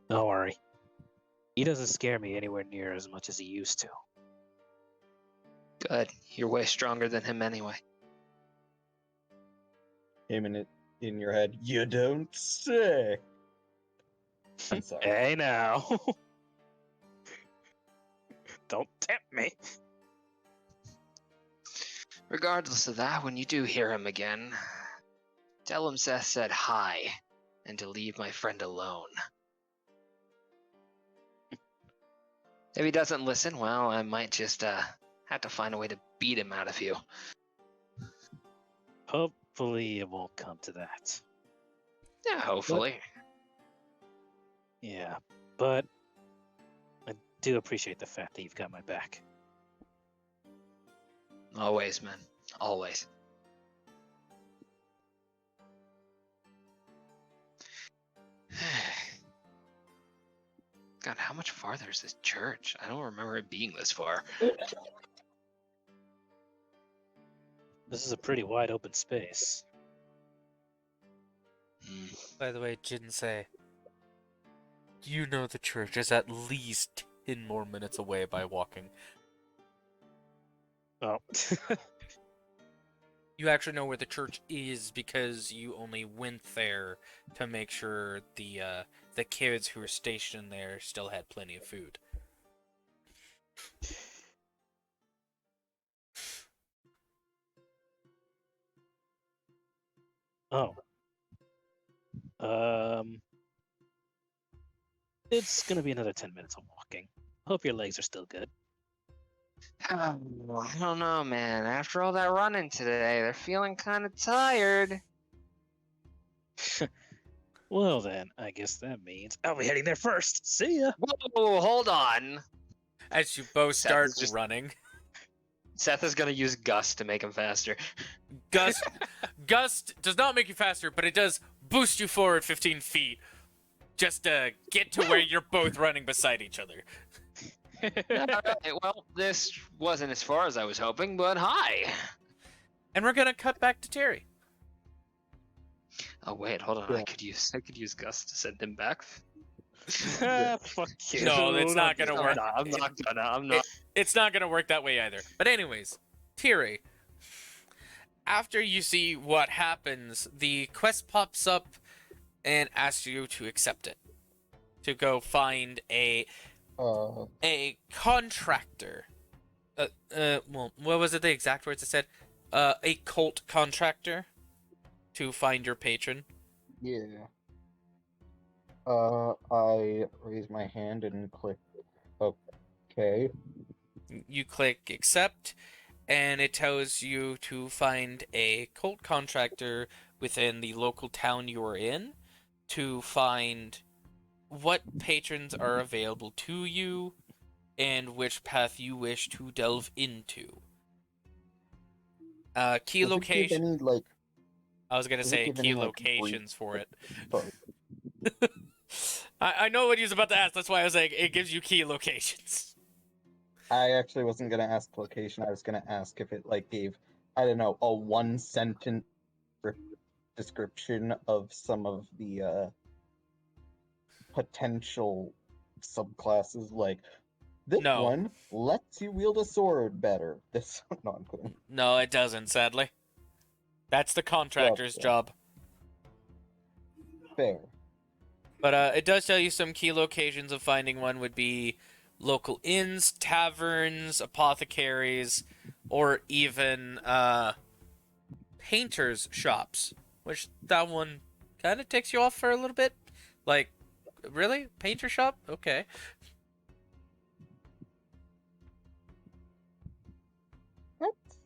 Don't worry. He doesn't scare me anywhere near as much as he used to. Good. You're way stronger than him anyway. I mean, in your head. You don't say. I'm sorry. Hey now. Don't tempt me. Regardless of that, when you do hear him again, tell him Seth said hi, and to leave my friend alone. If he doesn't listen, well, I might just have to find a way to beat him out of you. Hopefully it won't come to that. Yeah, hopefully. Yeah, but I do appreciate the fact that you've got my back. Always, man. Always. God, how much farther is this church? I don't remember it being this far. This is a pretty wide open space. By the way, Jinsei, you know the church is at least 10 more minutes away by walking. Oh. You actually know where the church is because you only went there to make sure the kids who were stationed there still had plenty of food. Oh. It's gonna be another 10 minutes of walking. Hope your legs are still good. I don't know, man. After all that running today, they're feeling kind of tired. Well then, I guess that means I'll be heading there first. See ya! Whoa, hold on. As you both Seth start is just- running, Seth is gonna use Gust to make him faster. Gust does not make you faster, but it does boost you forward 15 feet just to get to where you're both running beside each other. Alright, well, this wasn't as far as I was hoping, but hi. And we're gonna cut back to Terry. Oh wait, hold on. Yeah. I could use Gust to send him back. Fuck you. No, it's not gonna work. I'm not. It's not gonna work that way either. But anyways, Terry, after you see what happens, the quest pops up and asks you to accept it. To go find a contractor. Well, what was it? The exact words it said? A cult contractor to find your patron. Yeah. I raise my hand and click OK. You click accept, and it tells you to find a cult contractor within the local town you are in to find what patrons are available to you and which path you wish to delve into. Key Does it give location. any, like, I was gonna does it say give key any, like, locations for it. Sorry. I know what he was about to ask. That's why I was like, it gives you key locations. I actually wasn't gonna ask location. I was gonna ask if it like gave, I don't know, a one-sentence description of some of the potential subclasses. Like this No. one lets you wield a sword better. This no, I'm kidding. No, it doesn't. Sadly, that's the contractor's Gotcha. job. Fair. But it does tell you some key locations of finding one would be local inns, taverns, apothecaries, or even painters' shops. Which that one kind of takes you off for a little bit. Like, really? Painter shop? Okay. That's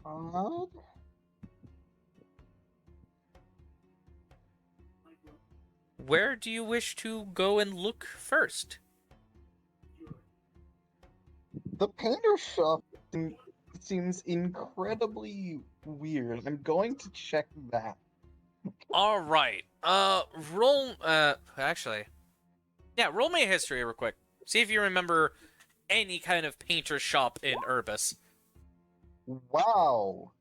odd. Where do you wish to go and look first? The painter shop seems incredibly weird. I'm going to check that. All right. Roll. Actually, yeah. Roll me a history real quick. See if you remember any kind of painter shop in Urbis. Wow.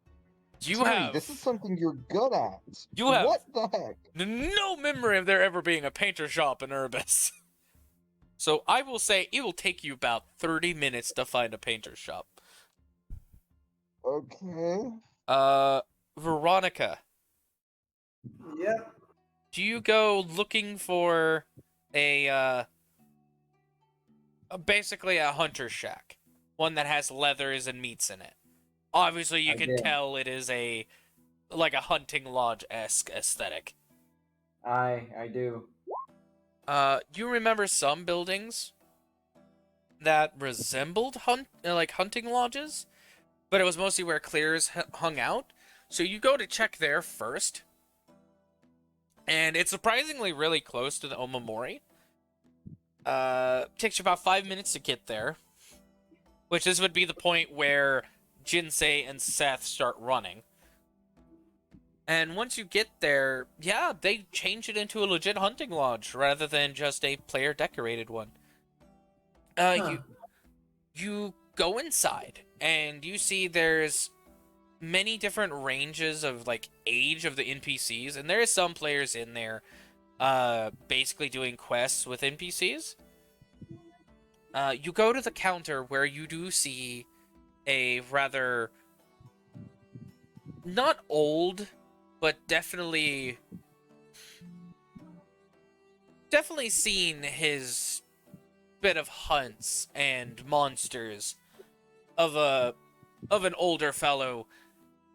You Terry, have this is something you're good at. You have- What the heck? no memory of there ever being a painter shop in Urbis. So I will say it will take you about 30 minutes to find a painter shop. Okay. Veronika, Yep. Do you go looking for a basically a hunter shack, one that has leathers and meats in it? Obviously, you I can did. tell it is like a hunting lodge-esque aesthetic. I do. You remember some buildings that resembled hunting lodges, but it was mostly where clears hung out. So you go to check there first, and it's surprisingly really close to the Omamori. Takes you about 5 minutes to get there, which this would be the point where Jinsei and Seth start running. And once you get there, yeah, they change it into a legit hunting lodge rather than just a player-decorated one. Huh. You go inside, and you see there's many different ranges of, like, age of the NPCs, and there is some players in there basically doing quests with NPCs. You go to the counter where you do see a rather not old, but definitely seen his bit of hunts and monsters of an older fellow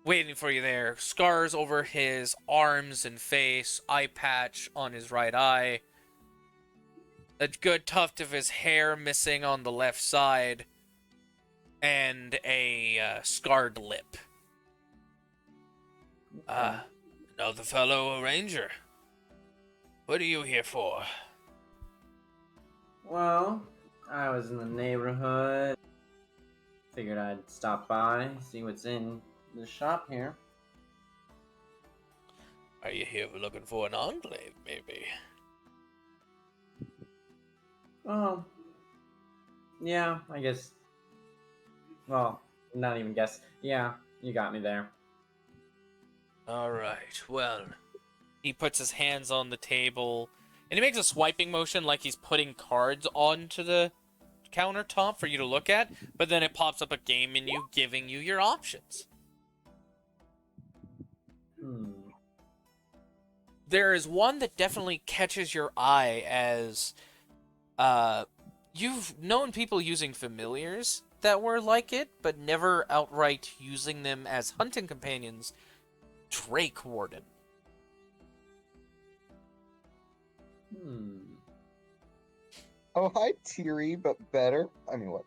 waiting for you there. Scars over his arms and face, eye patch on his right eye, a good tuft of his hair missing on the left side, and a scarred lip. Another fellow ranger. What are you here for? Well, I was in the neighborhood. Figured I'd stop by, see what's in the shop here. Are you here looking for an enclave, maybe? Oh, yeah, I guess. Well, not even guess. Yeah, you got me there. Alright, well. He puts his hands on the table, and he makes a swiping motion like he's putting cards onto the countertop for you to look at, but then it pops up a game menu giving you your options. There is one that definitely catches your eye as you've known people using familiars that were like it, but never outright using them as hunting companions. Drake Warden. Oh, hi, Teary, but better. I mean, what?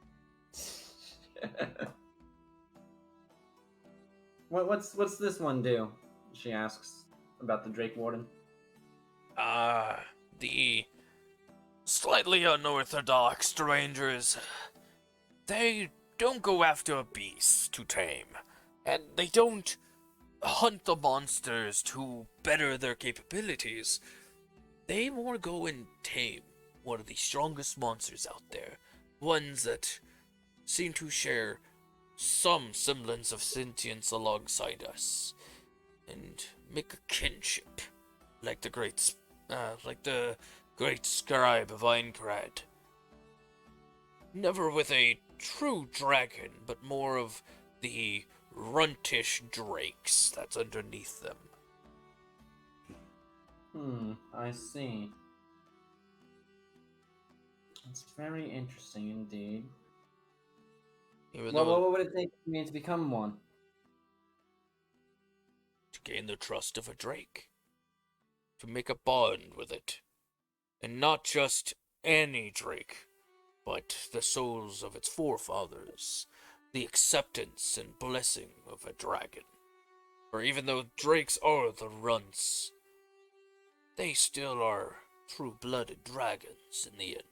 What's this one do? She asks about the Drake Warden. The slightly unorthodox strangers. They don't go after a beast to tame, and they don't hunt the monsters to better their capabilities. They more go and tame one of the strongest monsters out there, ones that seem to share some semblance of sentience alongside us, and make a kinship, like the great scribe of Einkrad. Never with a true dragon, but more of the runtish drakes that's underneath them. I see. It's very interesting indeed. What would it take for me to become one? To gain the trust of a drake. To make a bond with it. And not just any drake, but the souls of its forefathers. The acceptance and blessing of a dragon. For even though drakes are the runts, they still are true-blooded dragons in the end.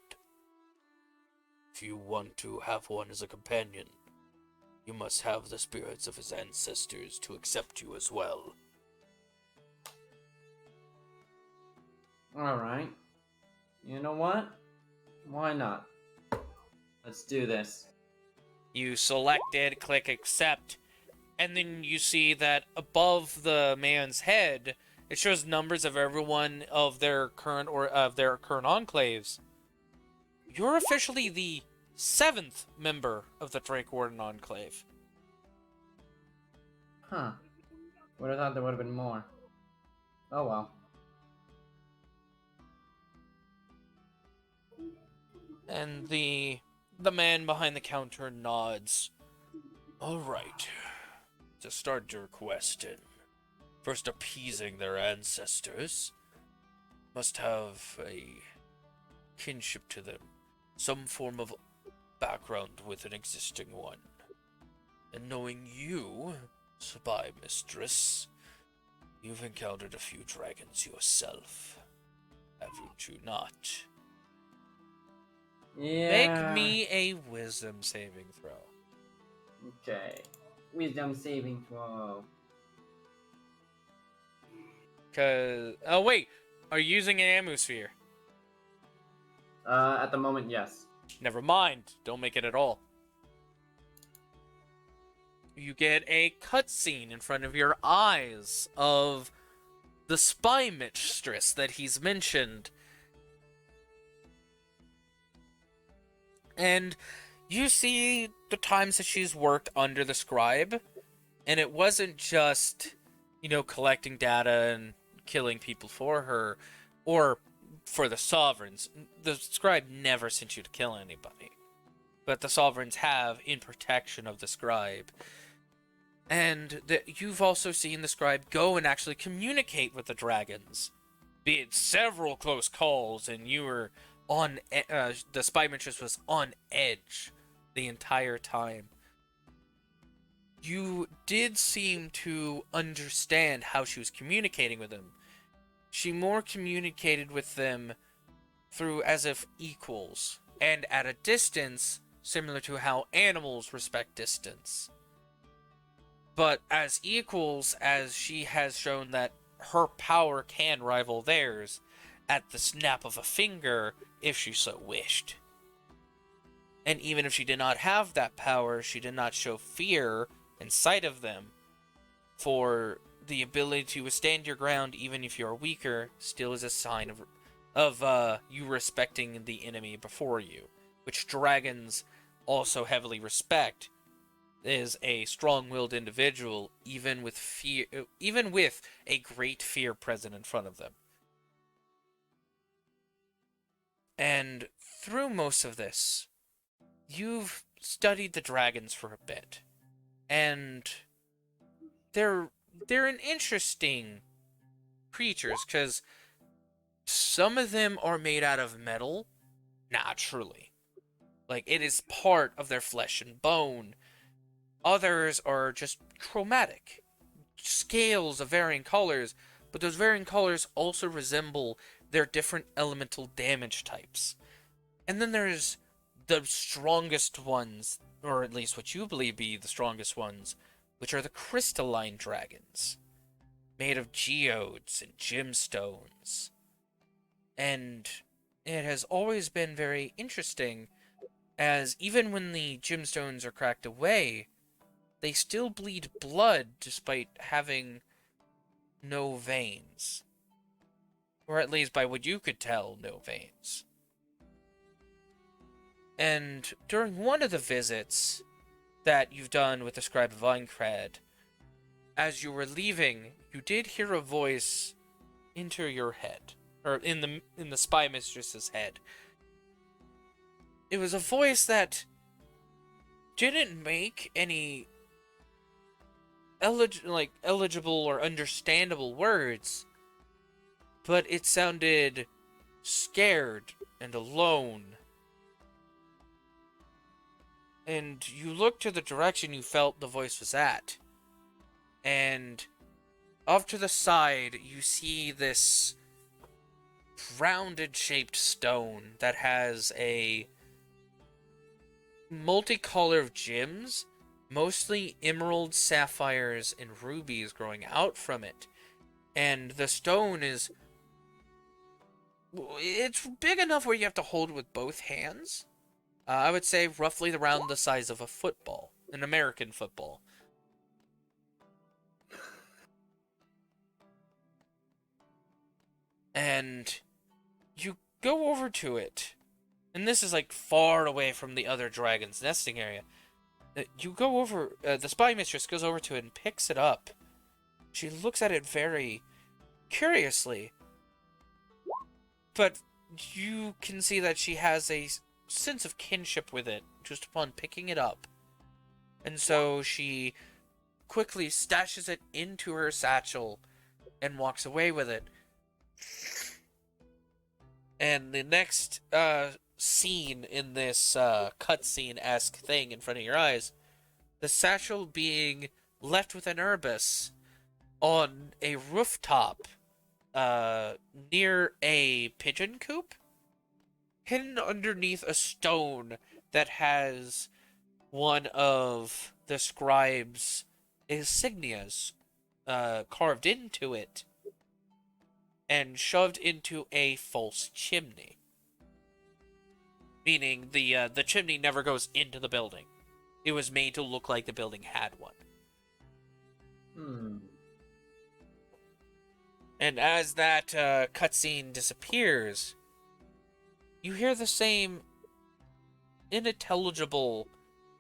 If you want to have one as a companion, you must have the spirits of his ancestors to accept you as well. Alright. You know what? Why not? Let's do this. You select it, click accept, and then you see that above the man's head, it shows numbers of everyone of their current enclaves. You're officially the 7th member of the Drake Warden Enclave. Huh. Would have thought there would have been more. Oh well. And the man behind the counter nods. All right. To start your quest in first appeasing their ancestors, must have a kinship to them, some form of background with an existing one. And knowing you, spy mistress, you've encountered a few dragons yourself, haven't you not? Yeah. Make me a wisdom saving throw. Okay. Wisdom saving throw. Oh wait, are you using an atmosphere? At the moment, yes. Never mind, don't make it at all. You get a cutscene in front of your eyes of the spy mistress that he's mentioned. And you see the times that she's worked under the scribe, and it wasn't just, collecting data and killing people for her, or for the sovereigns. The scribe never sent you to kill anybody, but the sovereigns have in protection of the scribe. And you've also seen the scribe go and actually communicate with the dragons, be it several close calls, and you were on the spy mistress was on edge the entire time. You did seem to understand how she was communicating with them. She more communicated with them through as if equals, and at a distance, similar to how animals respect distance. But as equals, as she has shown that her power can rival theirs at the snap of a finger, if she so wished. And even if she did not have that power, she did not show fear in sight of them, for the ability to withstand your ground even if you are weaker still is a sign of you respecting the enemy before you, which dragons also heavily respect, is a strong-willed individual even with fear, even with a great fear present in front of them. And through most of this, you've studied the dragons for a bit, and they're an interesting creatures, because some of them are made out of metal naturally, like it is part of their flesh and bone. Others are just chromatic scales of varying colors, but those varying colors also resemble their different elemental damage types. And then there's the strongest ones, or at least what you believe be the strongest ones, which are the Crystalline Dragons, made of geodes and gemstones. And it has always been very interesting, as even when the gemstones are cracked away, they still bleed blood despite having no veins. Or at least by what you could tell, no veins. And during one of the visits that you've done with the Scribe of Aincrad, as you were leaving, you did hear a voice enter your head, or in the spy mistress's head. It was a voice that didn't make any eligible or understandable words, but it sounded scared and alone. And you looked to the direction you felt the voice was at, and off to the side you see this rounded shaped stone that has a multicolor of gems, mostly emeralds, sapphires, and rubies growing out from it. And the stone it's big enough where you have to hold it with both hands. I would say roughly around the size of a football, an American football. And you go over to it, and this is like far away from the other dragon's nesting area. You go over, the spy mistress goes over to it and picks it up. She looks at it very curiously, but you can see that she has a sense of kinship with it just upon picking it up. And so she quickly stashes it into her satchel and walks away with it. And the next scene in this cutscene-esque thing in front of your eyes, the satchel being left with an Urbis on a rooftop near a pigeon coop, hidden underneath a stone that has one of the scribe's insignias carved into it and shoved into a false chimney. Meaning the chimney never goes into the building. It was made to look like the building had one. And as that cutscene disappears, you hear the same unintelligible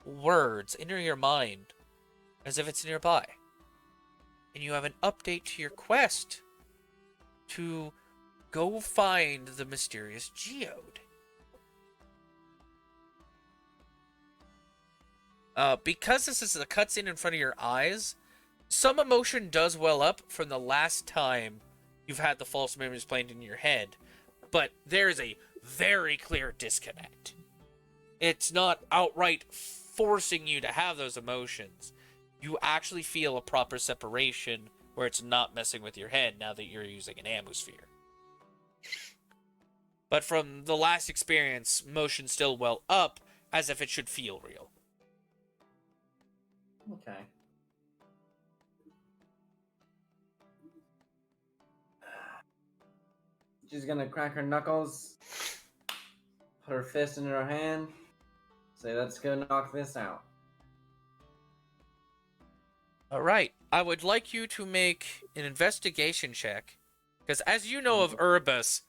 words enter your mind as if it's nearby. And you have an update to your quest to go find the mysterious geode. Because this is a cutscene in front of your eyes, some emotion does well up from the last time you've had the false memories played in your head, but there's a very clear disconnect. It's not outright forcing you to have those emotions. You actually feel a proper separation where it's not messing with your head now that you're using an atmosphere. But from the last experience, motion still well up as if it should feel real. Okay. She's gonna crack her knuckles, put her fist in her hand, say, let's go knock this out. Alright, I would like you to make an investigation check, because as you know of Urbis,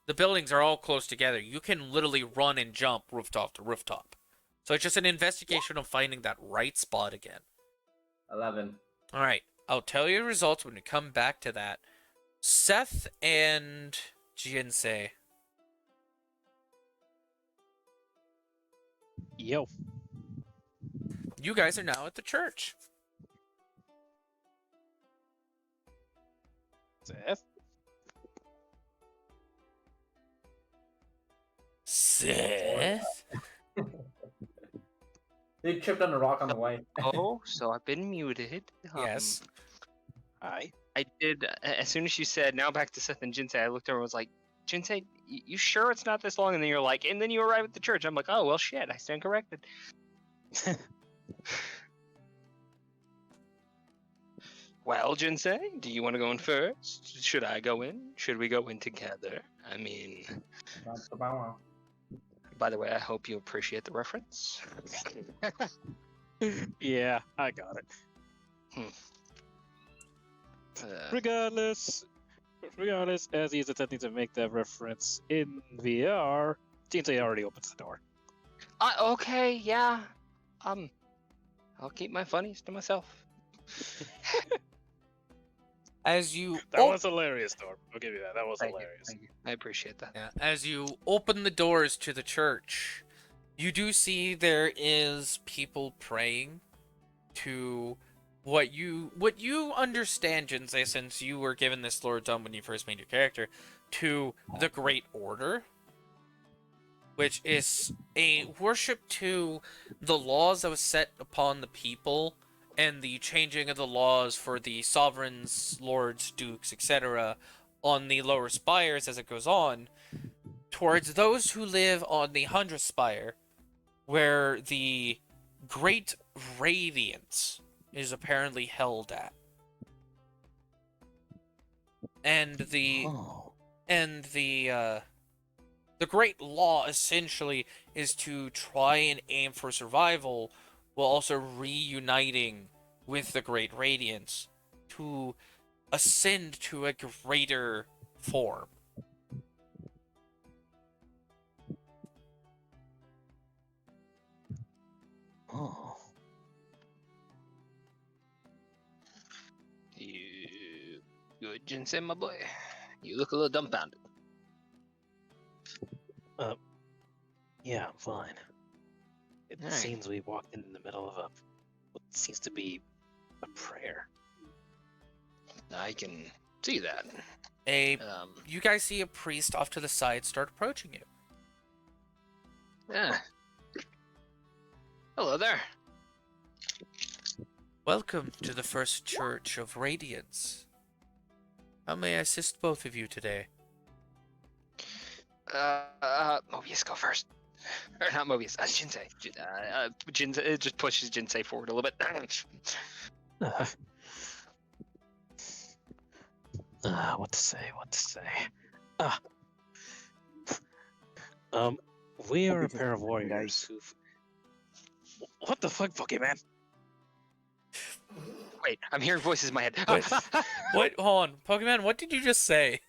the buildings are all close together. You can literally run and jump rooftop to rooftop. So it's just an investigation of finding that right spot again. 11. Alright, I'll tell you the results when we come back to that. Seth and Jinsei. Yo. You guys are now at the church. Seth? Seth? They tripped on a rock on the way. Oh, so I've been muted. Yes. Hi. I did. As soon as you said, now back to Seth and Jinsei, I looked over and was like, Jinsei, you sure it's not this long? And then you're like, and then you arrive at the church. I'm like, oh, well, shit, I stand corrected. Well, Jinsei, do you want to go in first? Should I go in? Should we go in together? I mean, by the way, I hope you appreciate the reference. Yeah, I got it. Regardless, as he's attempting to make that reference in VR, Jinsei already opens the door. Okay, yeah. I'll keep my funnies to myself. As you That was hilarious, Thor. I'll give you that. That was Thank you, hilarious. thank you. I appreciate that. Yeah, as you open the doors to the church, you do see there is people praying to what you understand, Jinsei, since you were given this lore done when you first made your character, to the Great Order, which is a worship to the laws that was set upon the people and the changing of the laws for the sovereigns, lords, dukes, etc. on the lower spires as it goes on, towards those who live on the 100th spire, where the Great Radiance is apparently held at. And the great law essentially is to try and aim for survival while also reuniting with the Great Radiance to ascend to a greater form. Oh. You Good, Jinsei, my boy. You look a little dumbfounded. Yeah, I'm fine. It Alright. seems we walked in the middle of what seems to be a prayer. I can see that. You guys see a priest off to the side start approaching you. Yeah. Hello there. Welcome to the First Church of Radiance. How may I assist both of you today? Mobius, go first. Or not Mobius, Jinsei. Jinsei, it just pushes Jinsei forward a little bit. What to say? We are a pair of warriors who've... What the fuck, Pokemon? Wait, I'm hearing voices in my head. What? Hold on. Pokemon, what did you just say?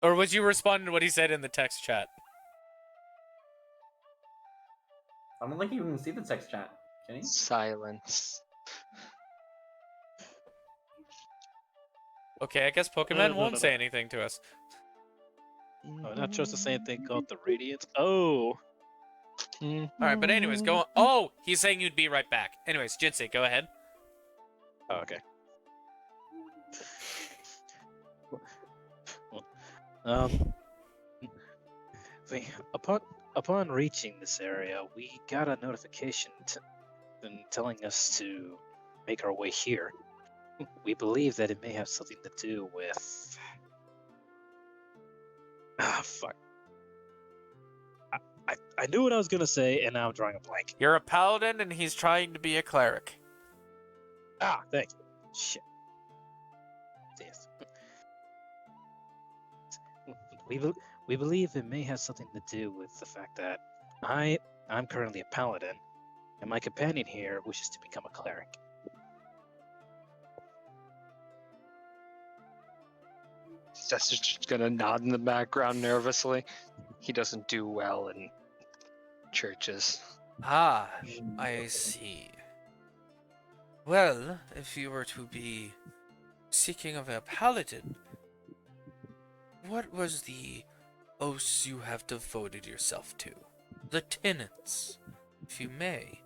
Or was you responding to what he said in the text chat? I don't think you even see the text chat. Can you? Silence. Okay, I guess Pokemon No, won't no. say anything to us. Oh, not just the same thing called the Radiance. Oh. Alright, but anyways, go on. Oh, he's saying you'd be right back. Anyways, Jinsei, go ahead. Oh, okay. Upon reaching this area, we got a notification telling us to make our way here. We believe that it may have something to do with... fuck. I knew what I was gonna say, and now I'm drawing a blank. You're a paladin, and he's trying to be a cleric. Thank you. Shit. Yes. We believe it may have something to do with the fact that I'm currently a paladin, and my companion here wishes to become a cleric. Seth's just gonna nod in the background nervously. He doesn't do well in churches. Ah, I see. Well, if you were to be seeking of a paladin, what was the oaths you have devoted yourself to? The tenets, if you may,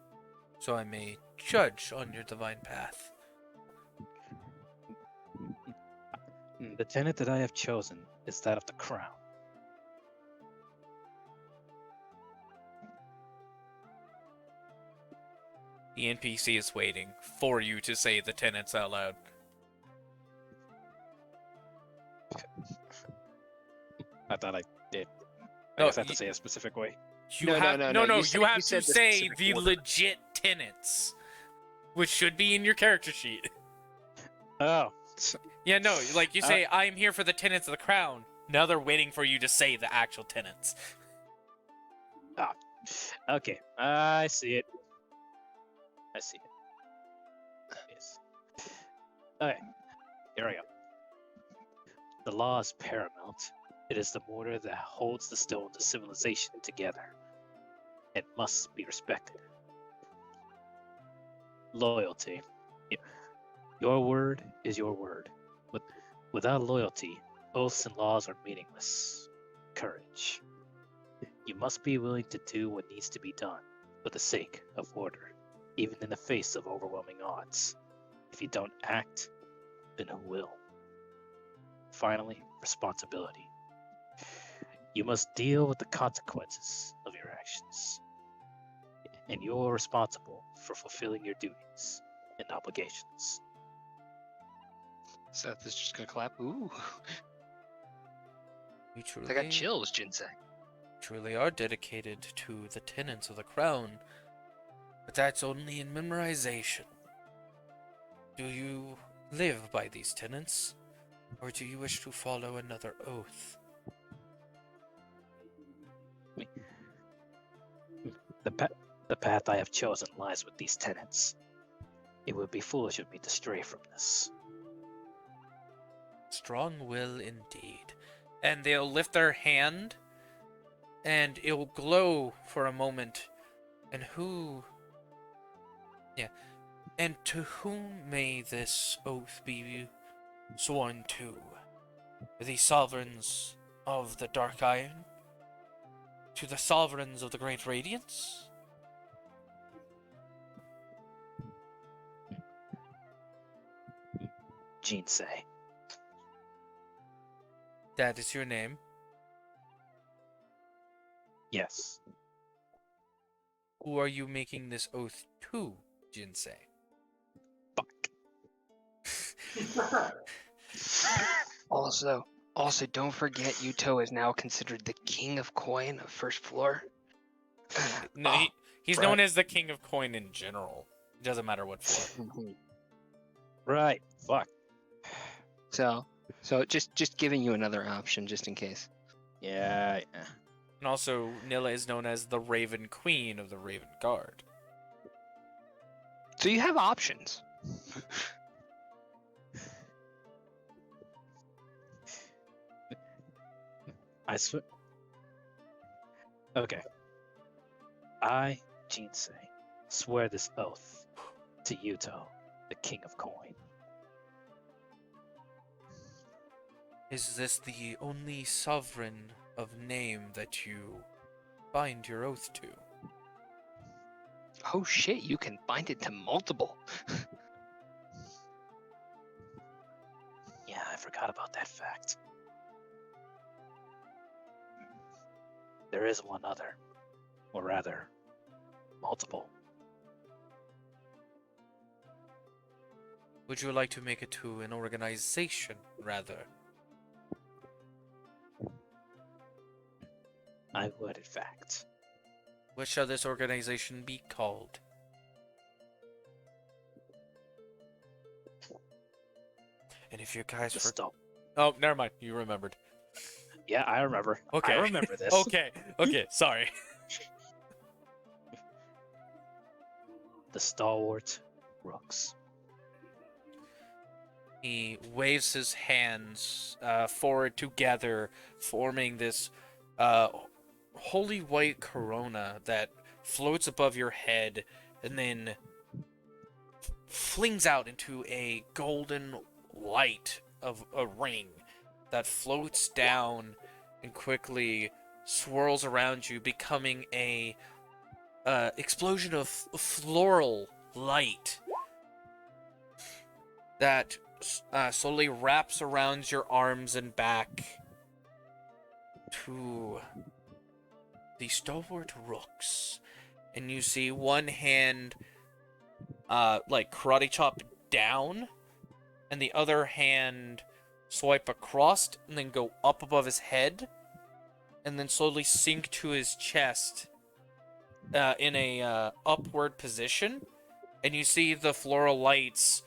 so I may judge on your divine path. The tenet that I have chosen is that of the crown. The NPC is waiting for you to say the tenets out loud. I thought I did. I No, guess I have to say a specific way. You have You you have to said the say specific the order. legit tenets, which should be in your character sheet. Oh. Yeah, no, like you say, I'm here for the tenets of the crown. Now they're waiting for you to say the actual tenets. Okay, I see it. Yes. Okay, here we go. The law is paramount. It is the mortar that holds the stones of civilization together. It must be respected. Loyalty. Your word is your word. Without loyalty, oaths and laws are meaningless. Courage. You must be willing to do what needs to be done for the sake of order, even in the face of overwhelming odds. If you don't act, then who will? Finally, responsibility. You must deal with the consequences of your actions, and you're responsible for fulfilling your duties and obligations. Seth is just gonna clap. Ooh, You I got chills, Jinsei. truly are dedicated to the tenets of the crown, but that's only in memorization. Do you live by these tenets, or do you wish to follow another oath? The path I have chosen lies with these tenets. It would be foolish of me to stray from this. Strong will indeed. And they'll lift their hand, and it'll glow for a moment. And And to whom may this oath be sworn to? The sovereigns of the Dark Iron? To the sovereigns of the Great Radiance? Jinsei. That is your name. Yes. Who are you making this oath to, Jinsei? Fuck. Also, don't forget Yuuto is now considered the king of coin of first floor. No, he's right. known as the King of Coin in general. It doesn't matter what floor. Right. Fuck. So just giving you another option just in case. Yeah. And also, Nilla is known as the Raven Queen of the Raven Guard. So you have options. I swear. Okay. I, Jinsei, swear this oath to Yuuto, the King of Coin. Is this the only sovereign of name that you bind your oath to? Oh shit, you can bind it to multiple. Yeah, I forgot about that fact. There is one other. Or rather, multiple. Would you like to make it to an organization, rather? I would, in fact. What shall this organization be called? And if you guys The Stop. Oh, never mind. You remembered. Yeah, I remember. Okay. I remember this. Okay. Sorry. The Stalwart Rooks. He waves his hands forward together, forming this holy white corona that floats above your head and then flings out into a golden light of a ring that floats down and quickly swirls around you, becoming a explosion of floral light that slowly wraps around your arms and back to the Stalwart Rooks. And you see one hand like karate chop down, and the other hand swipe across and then go up above his head, and then slowly sink to his chest in a upward position. And you see the floral lights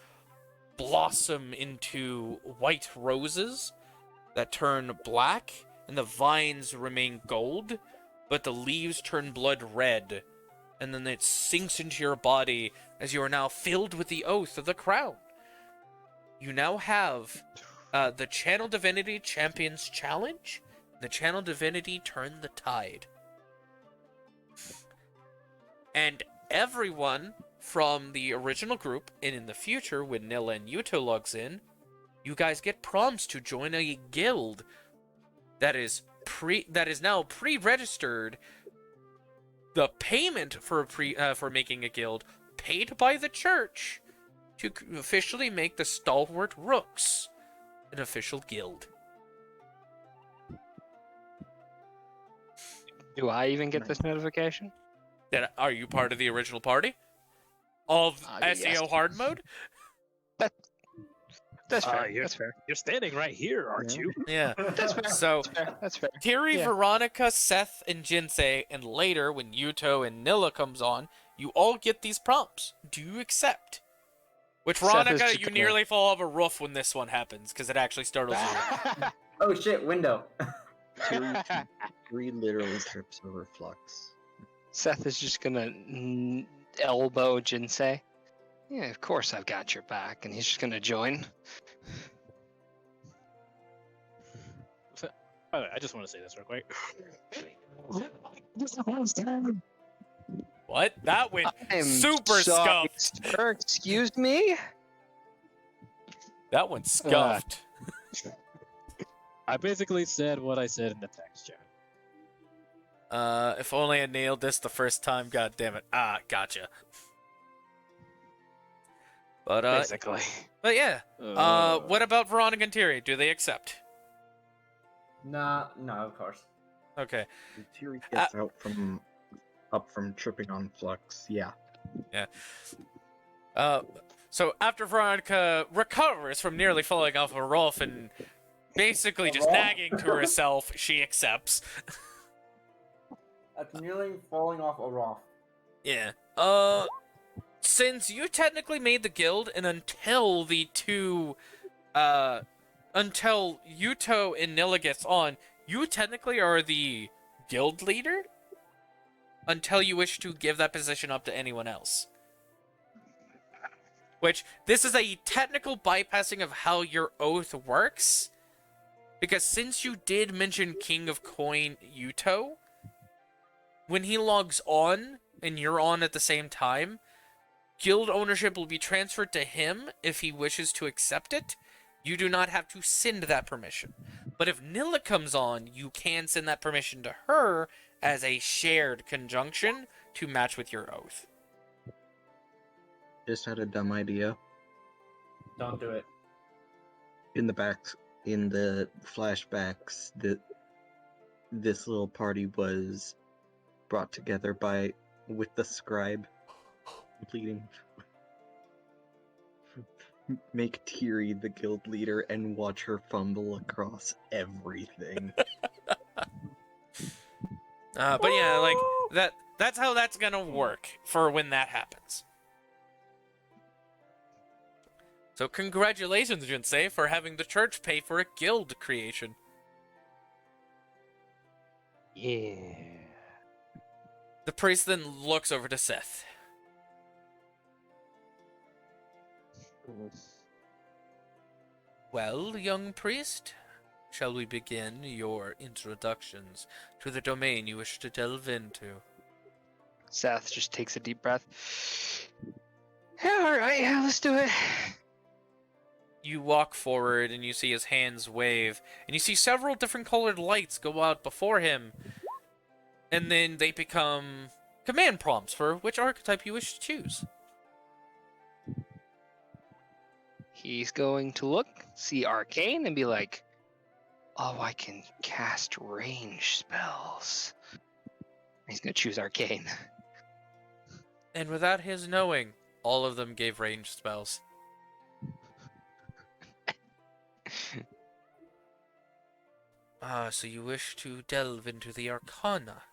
blossom into white roses that turn black, and the vines remain gold, but the leaves turn blood red, and then it sinks into your body as you are now filled with the oath of the crown. You now have the Channel Divinity Champions Challenge, the Channel Divinity Turn the Tide. And everyone from the original group, and in the future, when Nilla and Yuuto logs in, you guys get prompts to join a guild that is now pre-registered. The payment for making a guild paid by the church to officially make the Stalwart Rooks an official guild. Do I even get this notification? Then are you part of the original party of SAO yes. hard mode? That's fair. That's fair. You're standing right here, aren't you? Yeah. That's fair. So That's fair. Tiri, Yeah. Veronika, Seth, and Jinsei, and later when Yuuto and Nilla comes on, you all get these prompts. Do you accept? Which, Seth is Veronika, just you gonna- nearly fall off a roof when this one happens, because it actually startles you. Oh shit, window. Three literally trips over Flux. Seth is just gonna elbow Jinsei. Yeah, of course I've got your back, and he's just gonna join. By the way, I just want to say this real quick. What? That went I am super sorry, scuffed. sir. Excuse me? That went scuffed. I basically said what I said in the text chat. If only I nailed this the first time. God damn it. Ah, gotcha. But Basically. but yeah. What about Veronika and Tiri? Do they accept? No, of course. Okay. Tiri gets up from tripping on Flux. Yeah. So after Veronika recovers from nearly falling off a roof and basically just nagging to herself, she accepts. That's nearly falling off a rock. Yeah. Since you technically made the guild, and until until Yuuto and Nilla gets on, you technically are the guild leader until you wish to give that position up to anyone else. Which, this is a technical bypassing of how your oath works, because since you did mention King of Coin Yuuto, when he logs on, and you're on at the same time, guild ownership will be transferred to him if he wishes to accept it. You do not have to send that permission. But if Nilla comes on, you can send that permission to her as a shared conjunction to match with your oath. Just had a dumb idea. Don't do it. In the flashbacks, this little party was brought together with the scribe leading. Make Tiri the guild leader and watch her fumble across everything. But yeah, like that's how that's gonna work for when that happens. So congratulations, Jinsei, for having the church pay for a guild creation. Yeah. The priest then looks over to Seth. Well, young priest, shall we begin your introductions to the domain you wish to delve into? Seth just takes a deep breath. Yeah, alright, yeah, let's do it. You walk forward and you see his hands wave, and you see several different colored lights go out before him, and then they become command prompts for which archetype you wish to choose. He's going to look, see Arcane, and be like, oh, I can cast range spells. He's going to choose Arcane. And without his knowing, all of them gave ranged spells. So you wish to delve into the Arcana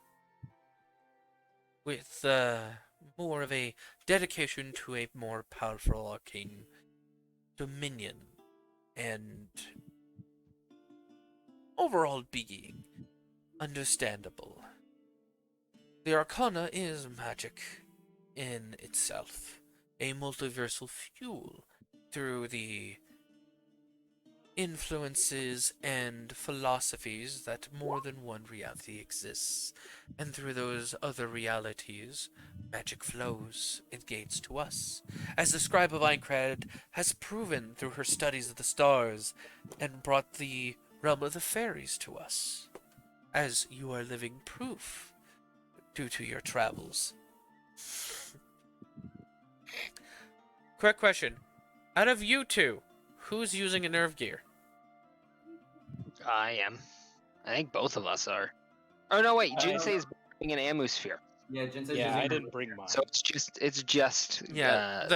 with more of a dedication to a more powerful arcane dominion and overall being. Understandable. The Arcana is magic in itself, a multiversal fuel through the influences and philosophies that more than one reality exists, and through those other realities, magic flows and gates to us, as the scribe of Aincrad has proven through her studies of the stars, and brought the realm of the fairies to us, as you are living proof due to your travels. Quick question. Out of you two, who's using a nerve gear? I am. I think both of us are. Oh no, wait. Jinsei is bringing an Amusphere. Yeah, Jinsei. Yeah, I didn't bring mine. So it's just. Yeah,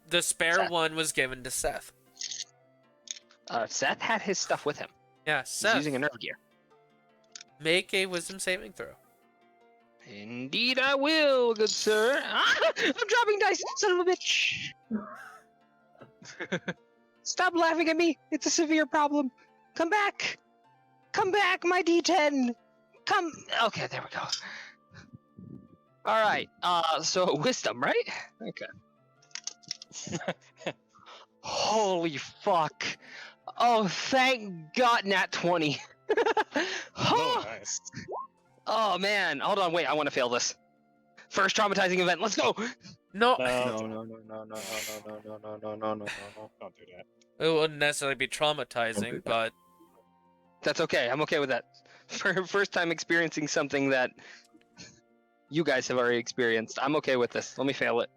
the spare Seth. one was given to Seth. Seth had his stuff with him. Yeah, He's Seth. using a nerve gear. Make a wisdom saving throw. Indeed, I will, good sir. Ah, I'm dropping dice, son of a bitch. Stop laughing at me. It's a severe problem. Come back. Come back, my D10. Come. Okay, there we go. All right. So wisdom, right? Okay. Holy fuck. Oh, thank God, nat 20. Oh, nice. Oh man, hold on, wait, I want to fail this. First traumatizing event. Let's go. No, No, don't do that. it wouldn't necessarily be traumatizing, but That's okay. I'm okay with that. For first time experiencing something that you guys have already experienced, I'm okay with this. Let me fail it.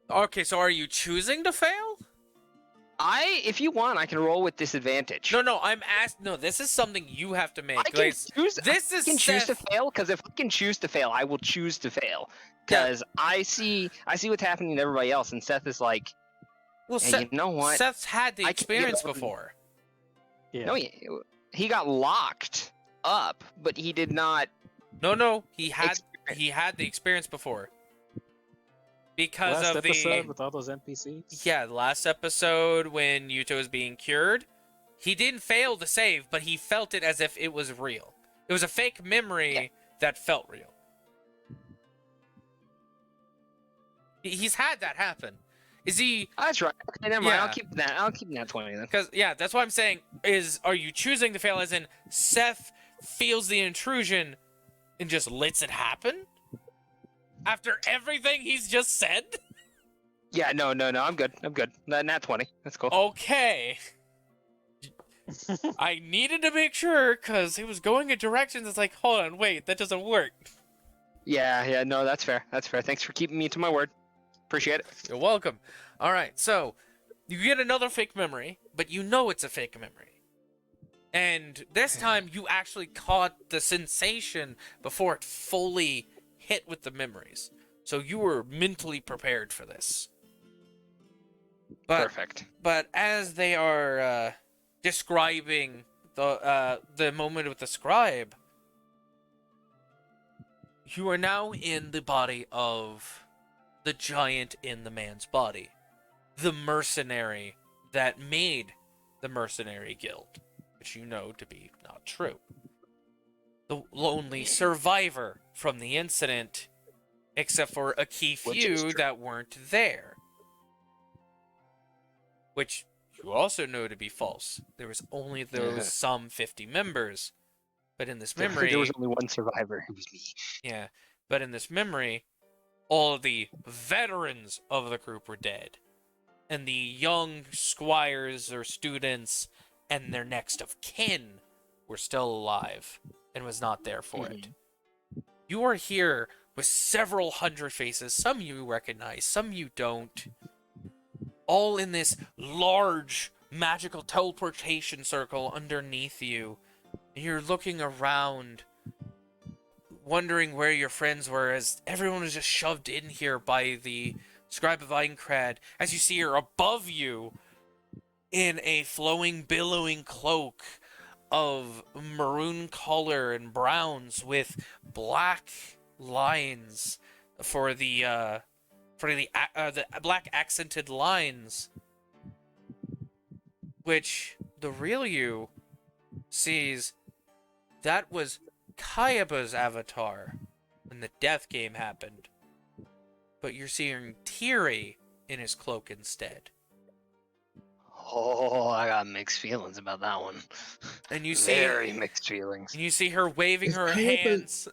okay. So are you choosing to fail? If you want, I can roll with disadvantage. No. I'm asked. No, this is something you have to make. I can choose. This is I can choose to Seth. fail because if I can choose to fail, I will choose to fail. Because I see what's happening to everybody else, and Seth is like, Well, hey, Seth, you know what? Seth's had the I can get experience over- before. Yeah. No, he got locked up, but he did not. No. He had experience. the experience before. Because Last of episode with all those NPCs. the last episode when Yuuto was being cured, he didn't fail to save, but he felt it as if it was real. It was a fake memory that felt real. He's had that happen. Is he? That's right. Okay, never mind. Yeah. I'll keep that 20 then. Because that's what I'm saying. Are you choosing to fail? As in, Seth feels the intrusion and just lets it happen after everything he's just said. Yeah, no. I'm good. Nat 20. That's cool. Okay. I needed to make sure because he was going in directions. It's like, hold on, wait, that doesn't work. Yeah. No, that's fair. Thanks for keeping me to my word. Appreciate it. You're welcome. All right, so you get another fake memory, but you know it's a fake memory. And this time you actually caught the sensation before it fully hit with the memories. So you were mentally prepared for this. Perfect. But as they are describing the moment with the scribe, you are now in the body of the giant in the man's body. The mercenary that made the mercenary guild, which you know to be not true. The lonely survivor from the incident, except for a key Which is few true. that weren't there. Which you also know to be false. There was only those some 50 members. But in this memory... There was only one survivor. It was me. Yeah, but in this memory, all of the veterans of the group were dead. And the young squires or students and their next of kin were still alive and was not there for it. You are here with several hundred faces, some you recognize, some you don't, all in this large magical teleportation circle underneath you. And you're looking around, wondering where your friends were as everyone was just shoved in here by the Scribe of Aincrad, as you see her above you in a flowing, billowing cloak of maroon color and browns with black lines for the black accented lines, which the real you sees that was Kayaba's avatar when the death game happened. But you're seeing Tiri in his cloak instead. Oh, I got mixed feelings about that one. And you see Very mixed feelings. And you see her waving Is her Kayaba- hands.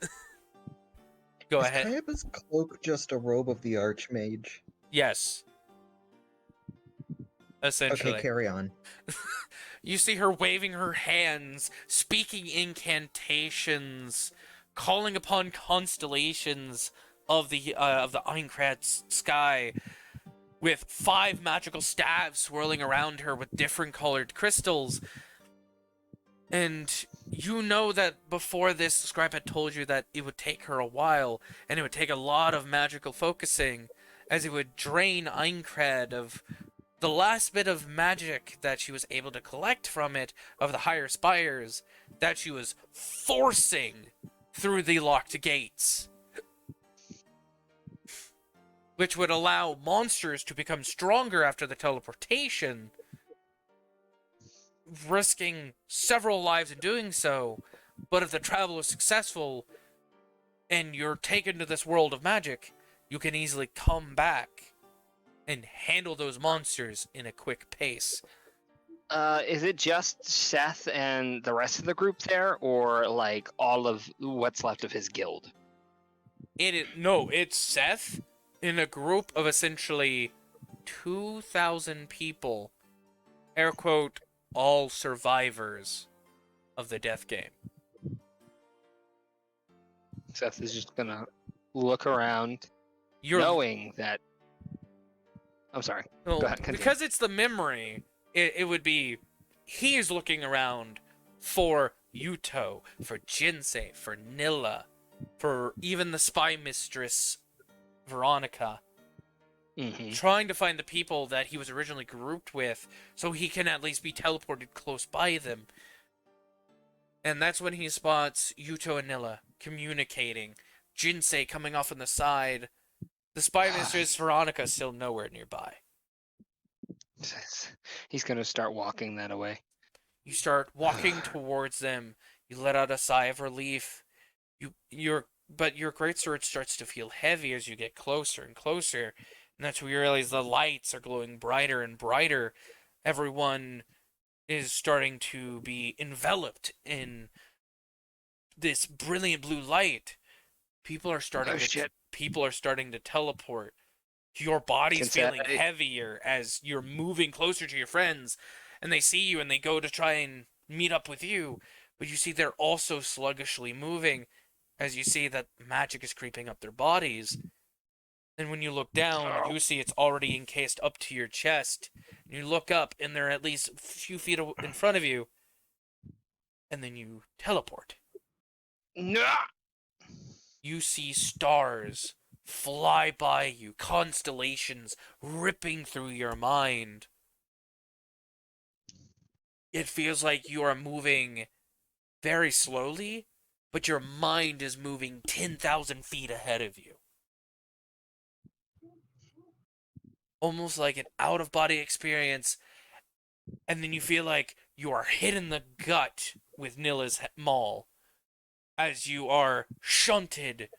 Go Is ahead. Kayaba's cloak just a robe of the Archmage? Yes. Essentially. Okay, carry on. You see her waving her hands, speaking incantations, calling upon constellations of the Aincrad sky, with 5 magical staves swirling around her with different colored crystals. And you know that before this, Scribe had told you that it would take her a while, and it would take a lot of magical focusing, as it would drain Aincrad of the last bit of magic that she was able to collect from it, of the higher spires, that she was forcing through the locked gates. Which would allow monsters to become stronger after the teleportation, risking several lives in doing so. But if the travel is successful, and you're taken to this world of magic, you can easily come back and handle those monsters in a quick pace. Is it just Seth and the rest of the group there, or like all of what's left of his guild? It's Seth in a group of essentially 2,000 people. Air quote, all survivors of the death game. Seth is just gonna look around, You're knowing that. I'm sorry. well, Go ahead, continue. because it's the memory, it would be he is looking around for Yuuto, for Jinsei, for Nilla, for even the spy mistress Veronika, Mm-hmm. trying to find the people that he was originally grouped with so he can at least be teleported close by them. And that's when he spots Yuuto and Nilla communicating, Jinsei coming off on the side, the spy mistress Veronika still nowhere nearby. He's gonna start walking that away. You start walking towards them. You let out a sigh of relief. But your greatsword starts to feel heavy as you get closer and closer. And that's when you realize the lights are glowing brighter and brighter. Everyone is starting to be enveloped in this brilliant blue light. People are starting to teleport. Your body's feeling heavier as you're moving closer to your friends, and they see you and they go to try and meet up with you, but you see they're also sluggishly moving as you see that magic is creeping up their bodies. And when you look down, you see it's already encased up to your chest. And you look up and they're at least a few feet in front of you, and then you teleport. No. You see stars fly by you, constellations ripping through your mind. It feels like you are moving very slowly, but your mind is moving 10,000 feet ahead of you. Almost like an out-of-body experience, and then you feel like you are hit in the gut with Nilla's maul as you are shunted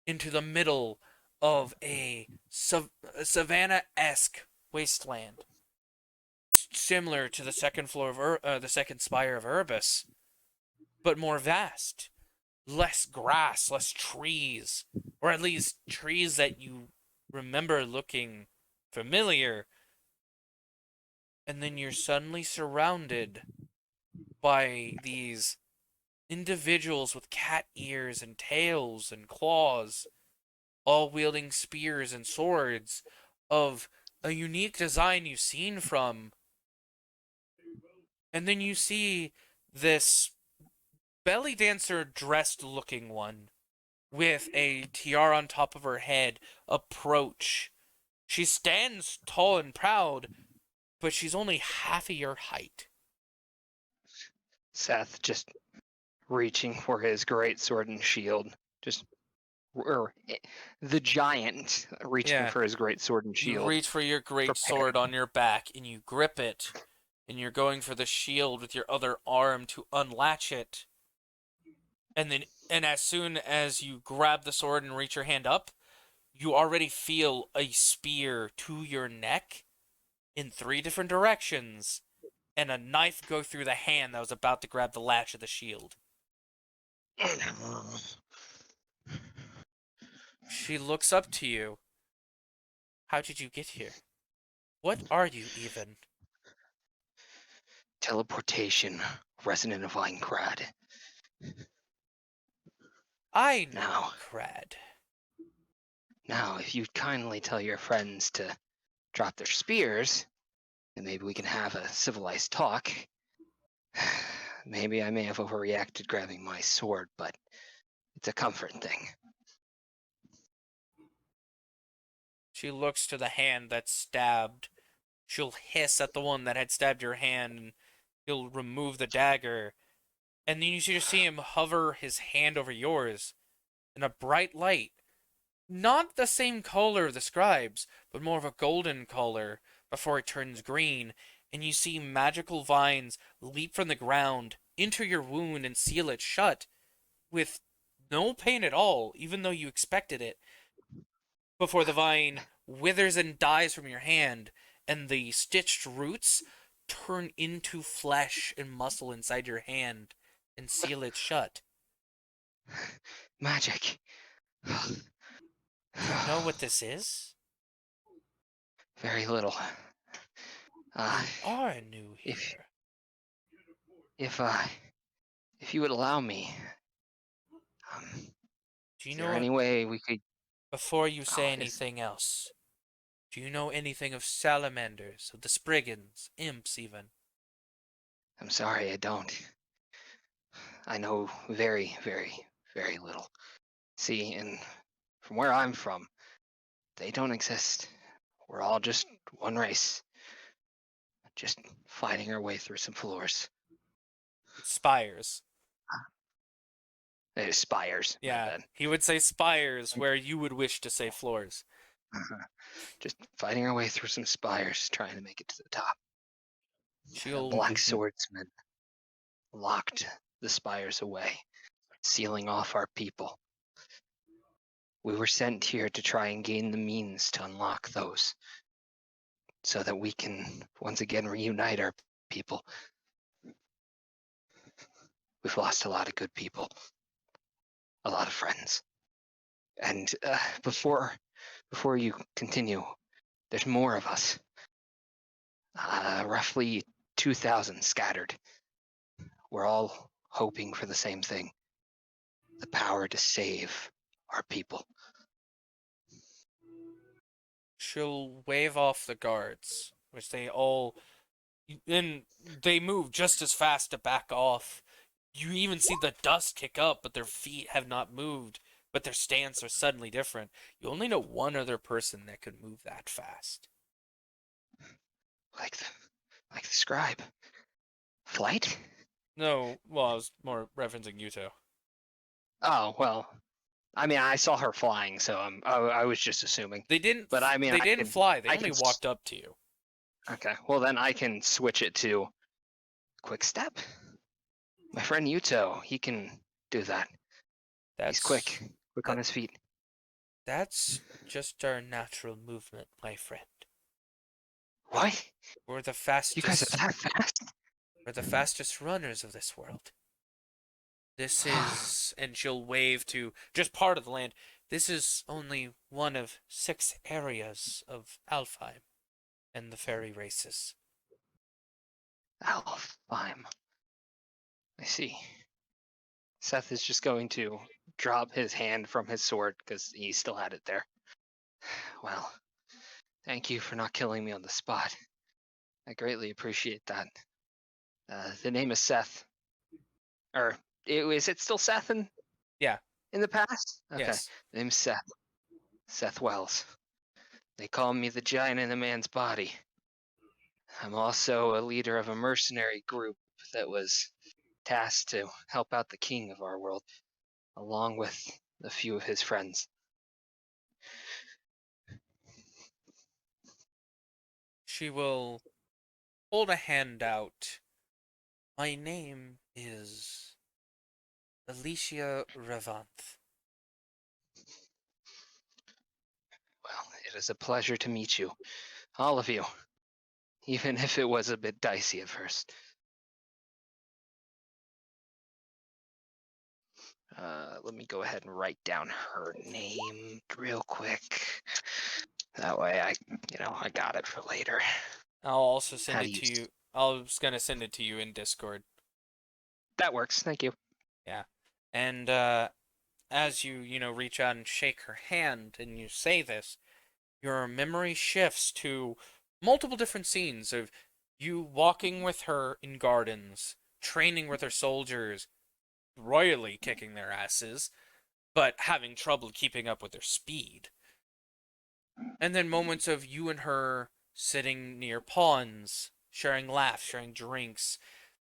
into the middle of a savannah-esque wasteland, similar to the second floor of the second spire of Urbis, but more vast. Less grass, less trees, or at least trees that you remember looking familiar. And then you're suddenly surrounded by these individuals with cat ears and tails and claws, all wielding spears and swords of a unique design you've seen from. And then you see this belly dancer dressed looking one with a tiara on top of her head approach. She stands tall and proud, but she's only half of your height. Seth just reaching for his great sword and shield. The giant reaching for his great sword and shield. You reach for your great sword on your back and you grip it, and you're going for the shield with your other arm to unlatch it. And as soon as you grab the sword and reach your hand up, you already feel a spear to your neck in 3 different directions, and a knife go through the hand that was about to grab the latch of the shield. She looks up to you. How did you get here? What are you even? Teleportation, resonant of Einkrad. I know Crad. Now, if you'd kindly tell your friends to drop their spears, then maybe we can have a civilized talk. Maybe I may have overreacted grabbing my sword, but it's a comfort thing. She looks to the hand that's stabbed. She'll hiss at the one that had stabbed your hand, and he'll remove the dagger. And then you just see him hover his hand over yours, and a bright light, not the same color of the scribes, but more of a golden color before it turns green, and you see magical vines leap from the ground, enter your wound, and seal it shut, with no pain at all, even though you expected it, before the vine withers and dies from your hand, and the stitched roots turn into flesh and muscle inside your hand and seal it shut. Magic. Do you know what this is? Very little. You are new if- here. if you would allow me, Do you is know there what, any way we could? before you say yes. anything else, do you know anything of salamanders, of the Spriggans, imps even? I'm sorry, I don't. I know very, very, very little. See, and from where I'm from, they don't exist. We're all just one race, just fighting our way through some floors. Spires. Spires. my Yeah, bad. he would say spires where you would wish to say floors. Just fighting our way through some spires, trying to make it to the top. The She'll black swordsmen locked the spires away, sealing off our people. We were sent here to try and gain the means to unlock those, so that we can once again reunite our people. We've lost a lot of good people, a lot of friends. And before you continue, there's more of us. Roughly 2,000 scattered. We're all hoping for the same thing: the power to save our people. she'll wave off the guards, which they move just as fast to back off. You even see the dust kick up, but their feet have not moved, but their stance are suddenly different. You only know one other person that could move that fast. Like the scribe. Flight? No, well, I was more referencing Yuuto. Oh, well. I mean, I saw her flying, so I was just assuming. They didn't. But I mean, they didn't fly. They I only can walked up to you. Okay, well then I can switch it to quick step. My friend Yuuto, he can do that. That's He's quick on his feet. That's just our natural movement, my friend. What? We're the You guys fastest. are that fast? We're the fastest runners of this world. This is, and she'll wave to just part of the land. This is only one of 6 areas of Alfheim and the fairy races. Alfheim. I see. Seth is just going to drop his hand from his sword because he still had it there. Well, thank you for not killing me on the spot. I greatly appreciate that. The name is Seth. Or is it still Seth in the past? Okay. Yes. The name's Seth. Seth Wells. They call me the giant in a man's body. I'm also a leader of a mercenary group that was tasked to help out the king of our world, along with a few of his friends. She will hold a hand out. My name is Alicia Revanth. Well, it is a pleasure to meet you, all of you, even if it was a bit dicey at first. Let me go ahead and write down her name real quick. That way I got it for later. I'll also send How it do you to you. I was gonna send it to you in Discord. That works, thank you. Yeah. And as you reach out and shake her hand and you say this, your memory shifts to multiple different scenes of you walking with her in gardens, training with her soldiers, royally kicking their asses, but having trouble keeping up with their speed. And then moments of you and her sitting near ponds, sharing laughs, sharing drinks,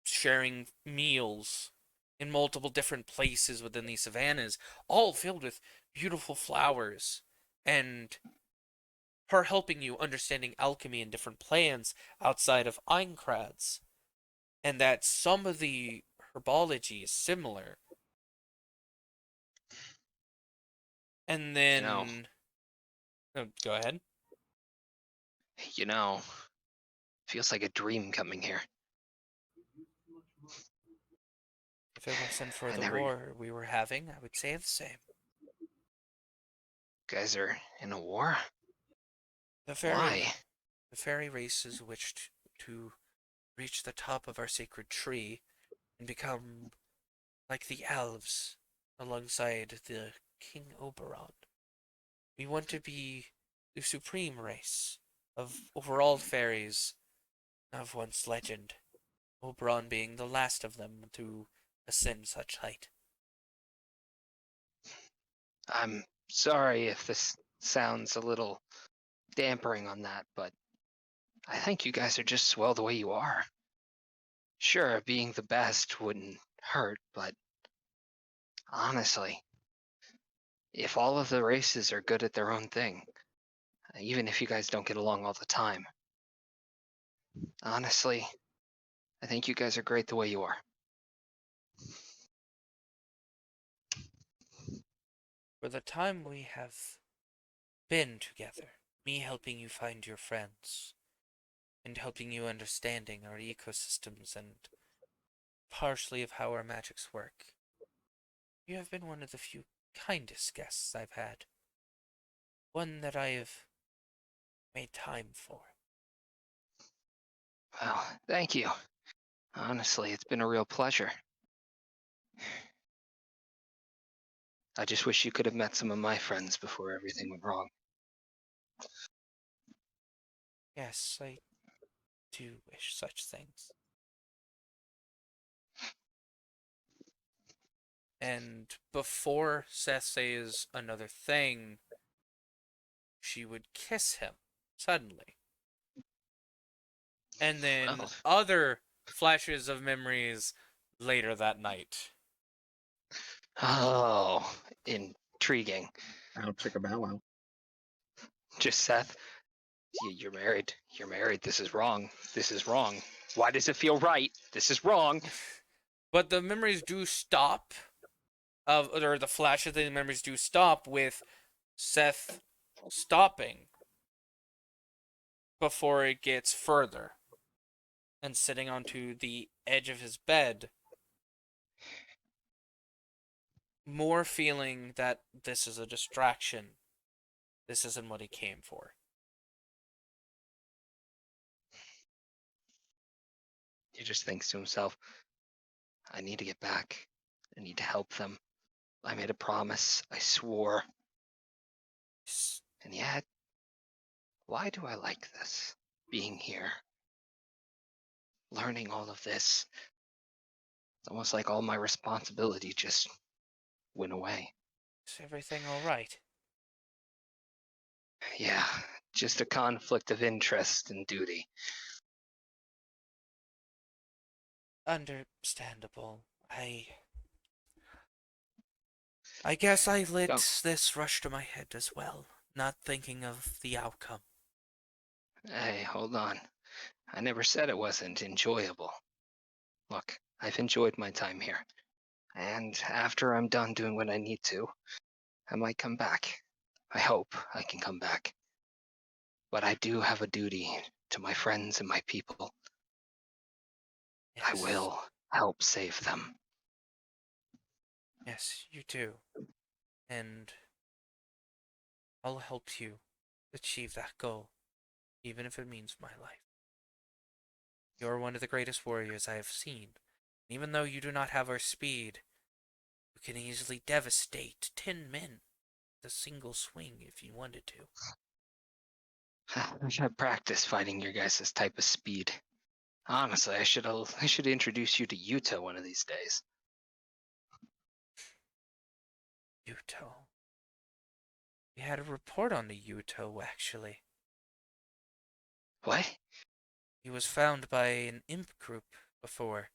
sharing meals in multiple different places within these savannas, all filled with beautiful flowers, and her helping you understanding alchemy and different plants outside of Einkrad's, and that some of the herbology is similar. And then, oh, go ahead. Feels like a dream coming here. If it wasn't for I the never- war we were having, I would say the same. guys are in a war? The Why? fairy races wished to reach the top of our sacred tree and become like the elves alongside the King Oberon. We want to be the supreme race of overall fairies of once legend, Oberon being the last of them to ascend such height. I'm sorry if this sounds a little dampering on that, but I think you guys are just swell the way you are. Sure, being the best wouldn't hurt, but honestly, if all of the races are good at their own thing, even if you guys don't get along all the time, honestly, I think you guys are great the way you are. For the time we have been together, me helping you find your friends, and helping you understanding our ecosystems and partially of how our magics work, you have been one of the few kindest guests I've had. One that I have made time for. Well, thank you. Honestly, it's been a real pleasure. I just wish you could have met some of my friends before everything went wrong. Yes, I do wish such things. And before Seth says another thing, she would kiss him suddenly. And then Well. other flashes of memories later that night. Oh, intriguing. Ow, chicka bow wow. Just Seth, you're married. You're married. This is wrong. This is wrong. Why does it feel right? This is wrong. But the memories do stop, or the flash of the memories do stop with Seth stopping before it gets further and sitting onto the edge of his bed, more feeling that this is a distraction. This isn't what he came for. He just thinks to himself, I need to get back. I need to help them. I made a promise. I swore. And yet, why do I like this? Being here. Learning all of this. It's almost like all my responsibility just went away. Is everything all right? Yeah, just a conflict of interest and duty. Understandable. I guess I let this rush to my head as well, not thinking of the outcome. Hey, hold on. I never said it wasn't enjoyable. Look, I've enjoyed my time here. And after I'm done doing what I need to, I might come back. I hope I can come back. But I do have a duty to my friends and my people. Yes. I will help save them. Yes, you do. And I'll help you achieve that goal, even if it means my life. You're one of the greatest warriors I have seen. Even though you do not have our speed, you can easily devastate 10 men with a single swing if you wanted to. I've practiced fighting your guys' type of speed. Honestly, I should introduce you to Yuuto one of these days. Yuuto. We had a report on the Yuuto, actually. What? He was found by an imp group before.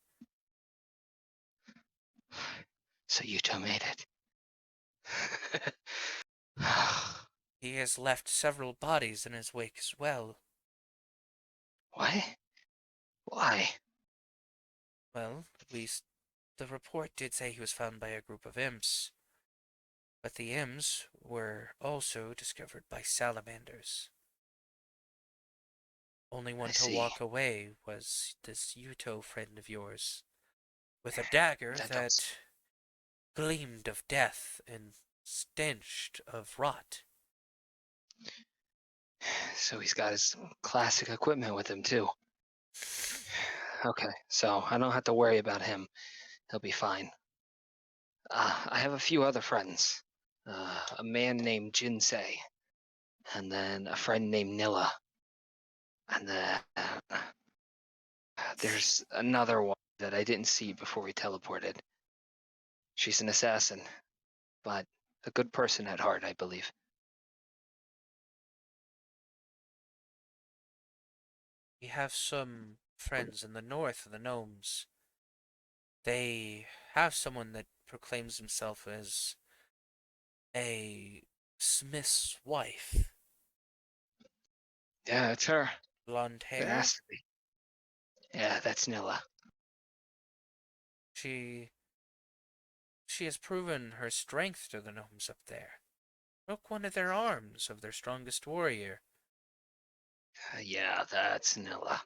So Yuuto made it. He has left several bodies in his wake as well. What? Why? Well, at least the report did say he was found by a group of imps. But the imps were also discovered by salamanders. Only one to walk away was this Yuuto friend of yours, with a dagger that gleamed of death and stenched of rot. So he's got his classic equipment with him, too. Okay, so I don't have to worry about him. He'll be fine. I have a few other friends. A man named Jinsei, and then a friend named Nilla. And then there's another one that I didn't see before we teleported. She's an assassin, but a good person at heart, I believe. We have some friends in the north of the gnomes. They have someone that proclaims himself as a smith's wife. Yeah, it's her. Blonde It hair. has to be. Yeah, that's Nilla. She has proven her strength to the gnomes up there. Broke one of their arms of their strongest warrior. Yeah, that's Nilla.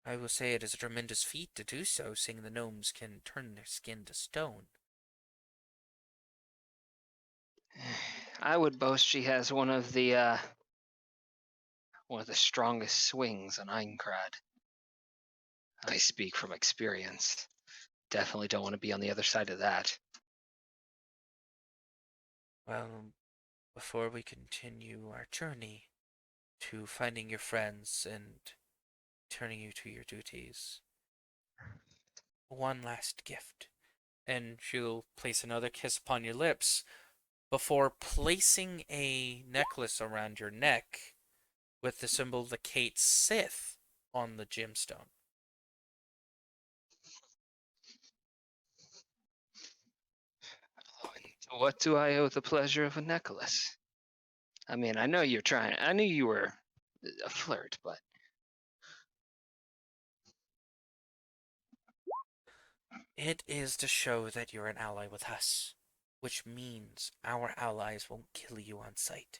I will say it is a tremendous feat to do so, seeing the gnomes can turn their skin to stone. I would boast she has one of the strongest swings on Einkrad. I speak from experience. Definitely don't want to be on the other side of that. Well, before we continue our journey to finding your friends and turning you to your duties, one last gift. And she'll place another kiss upon your lips before placing a necklace around your neck with the symbol of the Kate Sith on the gemstone. What do I owe the pleasure of a necklace? I mean, I know you're trying. I knew you were a flirt, but It is to show that you're an ally with us, which means our allies won't kill you on sight.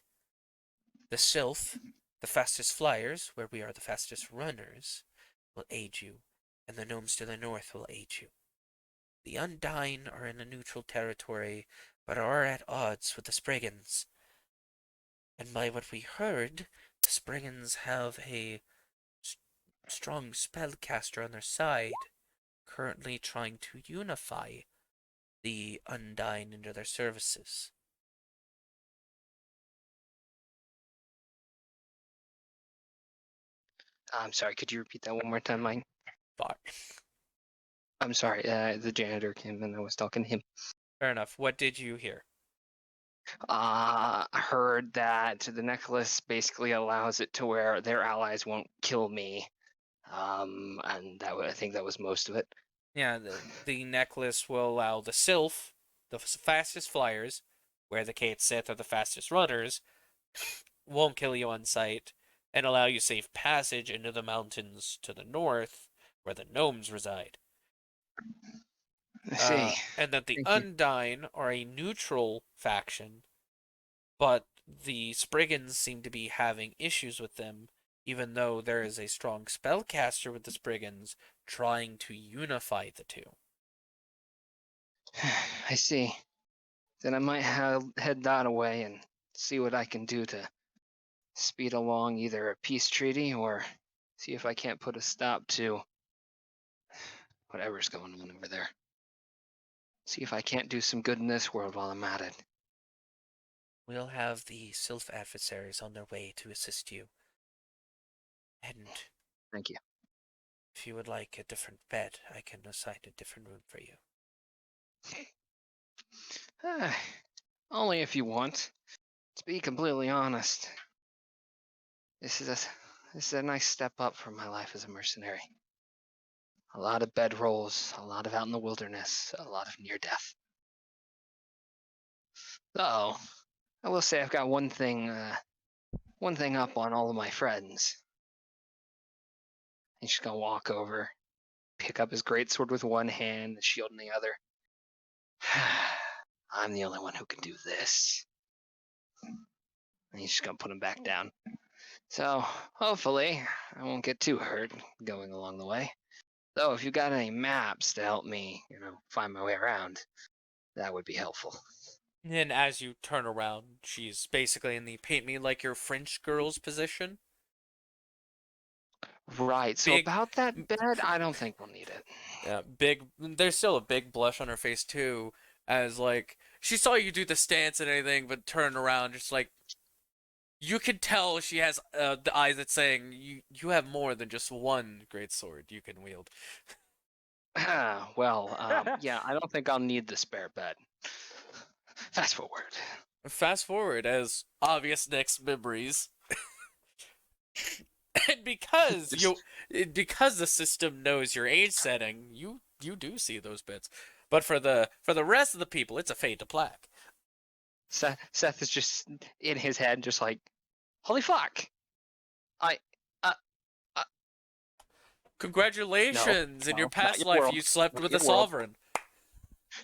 The Sylph, the fastest flyers, where we are the fastest runners, will aid you, and the gnomes to the north will aid you. The Undyne are in a neutral territory, but are at odds with the Spriggans. And by what we heard, the Spriggans have a strong spellcaster on their side, currently trying to unify the Undyne into their services. I'm sorry. Could you repeat that one more time, Mike? But I'm sorry. The janitor came and I was talking to him. fair enough. What did you hear? I heard that the necklace basically allows it to where their allies won't kill me. And I think that was most of it. Yeah, the necklace will allow the Sylph, the fastest flyers, where the Kate Sith are the fastest runners, won't kill you on sight, and allow you safe passage into the mountains to the north, where the gnomes reside. I see. And that the Thank you. Undyne are a neutral faction, but the Spriggans seem to be having issues with them, even though there is a strong spellcaster with the Spriggans trying to unify the two. I see. Then I might head that away and see what I can do to speed along either a peace treaty or see if I can't put a stop to whatever's going on over there. See if I can't do some good in this world while I'm at it. We'll have the Sylph adversaries on their way to assist you. And Thank you. if you would like a different bed, I can assign a different room for you. Only if you want. To be completely honest, this is a nice step up from my life as a mercenary. A lot of bed rolls, a lot of out in the wilderness, a lot of near death. So, I will say I've got one thing up on all of my friends. He's just gonna walk over, pick up his greatsword with one hand, the shield in the other. I'm the only one who can do this. And he's just gonna put him back down. So, hopefully, I won't get too hurt going along the way. So, if you got any maps to help me, find my way around, that would be helpful. And as you turn around, she's basically in the paint me like your French girl's position. Right. So Big- about that bed, I don't think we'll need it. Yeah, big. There's still a big blush on her face too, as like she saw you do the stance and everything, but turned around, just like you could tell she has the eyes that's saying you have more than just one great sword you can wield. Well, yeah, I don't think I'll need the spare bed. Fast forward. Fast forward as obvious next memories. And because the system knows your age setting, you do see those bits. But for the rest of the people, it's a fade to black. Seth is just in his head, just like, holy fuck! Congratulations! In your no, past not your life, world, you slept not with your a world. sovereign.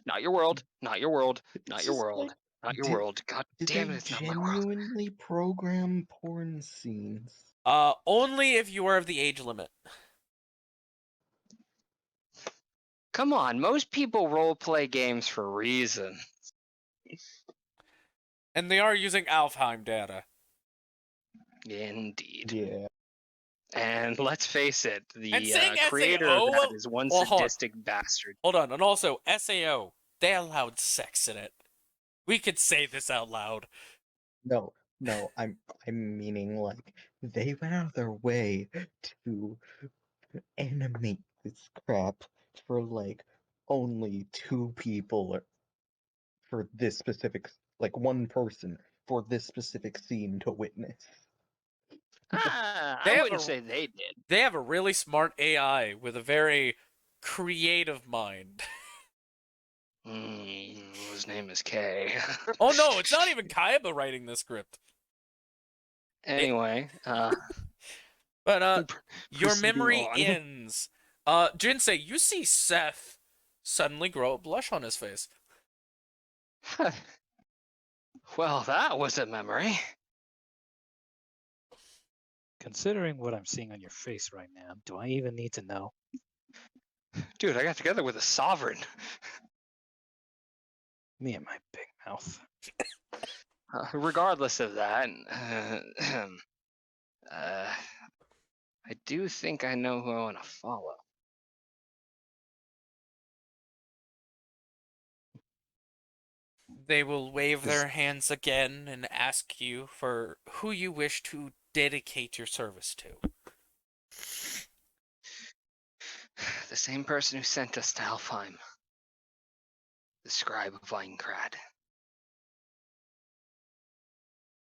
Not your world. Not your world. Not It's your just world. like, Not your did- world. God Did damn they it! It's not my world. genuinely program porn scenes? Only if you are of the age limit. Come on, most people roleplay games for a reason. And they are using Alfheim data. Indeed. Yeah. And let's face it, And the saying creator SAO, of that is one well, hold on. sadistic bastard. Hold on, and also SAO, they allowed sex in it. We could say this out loud. No, I'm meaning like they went out of their way to animate this crap for like only two people or for this specific like one person for this specific scene to witness. I have wouldn't a- say they did. They have a really smart AI with a very creative mind. His name is Kay. Oh no, it's not even Kaiba writing the script. Anyway, But your proceeding memory on. ends. Jinsei, you see Seth suddenly grow a blush on his face. Well, that was a memory. Considering what I'm seeing on your face right now, do I even need to know? Dude, I got together with a sovereign. Me and my big mouth. Regardless of that, I do think I know who I want to follow. They will wave their hands again and ask you for who you wish to dedicate your service to. The same person who sent us to Helfheim. The scribe of Einkrad.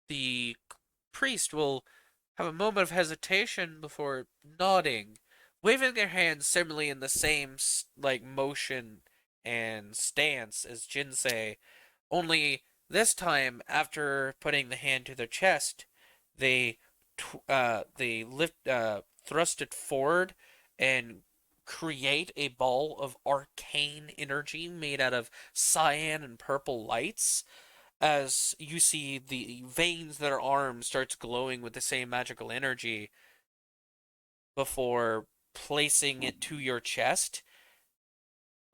The priest will have a moment of hesitation before nodding, waving their hands similarly in the same like motion and stance as Jinsei. Only this time, after putting the hand to their chest, they thrust it forward and create a ball of arcane energy made out of cyan and purple lights. As you see the veins that are arms starts glowing with the same magical energy before placing it to your chest,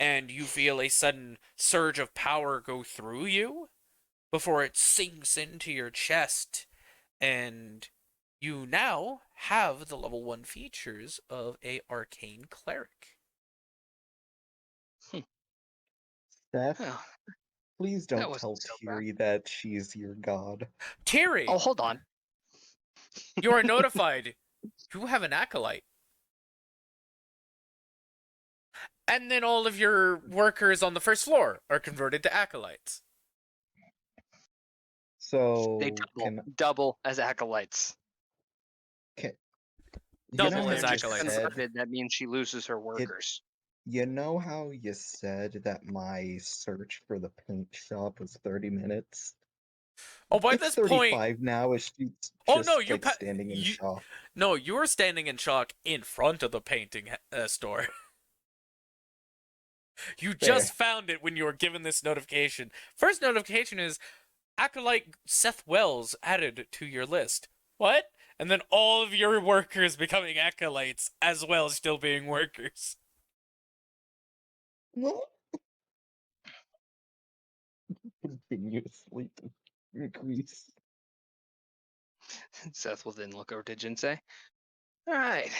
and you feel a sudden surge of power go through you before it sinks into your chest, and you now have the level 1 features of a arcane cleric. Seth, Oh, please that don't wasn't tell so Tiri that she's your god. Tiri, oh, hold on. you are notified. You have an acolyte. And then all of your workers on the first floor are converted to acolytes. So They double as acolytes. you Double know as how you acolytes. said- Converted, that means she loses her workers. You know how you said that my search for the paint shop was 30 minutes? Oh, by It's this 35 point, now as she's just Oh, no, you like standing in shock. no, you were standing in shock in front of the painting store. You just found it when you were given this notification. First notification is acolyte Seth Wells added to your list. What? And then all of your workers becoming acolytes as well as still being workers. What? continuously increase. Seth will then look over to Jinsei. All right.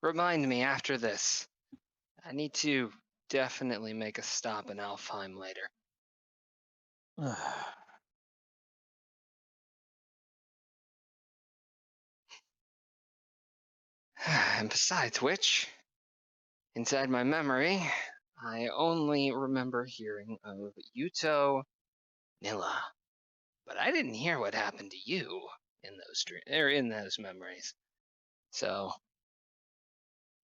Remind me after this. I need to definitely make a stop in Alfheim later. And besides which, inside my memory, I only remember hearing of Yuuto, Nilla, but I didn't hear what happened to you in those memories. So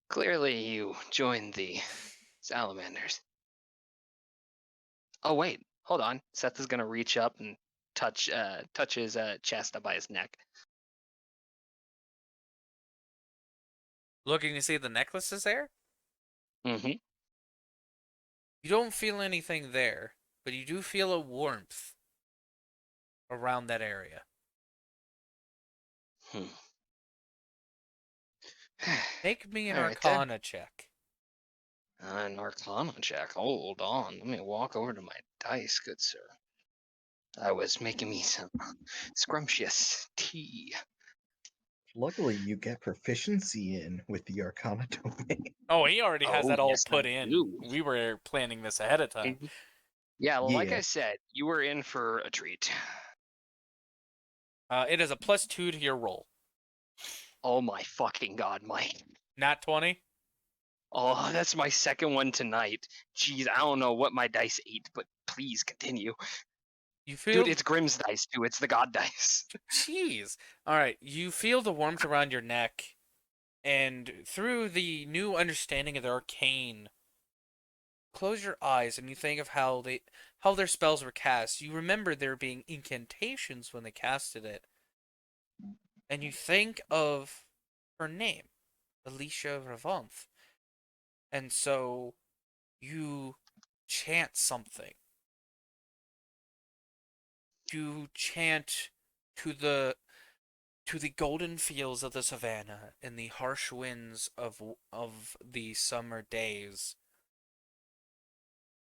clearly, you joined the salamanders. Oh wait, hold on. Seth is gonna reach up and touch his chest up by his neck. Looking to see if the necklace is there? Mm-hmm. You don't feel anything there, but you do feel a warmth around that area. Make me an All right, then. Arcana check. An Arcana check. Hold on. Let me walk over to my dice, good sir. I was making me some scrumptious tea. Luckily, you get proficiency in with the Arcana domain. Oh, he already has that all yes, put I in. do. We were planning this ahead of time. Yeah, like Yeah. I said, you were in for a treat. It is a +2 to your roll. Oh my fucking god, Mike. Nat 20? Oh, that's my second one tonight. Jeez, I don't know what my dice ate, but please continue. You feel... Dude, it's Grimm's dice, too. It's the god dice. Jeez. Alright, you feel the warmth around your neck, and through the new understanding of the arcane, close your eyes and you think of how their spells were cast. You remember there being incantations when they casted it. And you think of her name, Alicia Ravanth. And so you chant something. You chant to the golden fields of the savannah and the harsh winds of the summer days,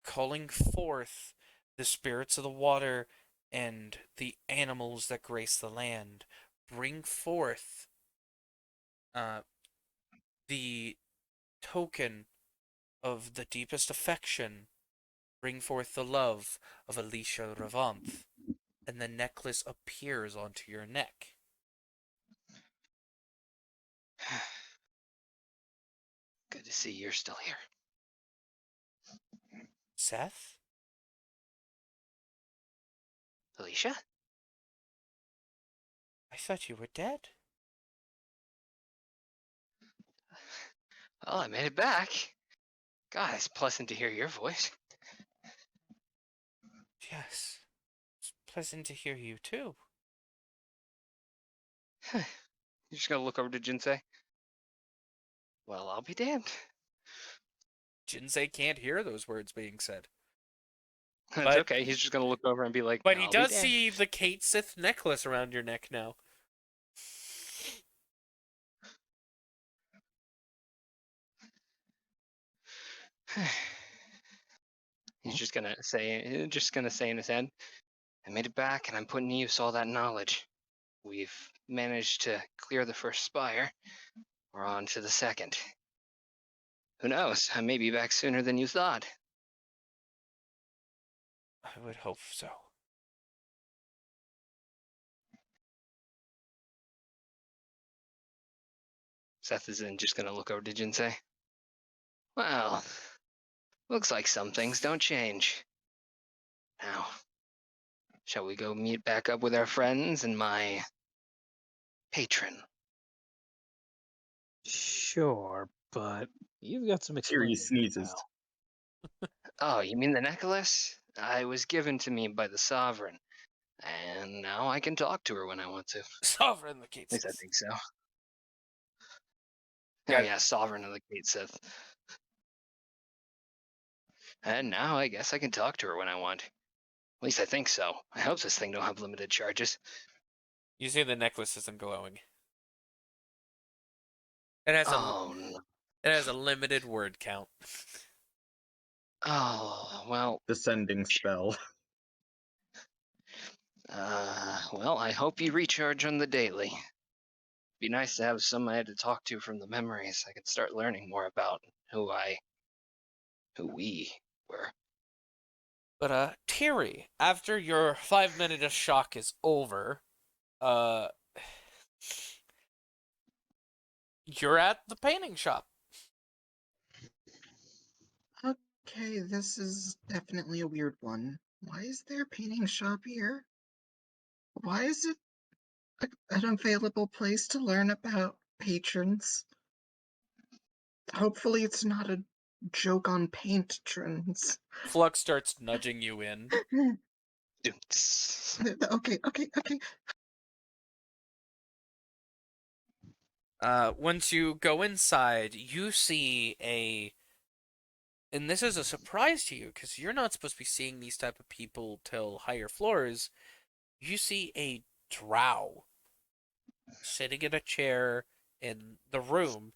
calling forth the spirits of the water and the animals that grace the land. Bring forth the token of the deepest affection. Bring forth the love of Alicia Ravanth. And the necklace appears onto your neck. Good to see you're still here. Seth? Alicia? I thought you were dead. Well, I made it back. God, it's pleasant to hear your voice. Yes. It's pleasant to hear you too. You're just gonna look over to Jinsei? Well, I'll be damned. Jinsei can't hear those words being said. That's But- okay. He's just gonna look over and be like, But he "I'll be does damned." see the Kate Sith necklace around your neck now. He's just gonna say in his head, I made it back and I'm putting to use all that knowledge. We've managed to clear the first spire. We're on to the second. Who knows? I may be back sooner than you thought. I would hope so. Seth is then just gonna look over to Jinsei. Well, looks like some things don't change. Now, shall we go meet back up with our friends and my patron? Sure, but you've got some Here he explaining to do sneezes. now. Oh, you mean the necklace? I was given to me by the sovereign, and now I can talk to her when I want to. At Sovereign the Kate least I Sith. think so. Yeah. Oh yeah, sovereign of the Gate Sith. And now I guess I can talk to her when I want. At least I think so. I hope this thing don't have limited charges. You see the necklace isn't glowing. It has Oh no. it has a limited word count. Oh, well, Descending spell. well, I hope you recharge on the daily. Be nice to have somebody to talk to from the memories. I could start learning more about who we were. But Terry, after your 5 minute of shock is over, uh, you're at the painting shop. Okay, this is definitely a weird one. Why is there a painting shop here? Why is it an available place to learn about patrons? Hopefully it's not a joke on patrons. Flux starts nudging you in. Okay. Once you go inside, you see and this is a surprise to you because you're not supposed to be seeing these type of people till higher floors. You see a drow sitting in a chair in the room,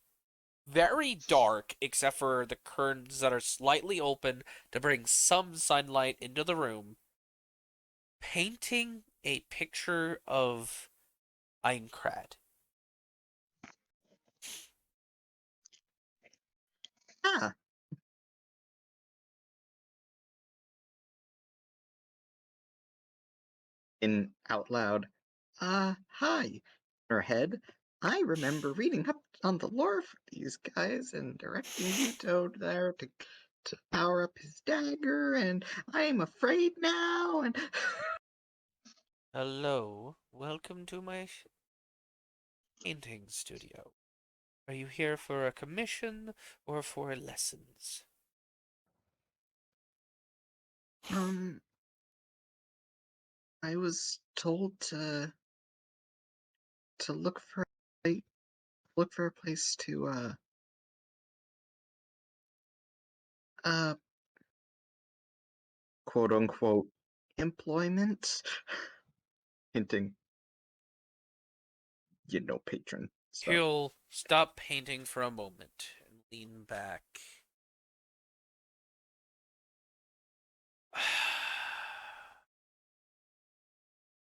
very dark except for the curtains that are slightly open to bring some sunlight into the room, painting a picture of Aincrad. Ah. In out loud. Hi. Her head. I remember reading up on the lore for these guys and directing Yuuto there to power up his dagger, and I'm afraid now, and Hello, welcome to my painting studio. Are you here for a commission or for lessons? I was told to look for a place to uh quote unquote employment. Hinting, patron stuff. He'll stop painting for a moment and lean back.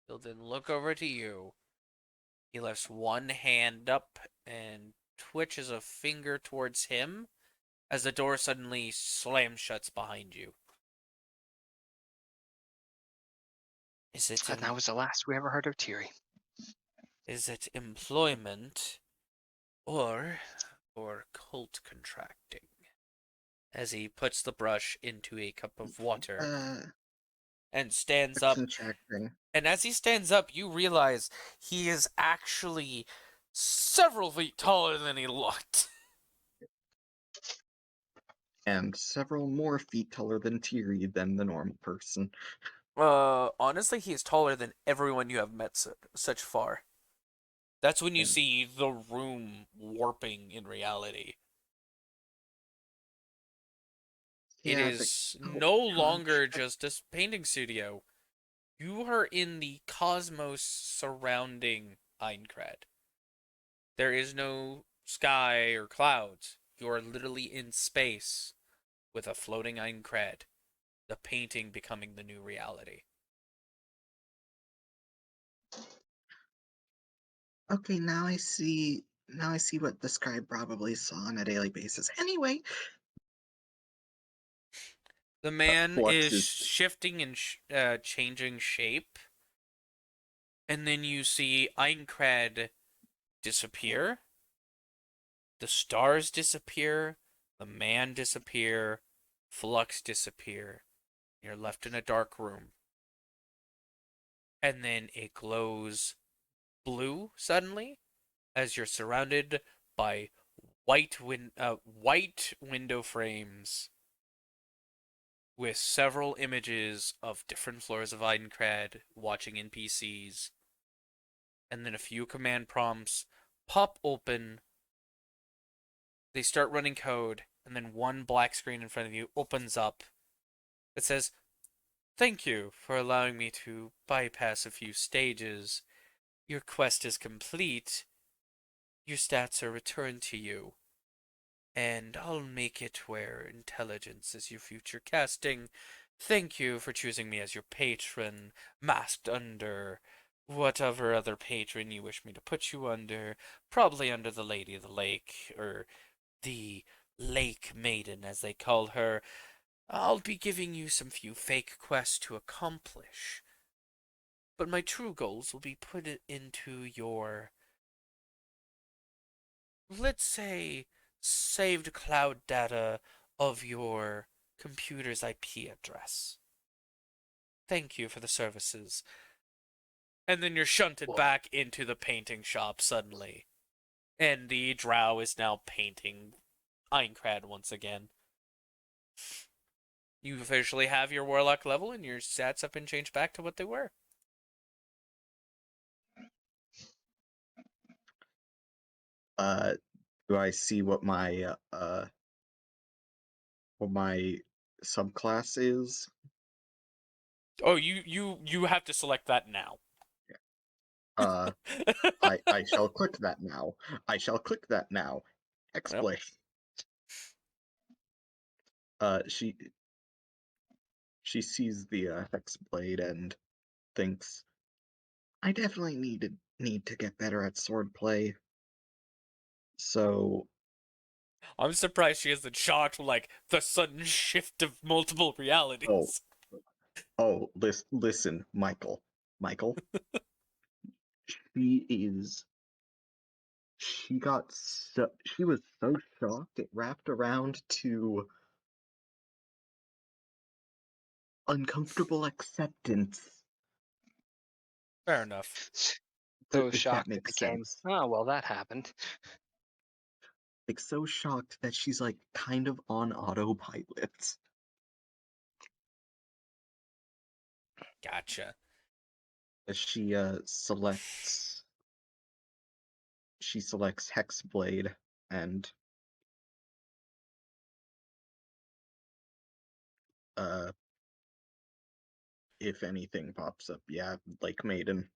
He'll then look over to you. He lifts one hand up and twitches a finger towards him as the door suddenly slams shuts behind you. Is it And that was the last we ever heard of Tiri. Is it employment or cult contracting? As he puts the brush into a cup of water and stands up. Contracting. And as he stands up, you realize he is actually several feet taller than he looked. And several more feet taller than Tiri than the normal person. Honestly, he is taller than everyone you have met such far. That's when you see the room warping in reality. It is no longer just a painting studio. You are in the cosmos surrounding Aincrad. There is no sky or clouds. You are literally in space with a floating Aincrad. The painting becoming the new reality. Okay, now I see what the scribe probably saw on a daily basis. Anyway, the man is shifting and changing shape, and then you see Aincrad disappear. The stars disappear. The man disappear. Flux disappear. You're left in a dark room. And then it glows blue suddenly as you're surrounded by white window frames with several images of different floors of Aincrad watching NPCs. And then a few command prompts pop open. They start running code, and then one black screen in front of you opens up. It says, "Thank you for allowing me to bypass a few stages. Your quest is complete. Your stats are returned to you. and I'll make it where intelligence is your future casting. Thank you for choosing me as your patron, masked under whatever other patron you wish me to put you under, probably under the Lady of the Lake, or the Lake Maiden, as they call her. I'll be giving you some few fake quests to accomplish, but my true goals will be put into your, let's say, saved cloud data of your computer's IP address. Thank you for the services. And then you're shunted back into the painting shop suddenly. And the drow is now painting Aincrad once again. You officially have your warlock level, and your stats have been changed back to what they were. Do I see what my subclass is? Oh, you have to select that now. I shall click that now. I shall click that now. Explain. She sees the hexblade and thinks, I definitely need to get better at swordplay. So I'm surprised she isn't shocked like the sudden shift of multiple realities. Listen, Michael. She was so shocked it wrapped around to uncomfortable acceptance. Fair enough. So If that shocked it makes became, sense. oh, well, that happened. Like, so shocked that she's like kind of on autopilot. Gotcha. She selects Hexblade and if anything pops up, yeah, like Maiden.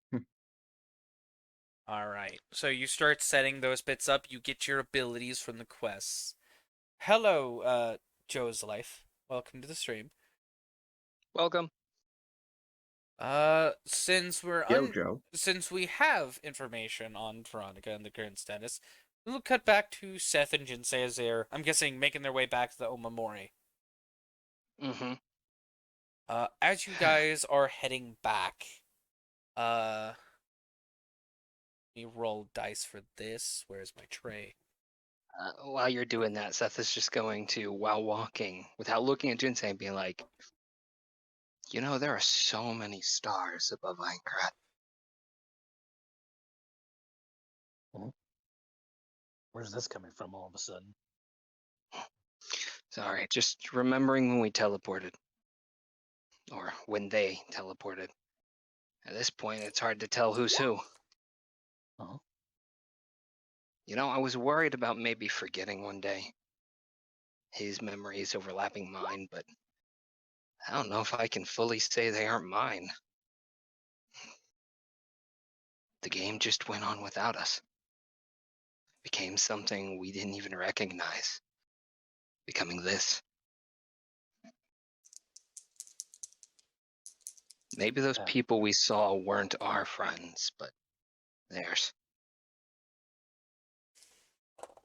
Alright, so you start setting those bits up, you get your abilities from the quests. Hello, Joe's Life. Welcome to the stream. Welcome. Since Joe. since we have information on Veronika and the current status, we'll cut back to Seth and Jinsei as they're, I'm guessing, making their way back to the Mori. Mm-hmm. As you guys are heading back, let me roll dice for this. Where's my tray? While you're doing that, Seth is just going to, while walking, without looking at Jinsei, being like, you know, there are so many stars above Aincrad. Where's this coming from all of a sudden? Sorry, just remembering when we teleported. Or when they teleported. At this point, it's hard to tell who's who. Uh-huh. You know, I was worried about maybe forgetting one day. His memories overlapping mine, but I don't know if I can fully say they aren't mine. The game just went on without us. Became something we didn't even recognize. Becoming this. Maybe those people we saw weren't our friends, but theirs.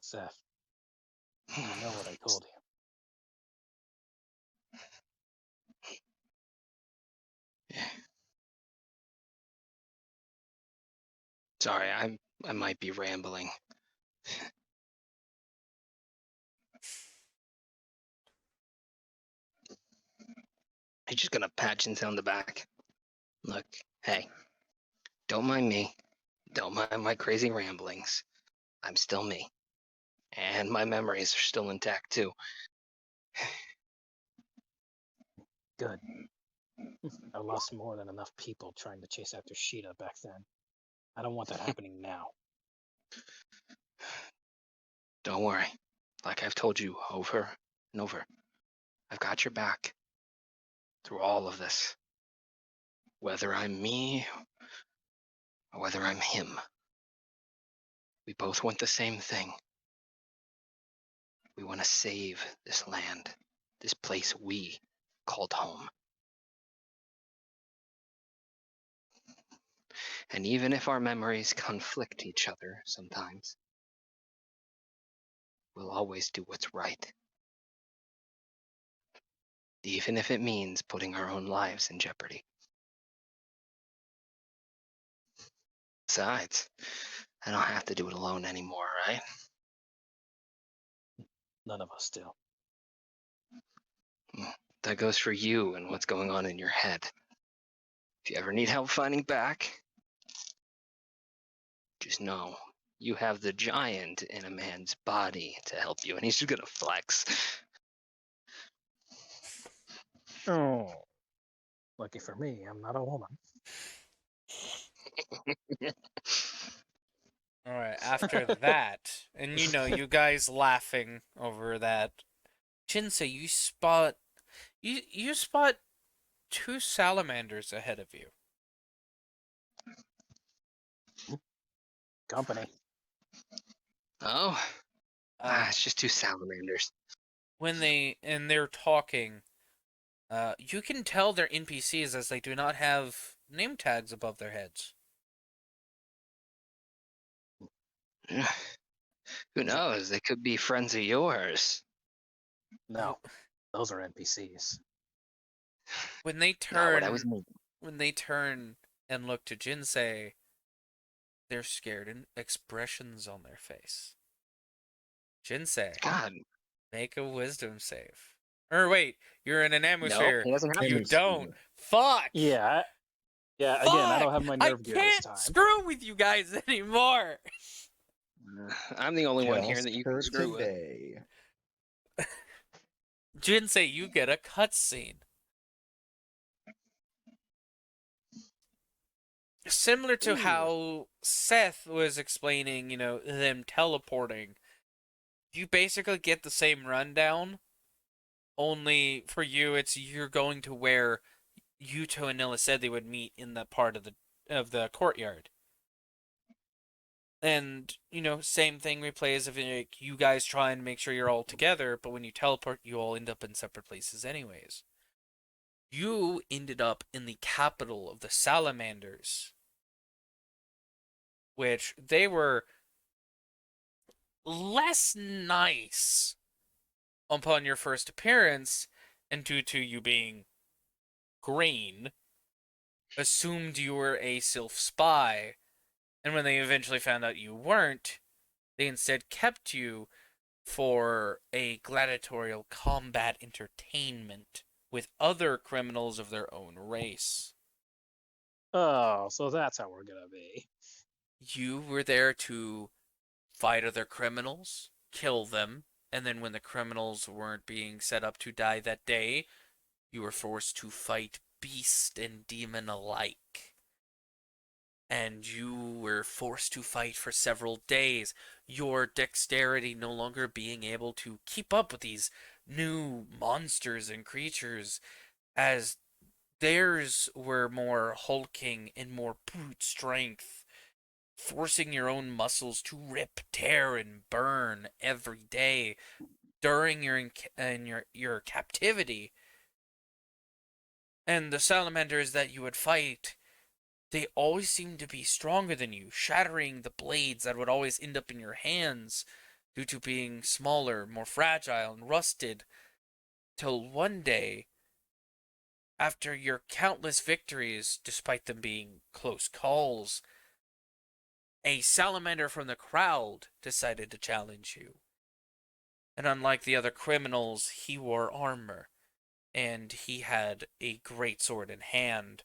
Seth, you know what I told you. Yeah. Sorry, I might be rambling. He's just gonna pat Jinsei on the back. Look, hey, don't mind me. Don't mind my crazy ramblings. I'm still me. And my memories are still intact, too. Good. I lost more than enough people trying to chase after Sheeta back then. I don't want that happening now. Don't worry. Like I've told you over and over, I've got your back through all of this. Whether I'm me or whether I'm him. We both want the same thing. We want to save this land, this place we called home. And even if our memories conflict each other sometimes, we'll always do what's right. Even if it means putting our own lives in jeopardy. Besides, I don't have to do it alone anymore, right? None of us do. That goes for you and what's going on in your head. If you ever need help finding back, just know you have the giant in a man's body to help you, and he's just gonna flex. Oh, lucky for me, I'm not a woman. All right, after that, and you guys laughing over that, Jinsei, you spot two salamanders ahead of you. Company. Oh, it's just two salamanders. When they're talking, you can tell they're NPCs as they do not have name tags above their heads. Who knows? They could be friends of yours. No, those are NPCs. When they Not what turn, I was meaning. when they turn and look to Jinsei, they're scared and expressions on their face. Jinsei, God, make a wisdom save. Or wait, you're in an no, atmosphere. he doesn't have You to. don't. Fuck. Yeah, again, I don't have my nerve gear this I time. can't screw with you guys anymore. I'm the only one here Just that you for can screw with. today. Jinsei, you get a cutscene. Similar to how Seth was explaining, them teleporting. You basically get the same rundown. Only for you, you're going to where Yuuto and Nilla said they would meet in that part of the courtyard. And, same thing replays if you guys try and make sure you're all together, but when you teleport, you all end up in separate places anyways. You ended up in the capital of the Salamanders, which they were less nice upon your first appearance, and due to you being green, assumed you were a Sylph spy. And when they eventually found out you weren't, they instead kept you for a gladiatorial combat entertainment with other criminals of their own race. Oh, so that's how we're gonna be. You were there to fight other criminals, kill them, and then when the criminals weren't being set up to die that day, you were forced to fight beast and demon alike. And you were forced to fight for several days, your dexterity no longer being able to keep up with these new monsters and creatures, as theirs were more hulking and more brute strength, forcing your own muscles to rip, tear, and burn every day during your captivity. And the salamanders that you would fight, they always seemed to be stronger than you, shattering the blades that would always end up in your hands due to being smaller, more fragile, and rusted. Till one day, after your countless victories, despite them being close calls, a salamander from the crowd decided to challenge you. And unlike the other criminals, he wore armor, and he had a great sword in hand.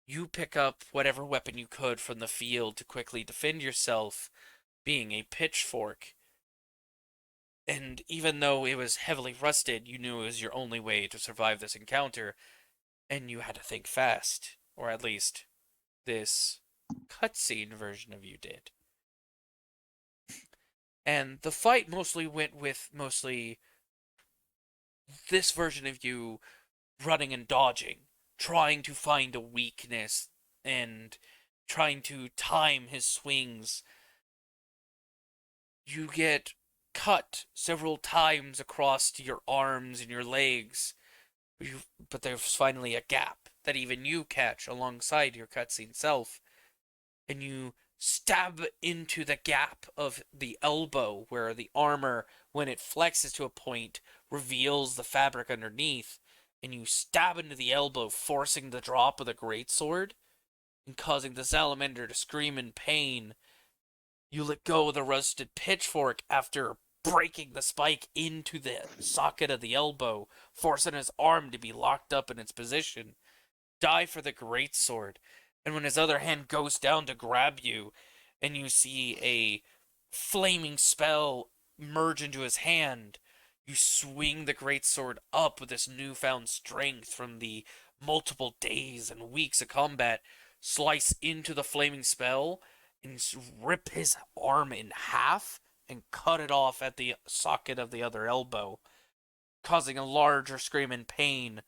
You pick up whatever weapon you could from the field to quickly defend yourself, being a pitchfork. And even though it was heavily rusted, you knew it was your only way to survive this encounter, and you had to think fast, or at least this cutscene version of you did. And the fight mostly went with this version of you running and dodging, trying to find a weakness and trying to time his swings. You get cut several times across your arms and your legs, but there's finally a gap that even you catch alongside your cutscene self, and you stab into the gap of the elbow where the armor, when it flexes to a point, reveals the fabric underneath, and you stab into the elbow, forcing the drop of the greatsword and causing the salamander to scream in pain. You let go of the rusted pitchfork after breaking the spike into the socket of the elbow, forcing his arm to be locked up in its position. Die for the greatsword, and when his other hand goes down to grab you, and you see a flaming spell merge into his hand, you swing the greatsword up with this newfound strength from the multiple days and weeks of combat, slice into the flaming spell, and rip his arm in half and cut it off at the socket of the other elbow, causing a larger scream in pain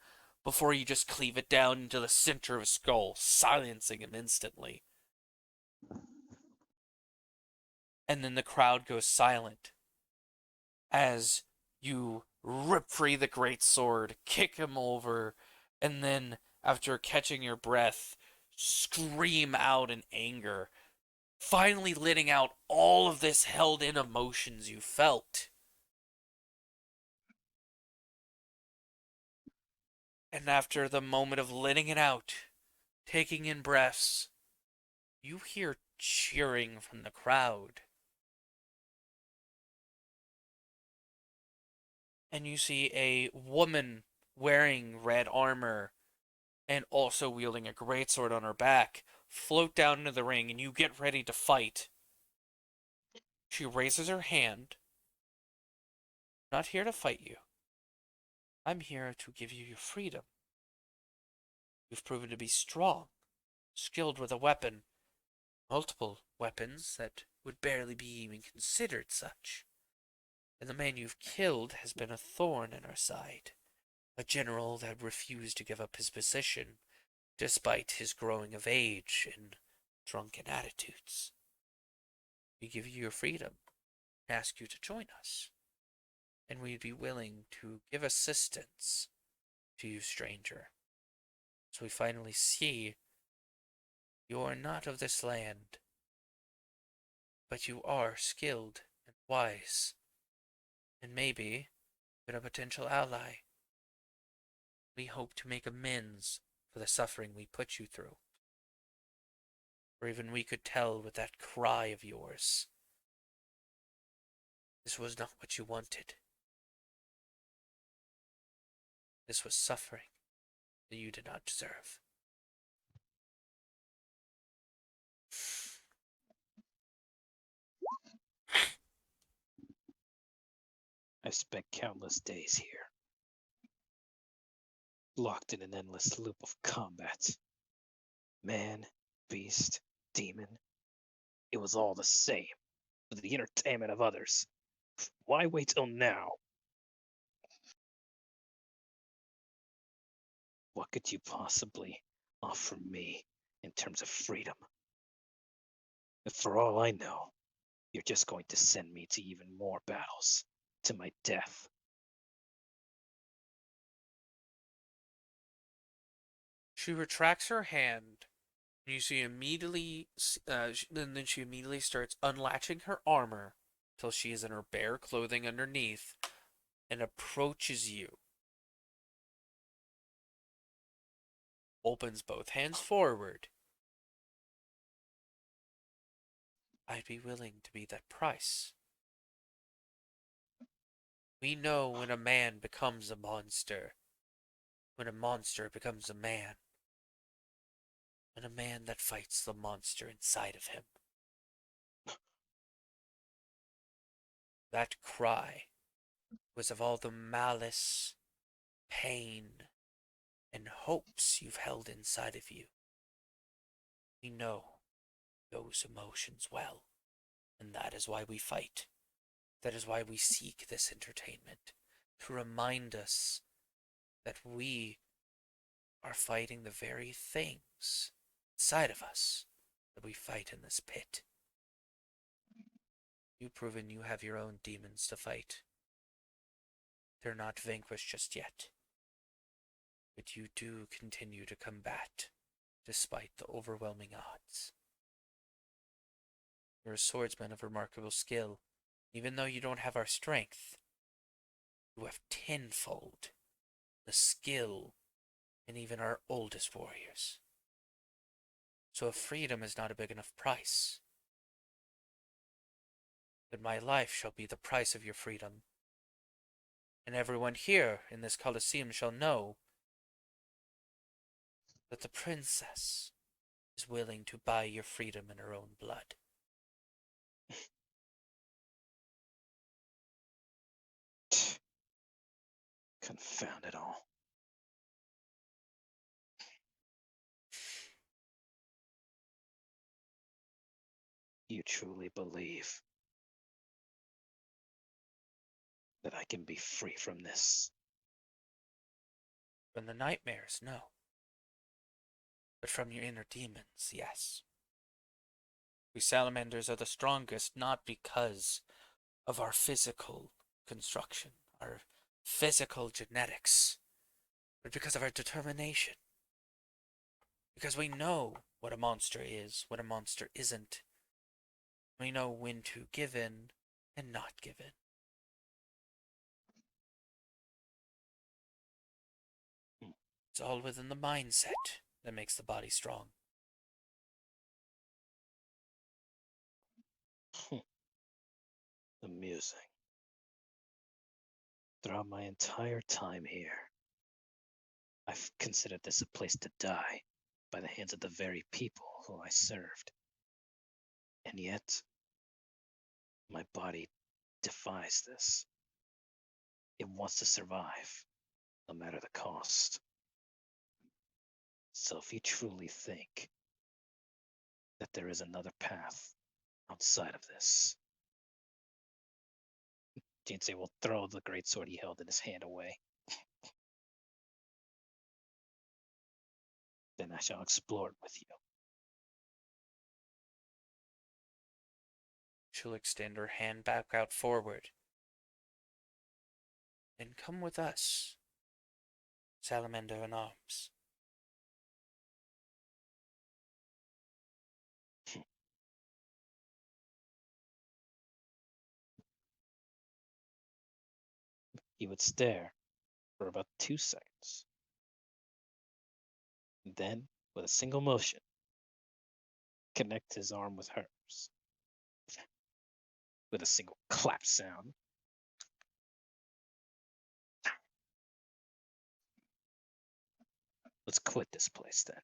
before you just cleave it down into the center of his skull, silencing him instantly. And then the crowd goes silent as you rip free the great sword, kick him over, and then, after catching your breath, scream out in anger, finally letting out all of this held-in emotions you felt. And after the moment of letting it out, taking in breaths, you hear cheering from the crowd. And you see a woman wearing red armor and also wielding a greatsword on her back float down into the ring, and you get ready to fight. She raises her hand. I'm not here to fight you. I'm here to give you your freedom. You've proven to be strong, skilled with a weapon, multiple weapons that would barely be even considered such. And the man you've killed has been a thorn in our side, a general that refused to give up his position, despite his growing of age and drunken attitudes. We give you your freedom and ask you to join us, and we'd be willing to give assistance to you, stranger. So we finally see you are not of this land, but you are skilled and wise, and maybe even a potential ally. We hope to make amends for the suffering we put you through. Or even we could tell with that cry of yours, this was not what you wanted. This was suffering that you did not deserve. I've spent countless days here, locked in an endless loop of combat. Man, beast, demon. It was all the same, for the entertainment of others. Why wait till now? What could you possibly offer me in terms of freedom? If for all I know, you're just going to send me to even more battles, to my death. She retracts her hand, and you see immediately, and then she immediately starts unlatching her armor till she is in her bare clothing underneath, and approaches you. Opens both hands forward. I'd be willing to be that price. We know when a man becomes a monster, when a monster becomes a man, and a man that fights the monster inside of him. That cry was of all the malice, pain, and hopes you've held inside of you. We know those emotions well, and that is why we fight. That is why we seek this entertainment, to remind us that we are fighting the very things inside of us that we fight in this pit. You've proven you have your own demons to fight. They're not vanquished just yet. But you do continue to combat, despite the overwhelming odds. You're a swordsman of remarkable skill. Even though you don't have our strength, you have tenfold the skill in even our oldest warriors. So if freedom is not a big enough price, then my life shall be the price of your freedom. And everyone here in this Colosseum shall know that the princess is willing to buy your freedom in her own blood. Confound it all. You truly believe that I can be free from this? From the nightmares, no. But from your inner demons, yes. We salamanders are the strongest not because of our physical construction, our physical genetics, but because of our determination. Because we know what a monster is, what a monster isn't. We know when to give in and not give in. It's all within the mindset that makes the body strong. Amusing. Throughout my entire time here, I've considered this a place to die by the hands of the very people who I served. And yet, my body defies this. It wants to survive, no matter the cost. So if you truly think that there is another path outside of this, Jinsei will throw the greatsword he held in his hand away. Then I shall explore it with you. She'll extend her hand back out forward. And come with us, Salamander in arms. He would stare for about 2 seconds. Then, with a single motion, connect his arm with hers. With a single clap sound. Let's quit this place then.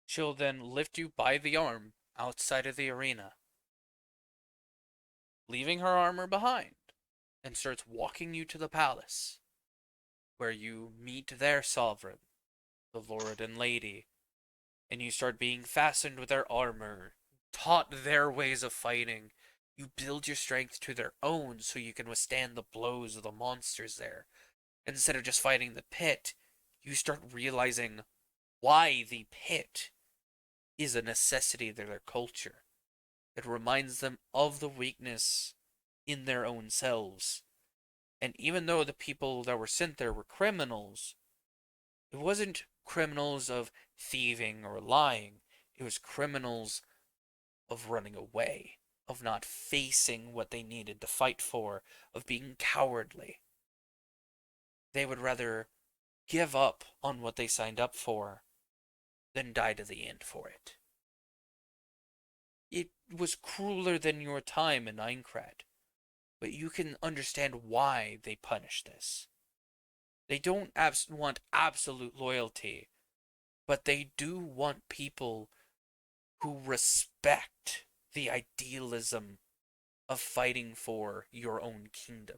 She'll then lift you by the arm outside of the arena, leaving her armor behind, and starts walking you to the palace, where you meet their sovereign, the Lord and Lady, and you start being fastened with their armor, taught their ways of fighting. You build your strength to their own so you can withstand the blows of the monsters there. Instead of just fighting the pit, you start realizing why the pit is a necessity to their culture. It reminds them of the weakness in their own selves. And even though the people that were sent there were criminals, it wasn't criminals of thieving or lying. It was criminals of running away, of not facing what they needed to fight for, of being cowardly. They would rather give up on what they signed up for than die to the end for it. It was crueler than your time in Aincrad, but you can understand why they punish this. They don't want absolute loyalty, but they do want people who respect the idealism of fighting for your own kingdom.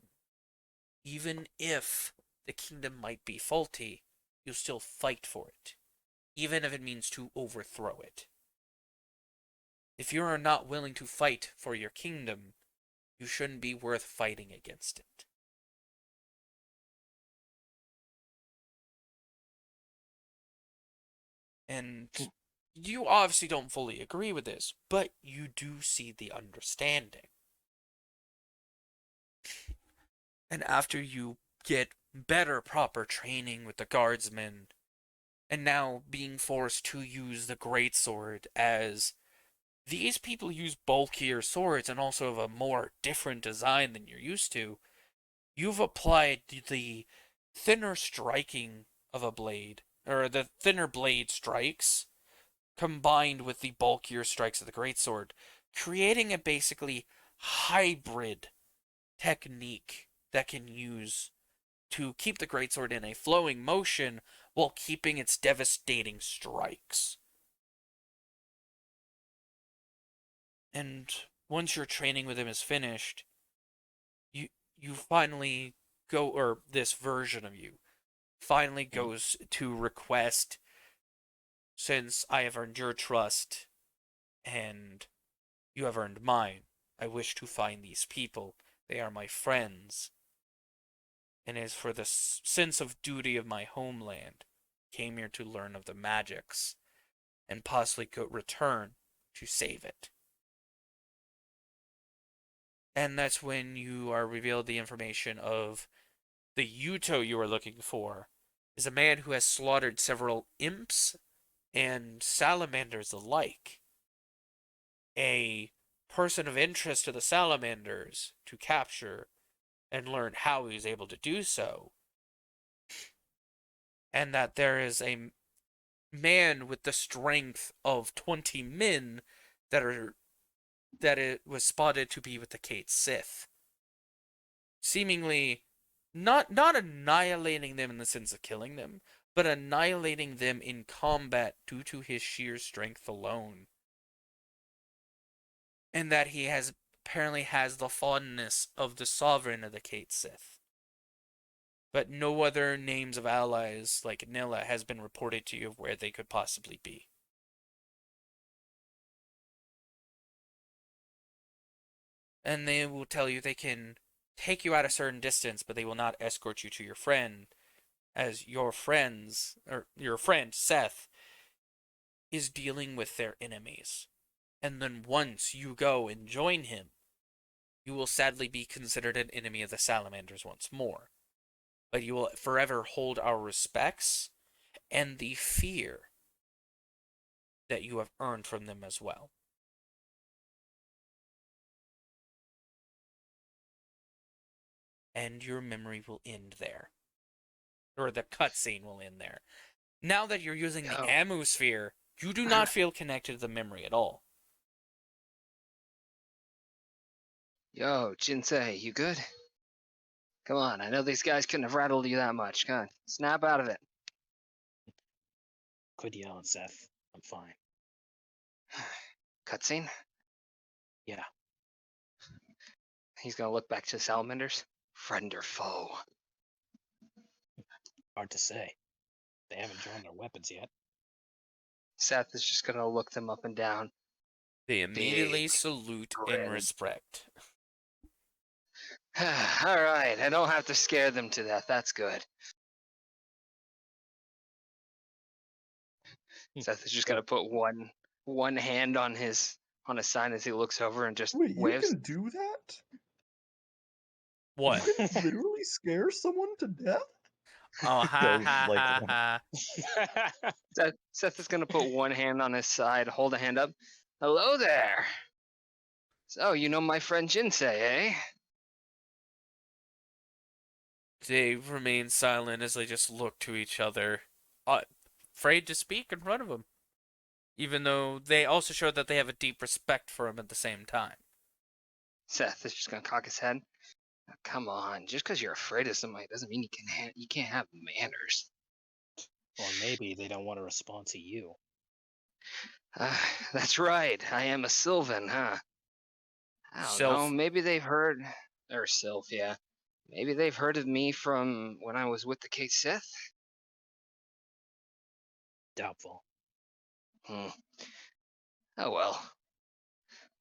Even if the kingdom might be faulty, you'll still fight for it, even if it means to overthrow it. If you are not willing to fight for your kingdom, you shouldn't be worth fighting against it. And you obviously don't fully agree with this, but you do see the understanding. And after you get better proper training with the guardsmen, and now being forced to use the greatsword, as these people use bulkier swords and also have a more different design than you're used to, you've applied the thinner striking of a blade, or the thinner blade strikes, combined with the bulkier strikes of the greatsword, creating a basically hybrid technique that can use to keep the greatsword in a flowing motion while keeping its devastating strikes. And once your training with him is finished, you finally go, or this version of you finally goes to request, since I have earned your trust and you have earned mine, I wish to find these people. They are my friends. And it is for the sense of duty of my homeland. Came here to learn of the magics and possibly could return to save it. And that's when you are revealed the information of the Yuuto you are looking for is a man who has slaughtered several imps and salamanders alike. A person of interest to the salamanders to capture and learn how he was able to do so. And that there is a man with the strength of 20 men that it was spotted to be with the Kate Sith. Seemingly not annihilating them in the sense of killing them, but annihilating them in combat due to his sheer strength alone. And that he apparently has the fondness of the sovereign of the Kate Sith. But no other names of allies like Nilla has been reported to you of where they could possibly be. And they will tell you they can take you at a certain distance, but they will not escort you to your friend, as your friend, Seth, is dealing with their enemies. And then once you go and join him, you will sadly be considered an enemy of the salamanders once more. But you will forever hold our respects and the fear that you have earned from them as well. And your memory will end there. Or the cutscene will end there. Now that you're using the Amusphere, you do not feel connected to the memory at all. Yo, Jinsei, you good? Come on, I know these guys couldn't have rattled you that much. Come on, snap out of it. Quit yelling, Seth. I'm fine. Cutscene? Yeah. He's gonna look back to the salamanders. Friend or foe? Hard to say. They haven't drawn their weapons yet. Seth is just gonna look them up and down. They immediately Big salute grin. in respect. Alright, I don't have to scare them to death. That's good. Seth is just gonna put one hand on his sign as he looks over and just Wait, you waves. can do that? What? You can literally scare someone to death? Oh, ha Goes ha like ha ha. Seth is gonna put one hand on his side, hold a hand up. Hello there. So you know my friend Jinsei, eh? They remain silent as they just look to each other, afraid to speak in front of him. Even though they also show that they have a deep respect for him at the same time. Seth is just gonna cock his head. Now, come on, just because you're afraid of somebody doesn't mean you can't have manners. Or maybe they don't want to respond to you. That's right. I am a Sylvan, huh? I don't know. Sylph. Maybe they've heard, or Sylph, yeah. Maybe they've heard of me from when I was with the Kate Sith. Doubtful. Oh well.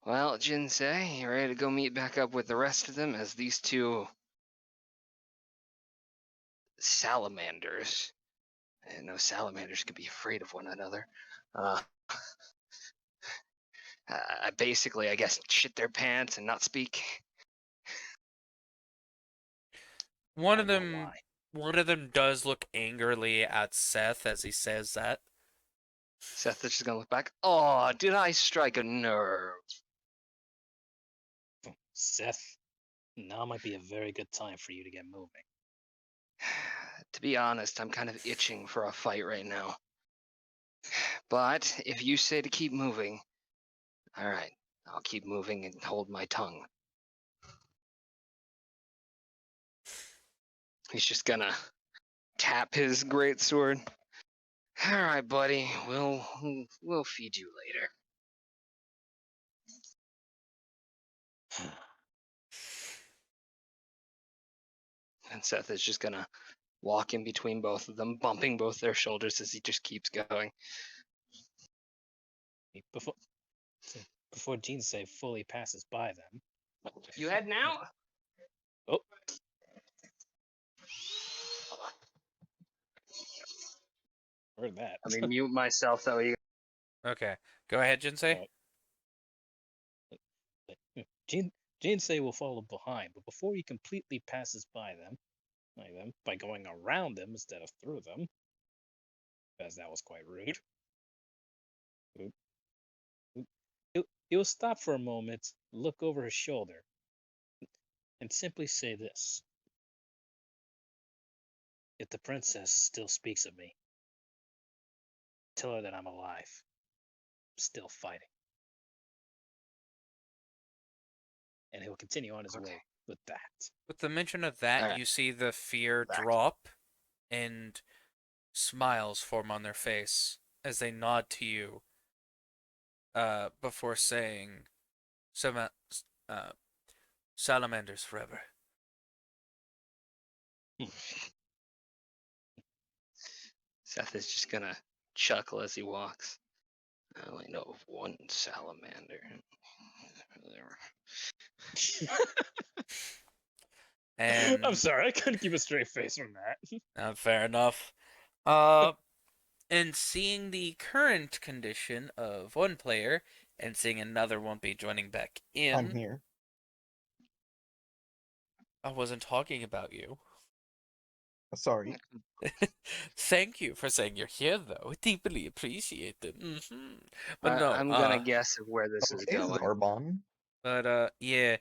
Well, Jinsei, you ready to go meet back up with the rest of them as these two salamanders? And no salamanders can be afraid of one another. Basically, I guess, shit their pants and not speak. One I of know them why. one of them does look angrily at Seth as he says that. Seth is just gonna look back. Oh, did I strike a nerve? Seth, now might be a very good time for you to get moving. To be honest, I'm kind of itching for a fight right now. But if you say to keep moving, alright, I'll keep moving and hold my tongue. He's just gonna tap his greatsword. Alright, buddy, we'll feed you later. And Seth is just gonna walk in between both of them, bumping both their shoulders as he just keeps going. Before Jinsei fully passes by them. You heading out? Oh. Heard that. Let me mute myself that way you... Okay. Go ahead, Jinsei. Jinsei will follow behind, but before he completely passes by them, by going around them instead of through them, because that was quite rude. He'll stop for a moment, look over his shoulder, and simply say this. If the princess still speaks of me, tell her that I'm alive, still fighting. And he'll continue on his way with that. With the mention of that, Alright. you see the fear Back. drop and smiles form on their face as they nod to you before saying, salamanders forever. Seth is just gonna chuckle as he walks. I only know of one salamander. And I'm sorry, I couldn't keep a straight face from that. fair enough. And seeing the current condition of one player and seeing another won't be joining back in. I'm here. I wasn't talking about you. Sorry. Thank you for saying you're here, though. Deeply appreciated. But no, I'm gonna guess of where this is Okay, going. Zarbon. But yeah,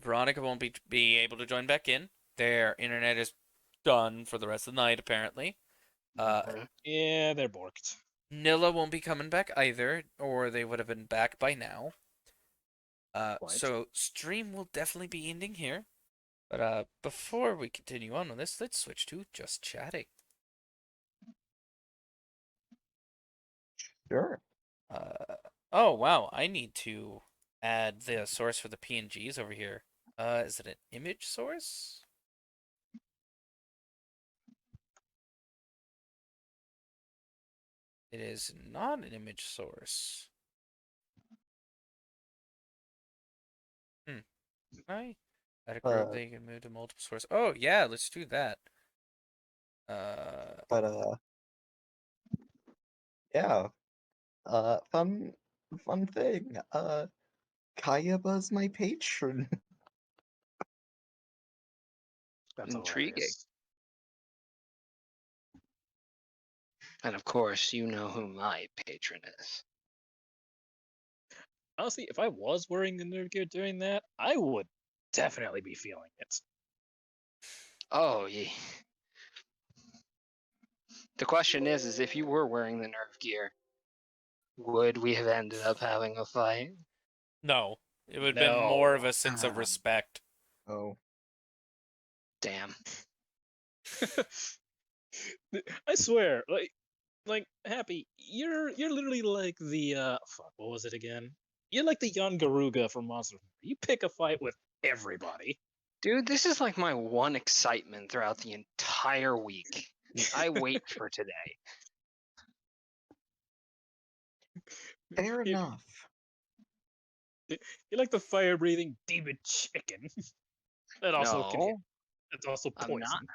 Veronika won't be able to join back in. Their internet is done for the rest of the night, apparently. Yeah, they're borked. Nilla won't be coming back either, or they would have been back by now. So stream will definitely be ending here. But before we continue on with this, let's switch to just chatting. Sure. Oh wow, I need to add the source for the PNGs over here. Is it an image source? It is not an image source. Right. At a group, they can move to multiple sources. Oh yeah, let's do that. Yeah. Fun thing. Kayaba's my patron. That's intriguing. hilarious. And of course, you know who my patron is. Honestly, if I was wearing the nerd gear during that, I would definitely be feeling it. Oh, yeah. The question is if you were wearing the nerve gear, would we have ended up having a fight? No, it would have been more of a sense of Ah. respect. Oh. Damn. I swear, like Happy, you're literally like the fuck, what was it again? You're like the young Garuga from Monster Hunter. You pick a fight with everybody. Dude, this is like my one excitement throughout the entire week. I wait for today. Fair enough. You're like the fire-breathing demon chicken. That also No, that's also poison.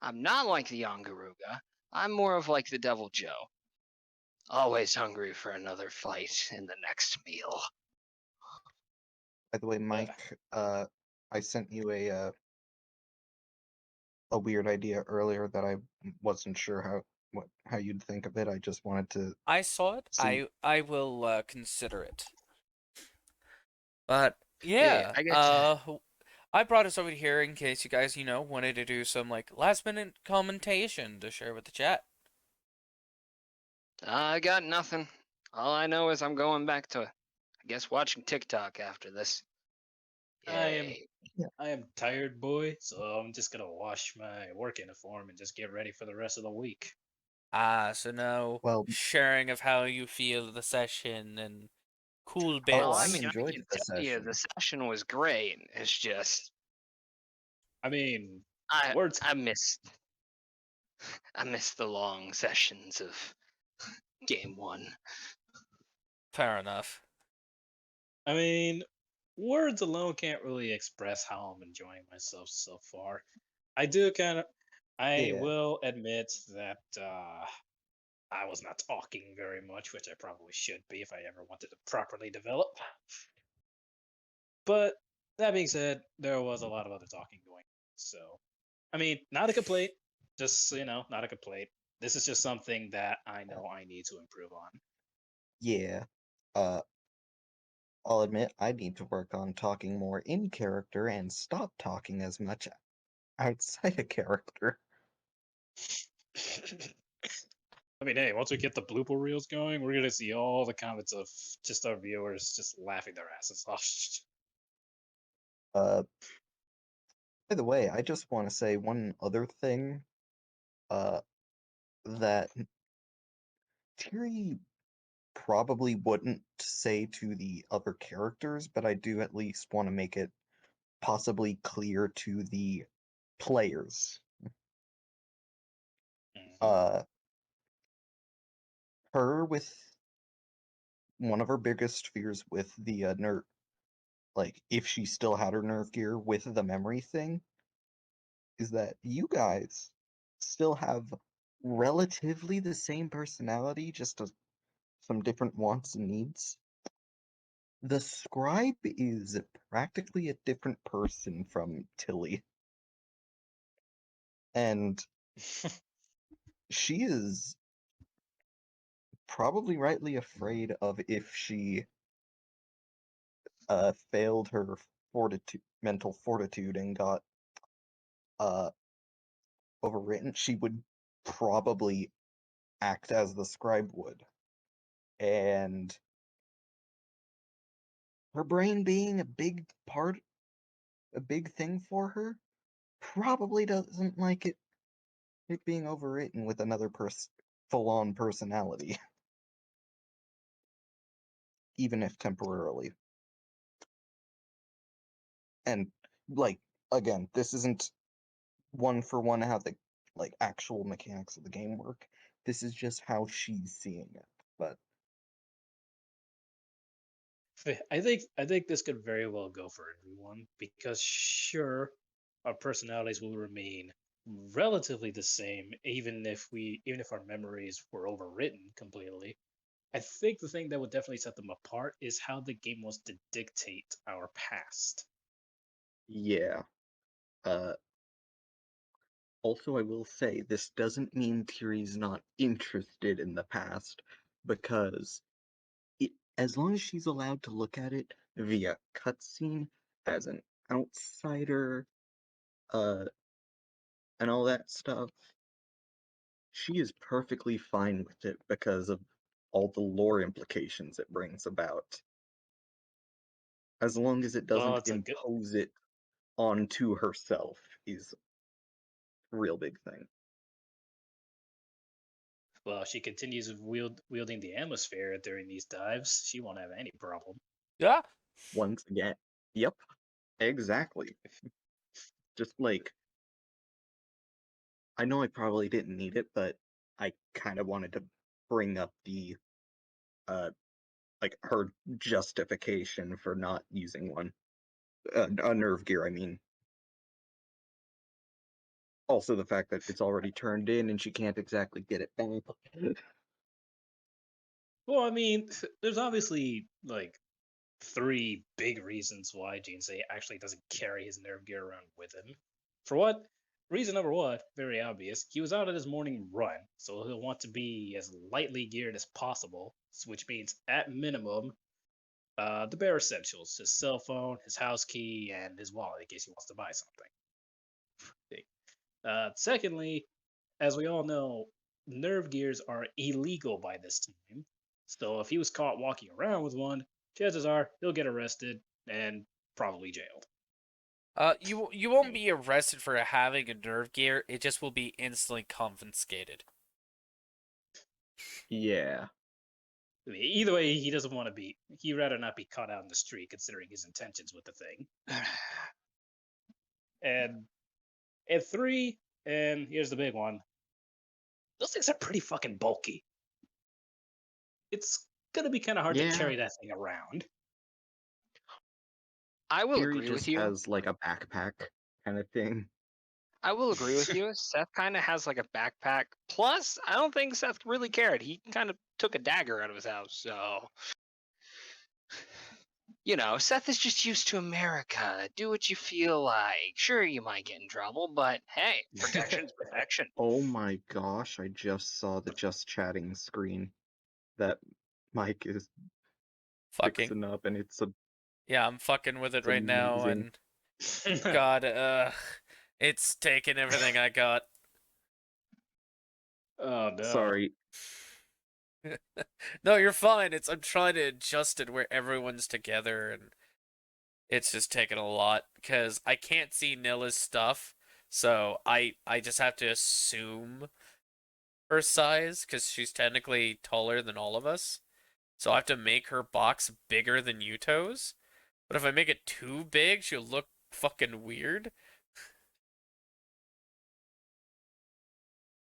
I'm not like the young Garuga. I'm more of like the Devil Joe. Always hungry for another fight in the next meal. By the way, Mike, I sent you a weird idea earlier that I wasn't sure how you'd think of it. I just wanted to I saw it. see. I will consider it. But Yeah, yeah, I get I brought us over here in case you guys, wanted to do some like last minute commentation to share with the chat. I got nothing. All I know is I'm going back to, I guess, watching TikTok after this. Yay. I am tired, boy, so I'm just gonna wash my work uniform and just get ready for the rest of the week. So no Well, sharing of how you feel the session and cool bits. Well, I I mean, I enjoyed can the tell you session. the session was great. It's just I mean, I words. I missed the long sessions of game 1. Fair enough. I mean, words alone can't really express how I'm enjoying myself so far. I Yeah. will admit that I was not talking very much, which I probably should be if I ever wanted to properly develop. But that being said, there was a lot of other talking going on. So, I mean, not a complaint. Just, not a complaint. This is just something that I know I need to improve on. Yeah. I'll admit I need to work on talking more in character and stop talking as much outside of character. I mean, hey, once we get the blooper reels going, we're gonna see all the comments of just our viewers just laughing their asses off. Uh, by the way, I just want to say one other thing. That Tiri probably wouldn't say to the other characters, but I do at least want to make it possibly clear to the players. Mhm. Her with one of her biggest fears with the nerf, like if she still had her nerf gear with the memory thing, is that you guys still have relatively the same personality, just some different wants and needs. The scribe is practically a different person from Tilly, and she is probably rightly afraid of if she failed her mental fortitude and got uh overwritten, she would probably act as the scribe would. And her brain being a big thing for her, probably doesn't like it being overwritten with another full-on personality, even if temporarily. And like again, this isn't one for one how the like actual mechanics of the game work. This is just how she's seeing it. But I think this could very well go for everyone because sure, our personalities will remain relatively the same even if our memories were overwritten completely. I think the thing that would definitely set them apart is how the game wants to dictate our past. yeah. Uh Also, I will say this doesn't mean Tiri's not interested in the past, because as long as she's allowed to look at it via cutscene as an outsider, uh, and all that stuff, she is perfectly fine with it because of all the lore implications it brings about. As long as it Well, doesn't it's a good. impose it onto herself is a real big thing. Well, she continues wielding the atmosphere during these dives. She won't have any problem. Yeah. Once again, yep, exactly. Just like, I know I probably didn't need it, but I kind of wanted to bring up the, like, her justification for not using one. A nerve gear, I mean. Also the fact that it's already turned in and she can't exactly get it back. Well, I mean, there's obviously like 3 big reasons why Jinsei actually doesn't carry his nerve gear around with him. For what? Reason number 1, very obvious. He was out on his morning run, so he'll want to be as lightly geared as possible, which means at minimum, the bare essentials: his cell phone, his house key, and his wallet in case he wants to buy something. Secondly, as we all know, nerve gears are illegal by this time. So if he was caught walking around with one, chances are he'll get arrested and probably jailed. You won't be arrested for having a nerve gear. It just will be instantly confiscated. Yeah. I mean, either way, he doesn't want to be. He'd rather not be caught out in the street, considering his intentions with the thing. And 3, and here's the big one. Those things are pretty fucking bulky. It's gonna be kind of hard to carry that thing around. I will Fury agree just with you. has like a backpack kind of thing. I will agree with you. Seth kind of has like a backpack. Plus, I don't think Seth really cared. He kind of took a dagger out of his house, so. You know, Seth is just used to America. Do what you feel like. Sure, you might get in trouble, but hey, protection's protection. Oh my gosh, I just saw the just chatting screen that Mike is Fucking. fixing up, and it's a Yeah, I'm fucking with it It's right now, amazing. and God, it's taken everything I got. Oh no. sorry. No, you're fine. I'm trying to adjust it where everyone's together, and it's just taking a lot because I can't see Nilla's stuff, so I just have to assume her size because she's technically taller than all of us. So I have to make her box bigger than Yuuto's. But if I make it too big, she'll look fucking weird.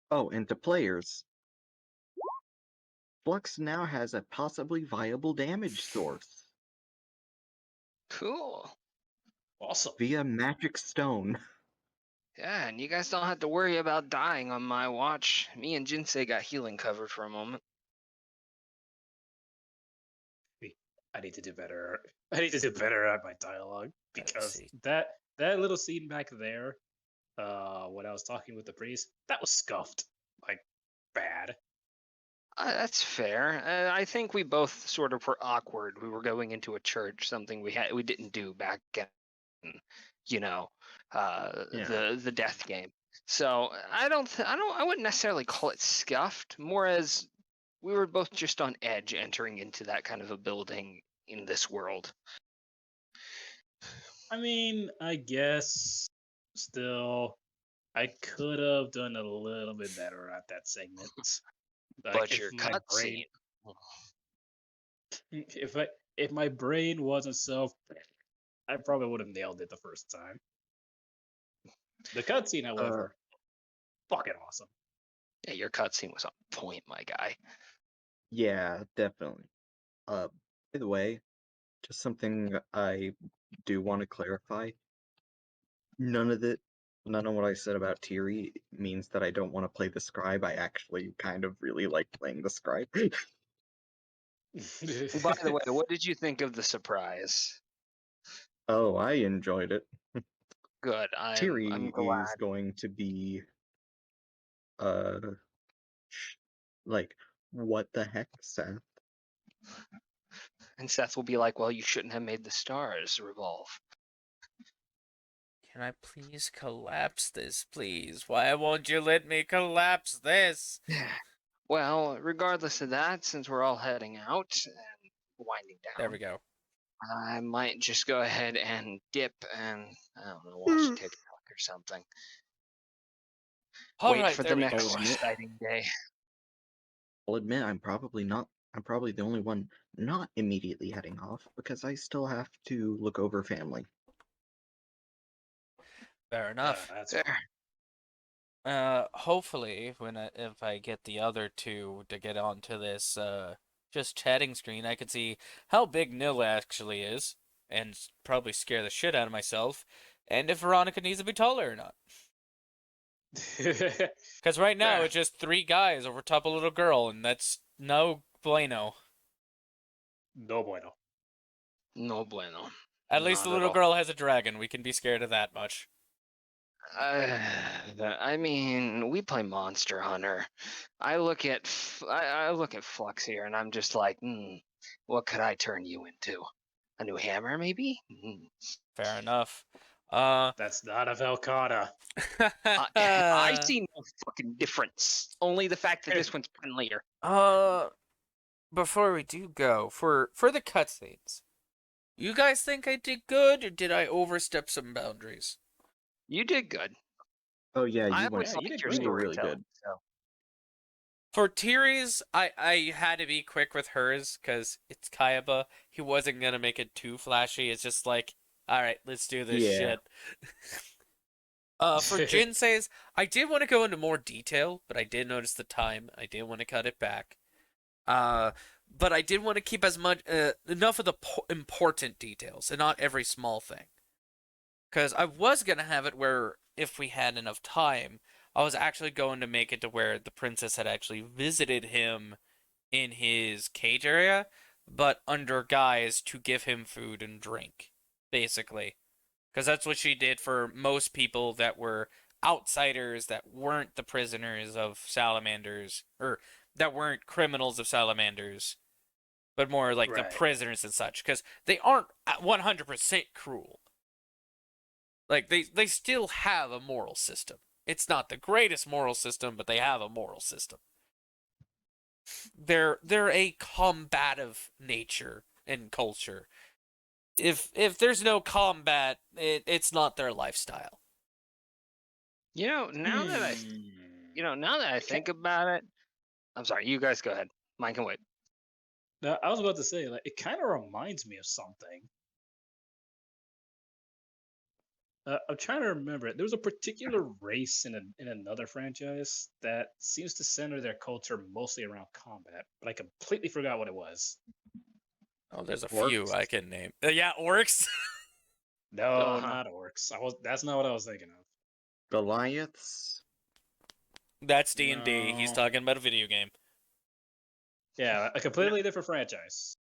Oh, and to players, Flux now has a possibly viable damage source Cool. Awesome. via magic stone. Yeah, and you guys don't have to worry about dying on my watch. Me and Jinsei got healing covered for a moment. I need to do better. I need to do better at my dialogue because see. that little scene back there, when I was talking with the priest, that was scuffed, like bad. That's fair. I think we both sort of were awkward. We were going into a church, something we didn't do back in, you know, the death game. So I wouldn't necessarily call it scuffed. More as we were both just on edge entering into that kind of a building in this world. I mean, I guess still, I could have done a little bit better at that segment. Like, But your cutscene. If my brain wasn't so, I probably would have nailed it the first time. The cutscene, however, fucking awesome. Yeah, your cutscene was on point, my guy. Yeah, definitely. By the way, just something I do want to clarify. None of what I said about Tiri means that I don't want to play the scribe. I actually kind of really like playing the scribe. By the way, what did you think of the surprise? Oh, I enjoyed it. Good. I'm Tiri glad. is going to be like, what the heck, Seth? And Seth will be like, well, you shouldn't have made the stars revolve. Can I please collapse this, please? Why won't you let me collapse this? Well, regardless of that, since we're all heading out and winding down. There we go. I might just go ahead and dip and, I don't know, watch TikTok or something. All Wait right, for there the we next go. exciting day. I'll admit I'm probably the only one not immediately heading off because I still have to look over family. Fair enough. That's There. Hopefully, if I get the other two to get onto this just chatting screen, I can see how big Nilla actually is, and probably scare the shit out of myself, and if Veronika needs to be taller or not. Because right now Fair. it's just 3 guys over top a little girl, and that's no bueno. No bueno. No bueno. At least Not the at little all. girl has a dragon. We can be scared of that much. I mean, we play Monster Hunter. I look at Flux here, and I'm just like, what could I turn you into? A new hammer, maybe? Fair enough. That's not a Velcana. I see no fucking difference. Only the fact that this one's friendlier. Before we do go, for the cutscenes, you guys think I did good, or did I overstep some boundaries? You did good. Oh yeah, I you went. always you liked did your great. You were really storytelling. good. So. For Tiri's, I had to be quick with hers, because it's Kayaba. He wasn't going to make it too flashy. It's just like, alright, let's do this Yeah. shit. For Jinsei's, I did want to go into more detail, but I did notice the time. I did want to cut it back. But I did want to keep as much enough of the important details and not every small thing. Because I was gonna have it where if we had enough time, I was actually going to make it to where the princess had actually visited him in his cage area, but under guise to give him food and drink, basically. Because that's what she did for most people that were outsiders that weren't the prisoners of salamanders, or that weren't criminals of salamanders, but more like the Right. prisoners and such, because they aren't 100% cruel. Like, they still have a moral system. It's not the greatest moral system, but they have a moral system. They're a combative nature and culture. If there's no combat, it's not their lifestyle. Now that I think about it, I'm sorry. You guys go ahead. Mine can wait. No, I was about to say, like, it kind of reminds me of something. I'm trying to remember it. There was a particular race in another franchise that seems to center their culture mostly around combat, but I completely forgot what it was. Oh, there's a Orcs? few I can name. Yeah, orcs. No, Uh-huh. not orcs. That's not what I was thinking of. Goliaths. That's D&D. He's No. talking about a video game. Yeah, a completely different franchise.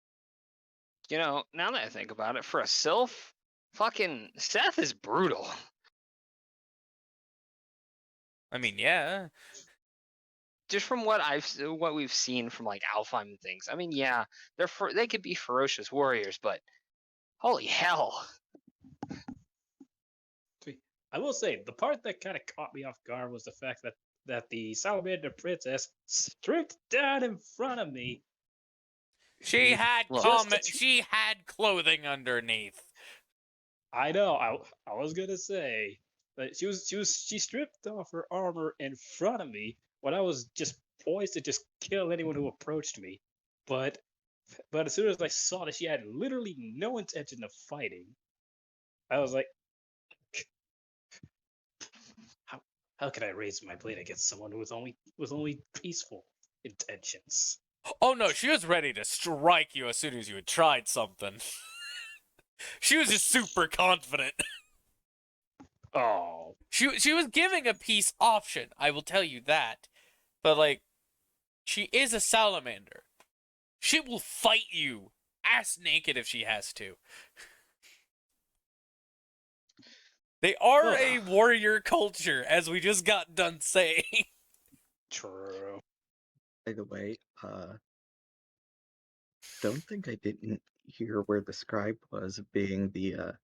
Now that I think about it, for a sylph, fucking Seth is brutal. I mean, yeah. Just from what we've seen from like Alfheim and things. I mean, yeah, they could be ferocious warriors, but holy hell. I will say, the part that kind of caught me off guard was the fact that the Salamander Princess stripped down in front of me. She had Look. she had clothing underneath. I know. I was gonna say that she stripped off her armor in front of me when I was just poised to just kill anyone who approached me. But as soon as I saw that she had literally no intention of fighting, I was like, how can I raise my blade against someone with only peaceful intentions? Oh no, she was ready to strike you as soon as you had tried something. She was just super confident. Oh, She was giving a peace option, I will tell you that. But like, she is a salamander. She will fight you ass naked if she has to. They are a warrior culture, as we just got done saying. true. By the way, don't think I didn't hear where the scribe was being the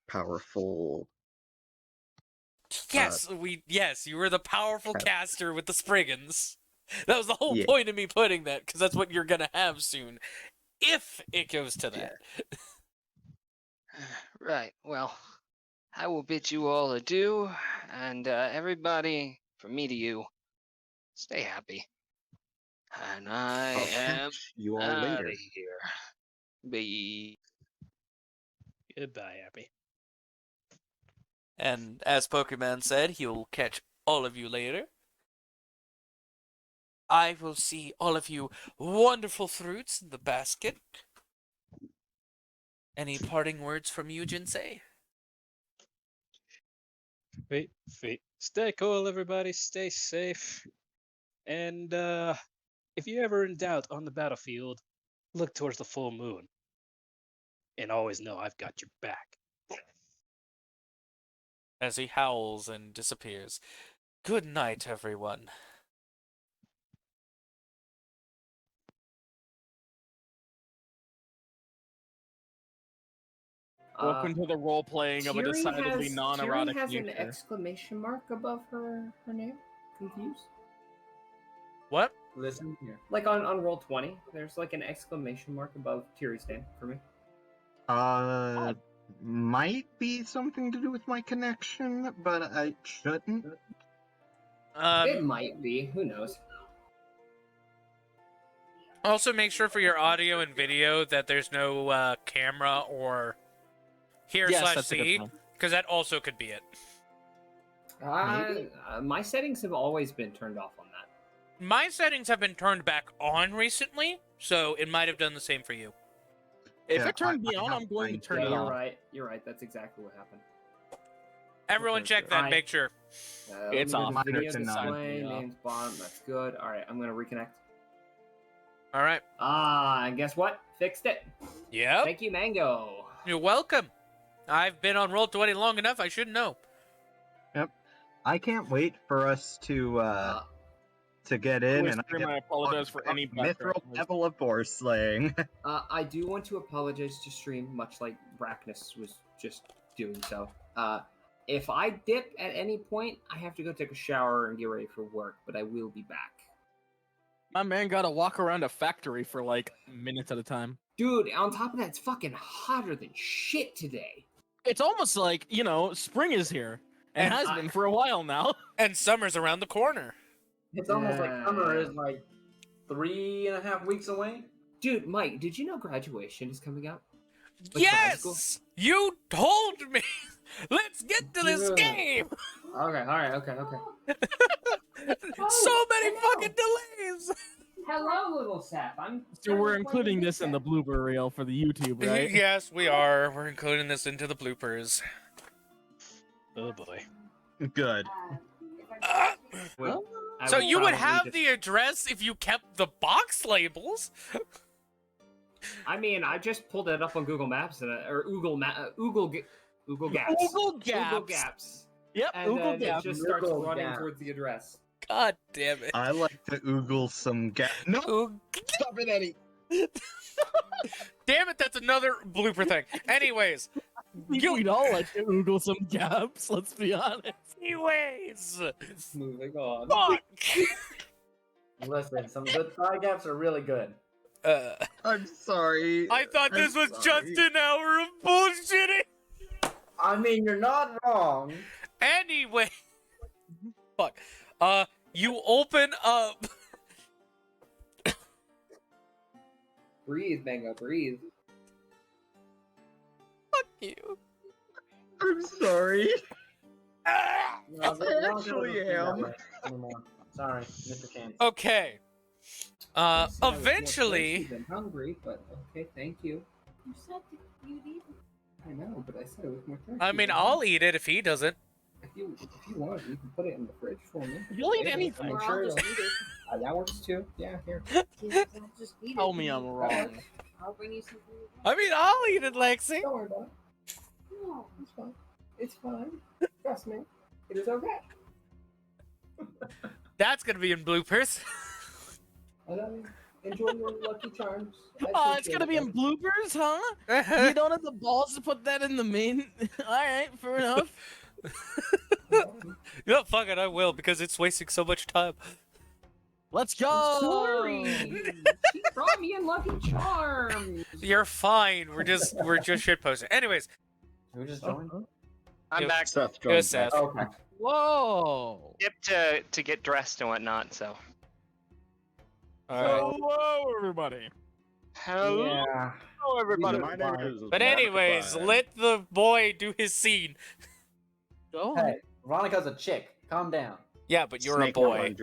powerful. Yes, you were the powerful caster with the Spriggans. That was the whole Yeah. point of me putting that, because that's what you're gonna have soon, if it goes to that. Right. Well, I will bid you all adieu, and everybody, from me to you, stay happy. And I I'll am catch you all out later. of here. Bye. Goodbye, Happy. And as Pokemon said, he'll catch all of you later. I will see all of you wonderful fruits in the basket. Any parting words from you, Jinsei? Wait. Stay cool, everybody. Stay safe. And if you're ever in doubt on the battlefield, look towards the full moon. And always know I've got your back. As he howls and disappears. Good night, everyone. Welcome to the role playing of a Tiri decidedly has- non-erotic Tiri has an future. exclamation mark above her name. Confused? What? Listen here. Like on roll 20, there's like an exclamation mark above Tiri's name for me. Might be something to do with my connection, but I shouldn't. It might be. Who knows? Also, make sure for your audio and video that there's no camera or here Yes, slash that's a good C, point. because that also could be it. My settings have always been turned off on that. My settings have been turned back on recently, so it might have done the same for you. If Yeah, it turned me I on, have I'm going to mine turn Yeah, it you're off. right. You're right. That's exactly what happened. Everyone check that, Fine. make sure. It's let me go off. to Mine Video is a none. display, Yeah. names bottom. That's good. All right, I'm gonna reconnect. All right. And guess what? Fixed it. Yep. Thank you, Mango. You're welcome. I've been on Roll20 long enough, I should know. I can't wait for us to get in Please, and Grim, I apologize for any mithril background noise. level of boar slaying. I do want to apologize to stream, much like Brackness was just doing so. If I dip at any point, I have to go take a shower and get ready for work, but I will be back. My man got to walk around a factory for like minutes at a time. Dude, on top of that, it's fucking hotter than shit today. It's almost like, you know, spring is here. And And has been for a while now. And summer's around the corner. It's almost like summer Yeah. is like 3.5 weeks away. Dude, Mike, did you know graduation is coming up? Like for high school? Yes! You told me! Let's get to this Yeah. game! Okay, alright, okay. So many fucking delays! Hello, little Seth. So we're including this in the blooper reel for the YouTube, right? Yes, we are. We're including this into the bloopers. Oh boy. Good. Wait, I So you would probably have just- the address if you kept the box labels? I mean, I just pulled it up on Google Maps or Google Gaps. Google Gaps. Google Gaps. Yep, And Google then Gaps. it just starts Google running Gaps. towards the address. God damn it. I like to oogle some No, Oog- stop it, Eddie. Damn it, that's another blooper thing. Anyways. We'd all like to Google some gaps, let's be honest. Anyways. Moving on. Fuck. Listen, some good thigh gaps are really good. I'm sorry. I thought I'm this was sorry. just an hour of bullshitting. I mean, you're not wrong. Anyway. Fuck. You open up. Breathe, Mango, breathe. Fuck you. I'm sorry. Ah! No, I actually am. Anymore. Sorry, Mr. Chance. Okay. I said I was more Eventually. thirsty than hungry, but okay, thank you. You said you'd eat it. I know, but I said it was more thirsty. I mean, than I'll hungry. eat it if he doesn't. If you want, you can put it in the fridge for me. You'll eat Yeah, anything. I'm Or sure I'll just it'll- eat it. that works too. Yeah, here. Yeah, I'll just eat it. Tell me I'm wrong. I'll bring you some food. I mean, I'll eat it, Lexi. Don't worry about it. No. It's fine. It's fine. Trust me. It is okay. That's gonna be in bloopers. Enjoy your Lucky Charms. Oh, it's gonna be in bloopers, huh? You don't have the balls to put that in the main. Alright, fair enough. Yeah, fuck it, I will because it's wasting so much time. Let's go! Sorry. She brought me in Lucky Charms. You're fine. We're just shitposting. Anyways, Who just joined? I'm Yep. back. Seth it was Seth. Okay. Whoa! Dip to get dressed and whatnot. So Hello, everybody. hello, Yeah. everybody. My name is But anyways, let the boy do his scene. Go. Hey, Veronica's a chick. Calm down. Yeah, but you're a boy.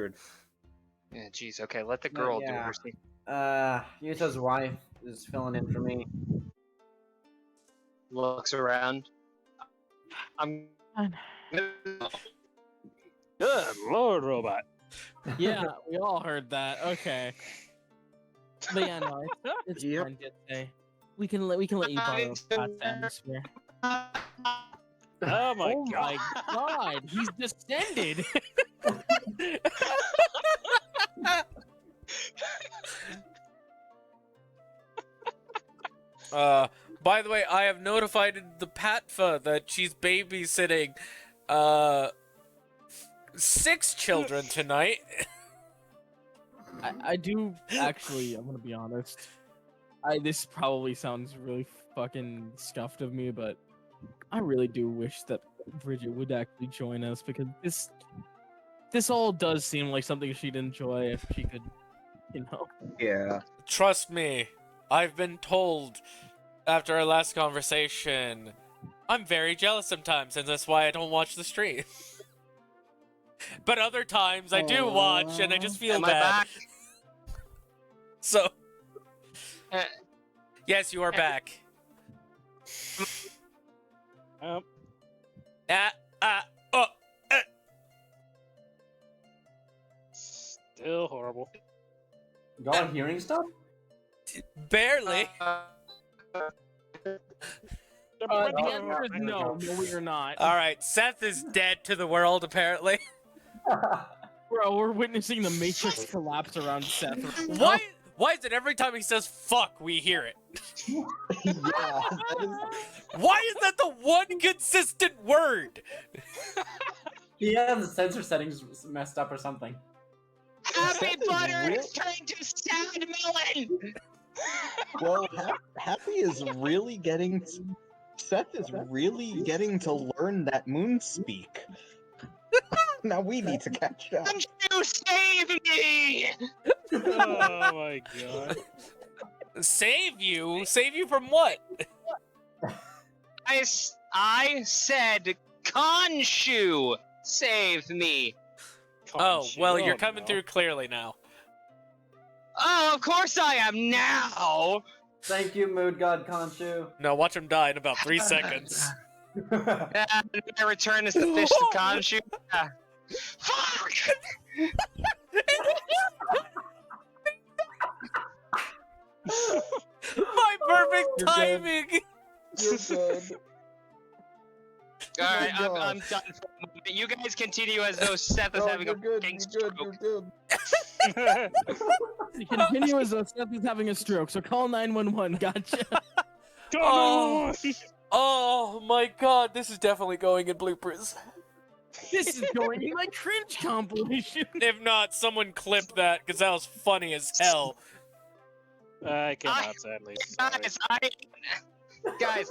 Yeah, jeez. Okay, let the girl do yeah. her scene. Yuuto's wife is filling in for me. Looks around. I'm. Good lord, robot. Yeah, we all heard that. Okay. But yeah, no, it's Yep. fine, Jinsei. We can let you borrow Pat's atmosphere. Oh my Oh god. my god, he's descended. By the way, I have notified the Patfa that she's babysitting 6 children tonight. I do actually. I'm gonna be honest. This probably sounds really fucking scuffed of me, but I really do wish that Bridget would actually join us because this all does seem like something she'd enjoy if she could, you know. Yeah. Trust me, I've been told after our last conversation, I'm very jealous sometimes, and that's why I don't watch the stream. But other times I do watch, and I just feel Am I bad. back? So, Uh, yes, you are back. Um, Oh, still horrible. God, hearing stuff? barely. The answer is no, we are not. All right, Seth is dead to the world, apparently. Bro, we're witnessing the Matrix collapse around Seth. Right now. Why? Why is it every time he says "fuck" we hear it? Yeah. That is... Why is that the one consistent word? He has the sensor settings messed up or something. Happy Seth is butter real- is turned to sad melon. Well, Happy is really getting. Seth is really getting to learn that moon speak. Now we need to catch up. You save me! Oh my god. Save you? Save you from what? I said Khonshu save me. Oh, well, you're Oh, coming no. through clearly now. Oh, of course I am now. Thank you, Mood God Khonshu. No, watch him die in about 3 seconds. I return as the fish to Khonshu. Ah. Fuck! My perfect You're good. timing! You're good. All right, Oh my I'm done for the moment. You guys continue as though Seth is Oh, having a you're good. fucking You're good. stroke. You're good. Continue as though Seth is having a stroke, so call 911. Gotcha. Oh. Oh my god, this is definitely going in bloopers. This is going in my cringe compilation. If not, someone clip that, because that was funny as hell. I cannot, sadly. Sorry. Guys,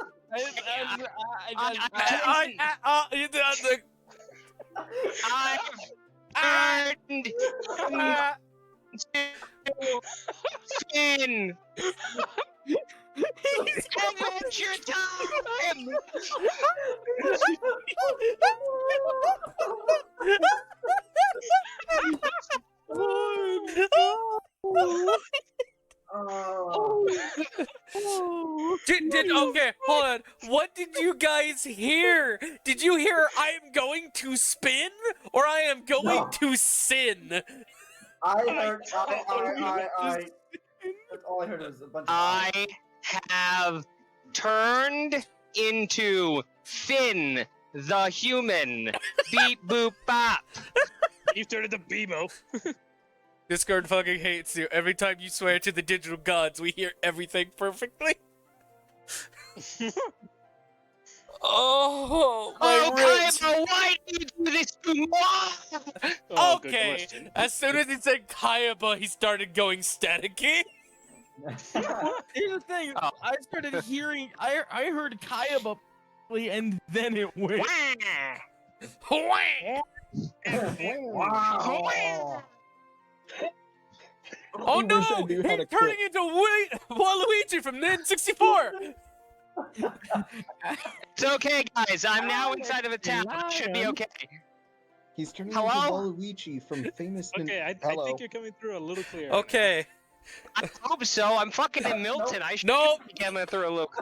I've turned to Finn. Adventure time! Okay, hold on. What did you guys hear? Did you hear I am going to spin or I am going to sin? I heard. That's all I heard was a bunch of. I have turned into Finn the human. Beep boop bop. You've turned into Bebo. Discord fucking hates you. Every time you swear to the digital gods, we hear everything perfectly. Oh, my ribs. Kaiba, why do you do this to me? Oh, good Okay, question. as soon as he said Kayaba, he started going staticky. Here's the thing. I started hearing. I heard Kayaba, and then it went. Wow. Oh I no! wish I knew how to He's turning into Waluigi from N64! It's okay, guys. I'm now inside of a town. It should be okay. He's turning Hello? into Waluigi from famous. Okay, I Hello. think you're coming through a little clearer. Okay. I hope so. I'm fucking in Milton. I should Nope. be coming through a little